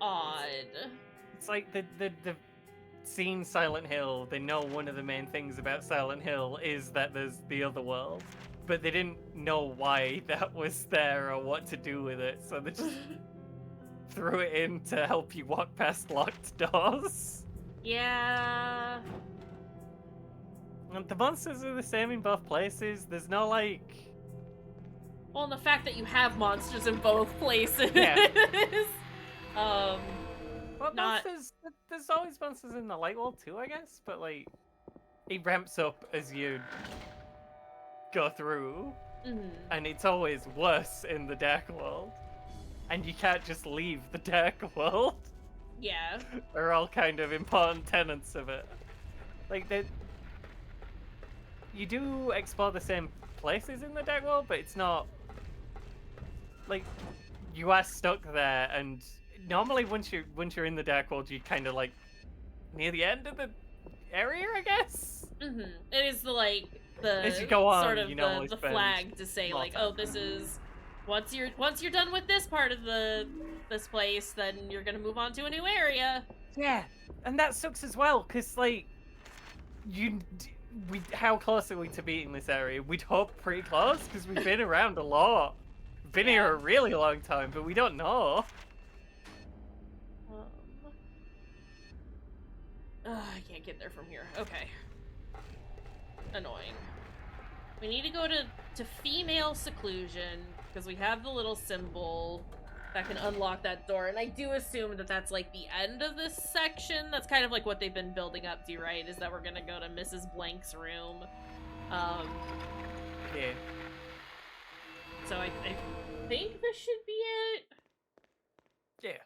odd. It's like the seen Silent Hill, they know one of the main things about Silent Hill is that there's the other world, but they didn't know why that was there or what to do with it, so they just threw it in to help you walk past locked doors. Yeah. And the monsters are the same in both places. There's no, like... Well, and the fact that you have monsters in both places. Yeah. Well, there's always monsters in the light world too, I guess, but like it ramps up as you go through, and it's always worse in the dark world, and you can't just leave the dark world. Yeah, are all kind of important tenets of it. Like you do explore the same places in the dark world, but it's not like you are stuck there, and normally once you're in the dark world, you kind of like near the end of the area, I guess. It is the as you go on, sort of you know, the flag to say like, oh, this is once you're done with this part of this place, then you're gonna move on to a new area. Yeah, and that sucks as well, cause like how close are we to beating this area? We'd hope pretty close, because we've been around a lot. We've been here a really long time, but we don't know. I can't get there from here. Okay. Annoying. We need to go to female seclusion, because we have the little symbol that can unlock that door, and I do assume that that's like the end of this section. That's kind of like what they've been building up to, right? Is that we're gonna go to Mrs. Blank's room. Yeah. So I think this should be it. Yeah.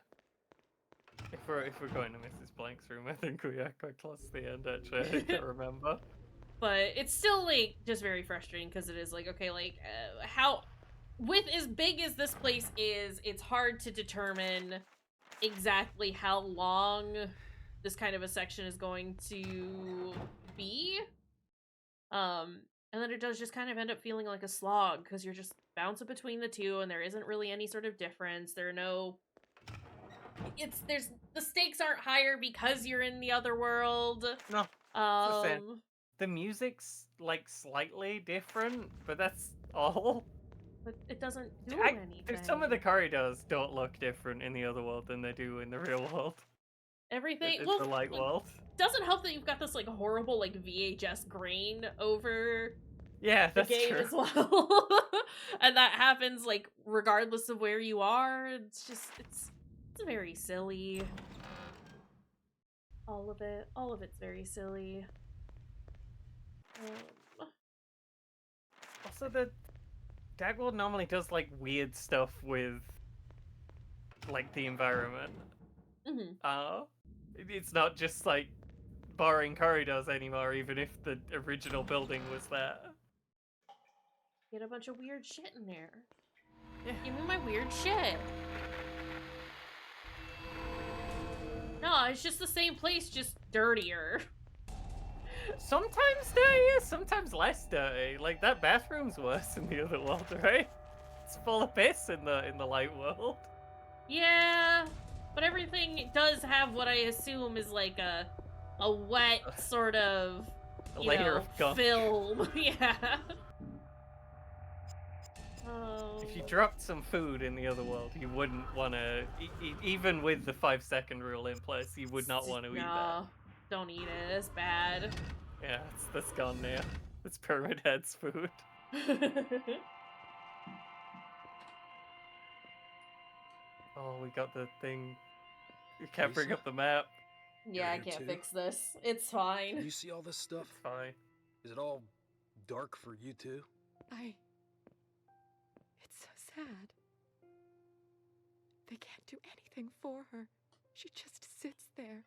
If we're going to Mrs. Blank's room, I think we are quite close to the end, actually. I can't remember. But it's still, like, just very frustrating, because it is, like, okay, like, how... With as big as this place is, it's hard to determine exactly how long this kind of a section is going to be. And then it does just kind of end up feeling like a slog, because you're just bouncing between the two, and there isn't really any sort of difference. There are no... the stakes aren't higher because you're in the other world. No. The music's like slightly different, but that's all. But it doesn't do anything. Some of the corridors don't look different in the other world than they do in the real world. Everything. It's the light world. Doesn't help that you've got this like horrible like VHS grain over the that's game true. As well, and that happens like regardless of where you are. It's just it's very silly. All of it's very silly. Also, the dark world normally does like weird stuff with like the environment. It's not just like boring corridors anymore, even if the original building was there. Get a bunch of weird shit in there. Yeah. Give me my weird shit. No, it's just the same place, just dirtier. Sometimes dirtier, sometimes less dirty. Like that bathroom's worse in the other world, right? It's full of piss in the light world. Yeah, but everything does have what I assume is like a wet sort of layer of gunk. Film. Yeah. If you dropped some food in the other world, you wouldn't want to, even with the 5-second rule in place, you would not want to eat that. Don't eat it. It's bad. Yeah, that's gone now. It's Pyramid Head's food. Oh, we got the thing. You can't bring up the map. Yeah, I can't fix this. It's fine. Do you see all this stuff? It's fine. Is it all dark for you too? It's so sad. They can't do anything for her. She just sits there.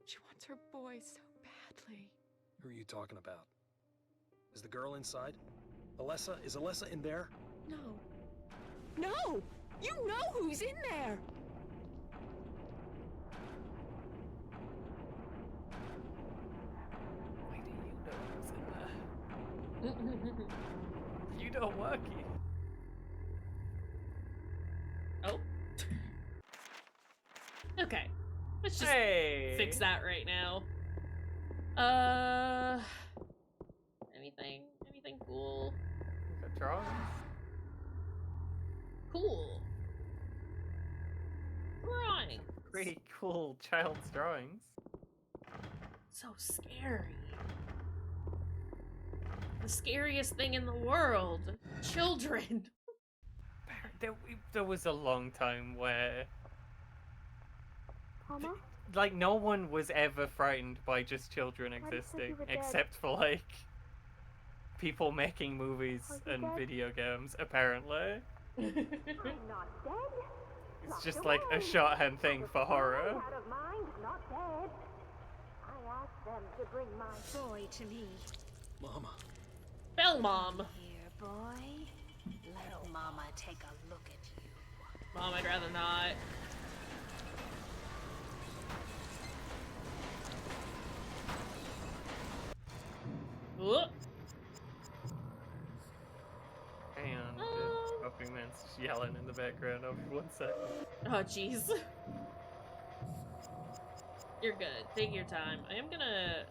She wants her boy so badly. Who are you talking about? Is the girl inside? Alessa? Is Alessa in there? No. No! You know who's in there! Why do you know who's in there? You know Worky. Oh. Okay. Let's Let's just fix that right now. Anything cool? Got drawings. Cool. Drawing. Pretty cool child's drawings. So scary. The scariest thing in the world. Children. There was a long time where Mama? like no one was ever frightened by just children existing, except for like people making movies and video games, apparently. I'm not dead. It's just like a shorthand thing for horror. Out of mind, not dead. I asked them to bring my boy to me. Mama. Bell Mom. Here, boy. Let Mama take a look at you. Mom, I'd rather not. Whoop. And the fucking man's just yelling in the background over 1 second. Oh, jeez. You're good. Take your time. I am gonna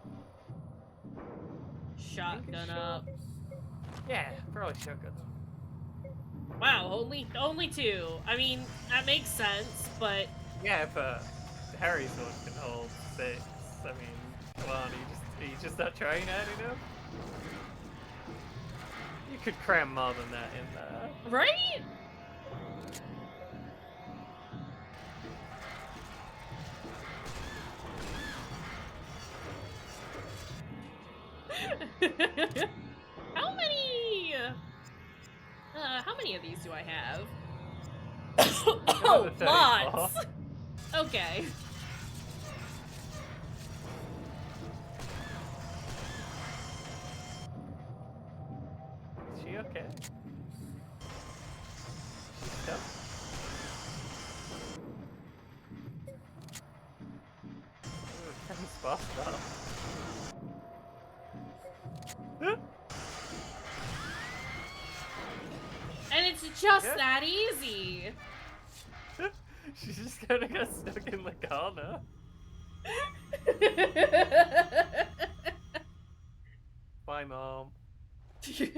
shotgun up. Yeah, probably shotgun. Wow, only 2. I mean, that makes sense, but Yeah, but Harry's one can hold 6. I mean, come on, are you just not trying hard enough? You could cram more than that in there. right? How many of these do I have? Oh, lots! Okay. Is she okay? She's stuck. Ooh, spot stop. And it's just that easy. She's just gonna get stuck in the corner. Bye, Mom. This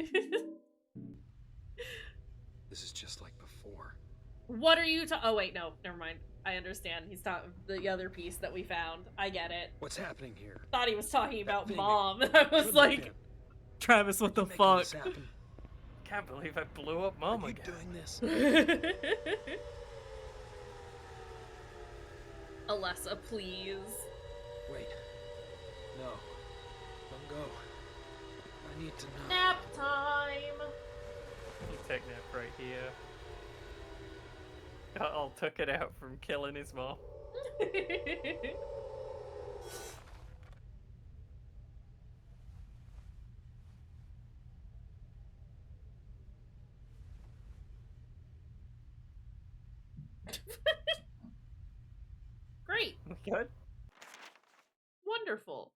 is just like before. What are you oh wait, no, never mind. I understand. He's talking the other piece that we found. I get it. What's happening here? Thought he was talking about thing Mom. I was like, Travis, what the fuck? Can't believe I blew up Mom Are you again. doing this? Alessa, please. Wait. No. Don't go. I need to know. Nap time. You take nap right here. I'll tuck it out from killing his mom. Great. Good. Wonderful.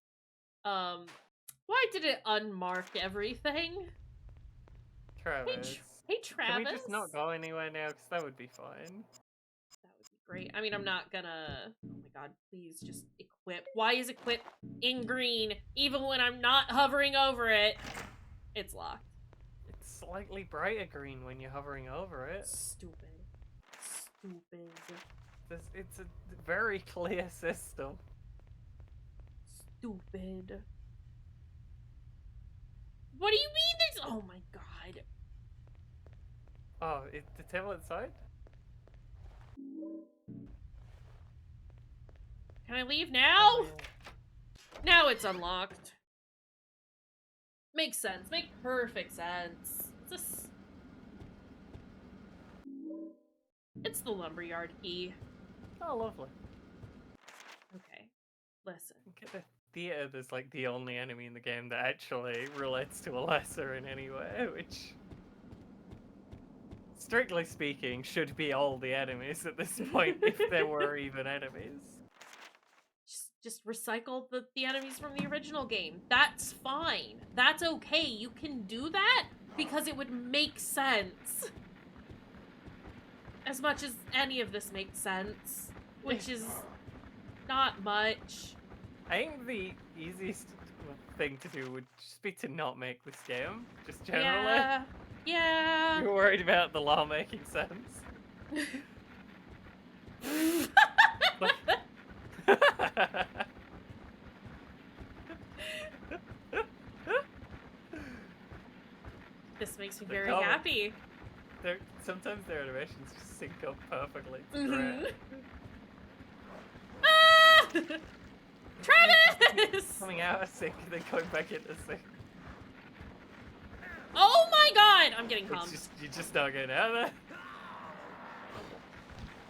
Why did it unmark everything? Travis. Hey, Travis. Can we just not go anywhere now? Because that would be fine. That would be great. I mean, I'm not gonna... Oh my god, please just equip. Why is equip in green? Even when I'm not hovering over it. It's locked. It's slightly brighter green when you're hovering over it. Stupid. Stupid. It's a very clear system. Stupid. What do you mean there's... Oh my god. Oh, is the table inside? Can I leave now? Now it's unlocked. Makes sense. Make perfect sense. It's the lumberyard key. Oh, lovely. Okay. Listen. Get the theater that's like the only enemy in the game that actually relates to a lesser in any way, which, strictly speaking, should be all the enemies at this point, if there were even enemies. Just recycle the enemies from the original game. That's fine. That's okay. You can do that because it would make sense. As much as any of this makes sense. Which is not much. I think the easiest thing to do would just be to not make this game, just generally. Yeah. You're worried about the law making sense. This makes me very happy. Sometimes their animations just sync up perfectly. It's great. Travis! Coming out of sync and then going back into sync. Oh my god! I'm getting pumped. You're just not getting out of there.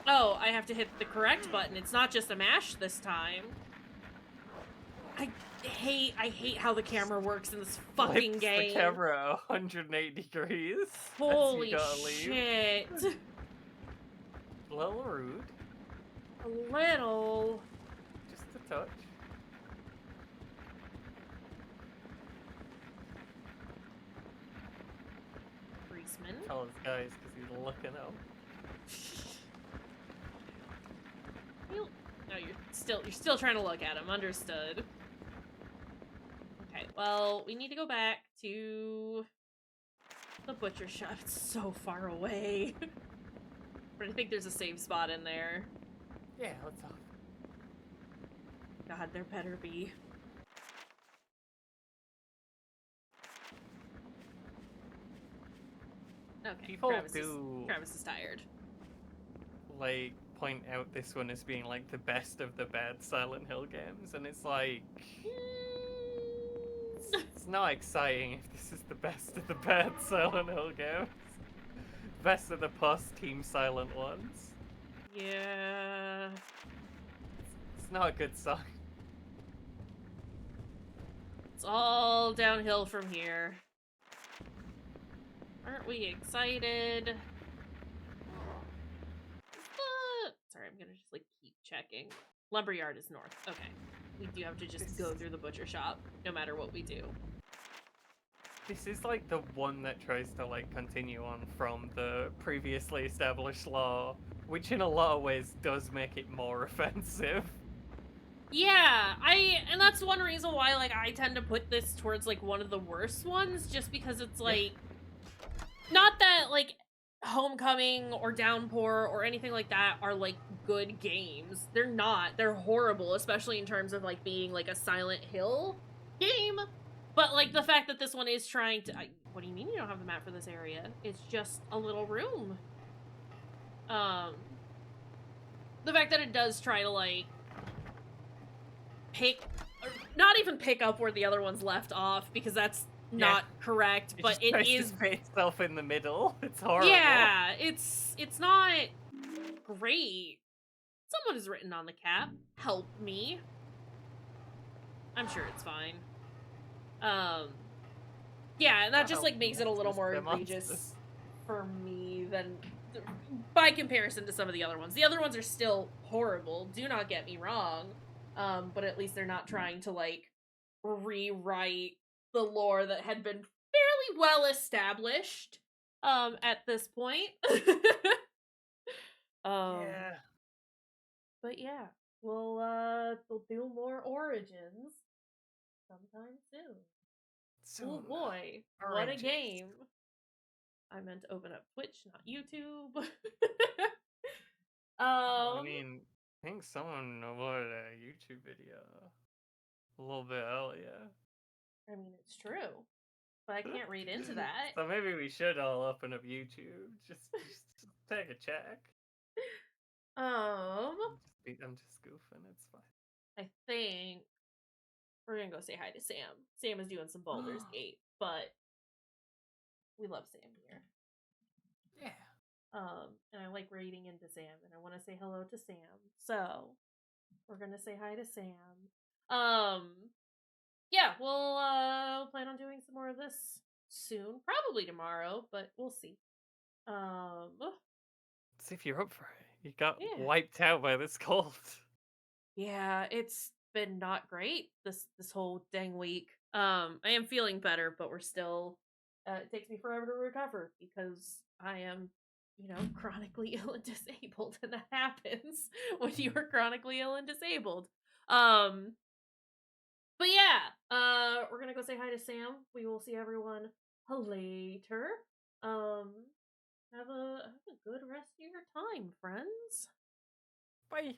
Oh, I have to hit the correct button. It's not just a mash this time. I hate how the camera works in this fucking game. The camera 180 degrees. Holy shit. A little rude. A little. Just a touch. Policeman. Tell his guys because he's looking up. No, you're still trying to look at him. Understood. Okay, well, we need to go back to the butcher shop. It's so far away. But I think there's a save spot in there. Yeah, let's off. God, there better be. Okay, People Travis is tired. Like, point out this one as being like the best of the bad Silent Hill games, and it's like it's not exciting if this is the best of the bad Silent Hill games. Best of the post-Team Silent ones. Yeah. It's not a good sign. It's all downhill from here. Aren't we excited? Sorry, I'm gonna just like keep checking. Lumberyard is north. Okay. We do have to just go through the butcher shop, no matter what we do. This is like the one that tries to like continue on from the previously established law, which in a lot of ways does make it more offensive. Yeah, and that's one reason why like I tend to put this towards like one of the worst ones, just because it's like not that like Homecoming or Downpour or anything like that are like good games. They're not. They're horrible, especially in terms of like being like a Silent Hill game. But like the fact that this one is trying to what do you mean you don't have the map for this area? It's just a little room. The fact that it does try to like not even pick up where the other ones left off, because that's not correct, but it is itself in the middle. It's horrible. Yeah, it's not great. Someone has written on the cap, "Help me." I'm sure it's fine. Yeah, and that just like makes it a little more egregious for me than by comparison to some of the other ones. The other ones are still horrible, do not get me wrong. But at least they're not trying to like rewrite the lore that had been fairly well established at this point. Yeah. But yeah, we'll do more Origins sometime soon. Oh boy, what a game. I meant to open up Twitch, not YouTube. I mean, I think someone uploaded a YouTube video a little bit earlier. I mean, it's true, but I can't read into that. So maybe we should all open up YouTube. Just take a check. I'm just goofing. It's fine. I think we're gonna go say hi to Sam. Sam is doing some Baldur's Gate, but we love Sam here. Yeah. And I like raiding into Sam, and I want to say hello to Sam. So we're gonna say hi to Sam. Yeah, we'll plan on doing some more of this soon. Probably tomorrow, but we'll see. See if you're up for it. You got wiped out by this cold. Yeah, it's been not great this whole dang week. I am feeling better, but we're still it takes me forever to recover because I am you know, chronically ill and disabled, and that happens when you are chronically ill and disabled. But yeah, we're gonna go say hi to Sam. We will see everyone later. Have a good rest of your time, friends. Bye.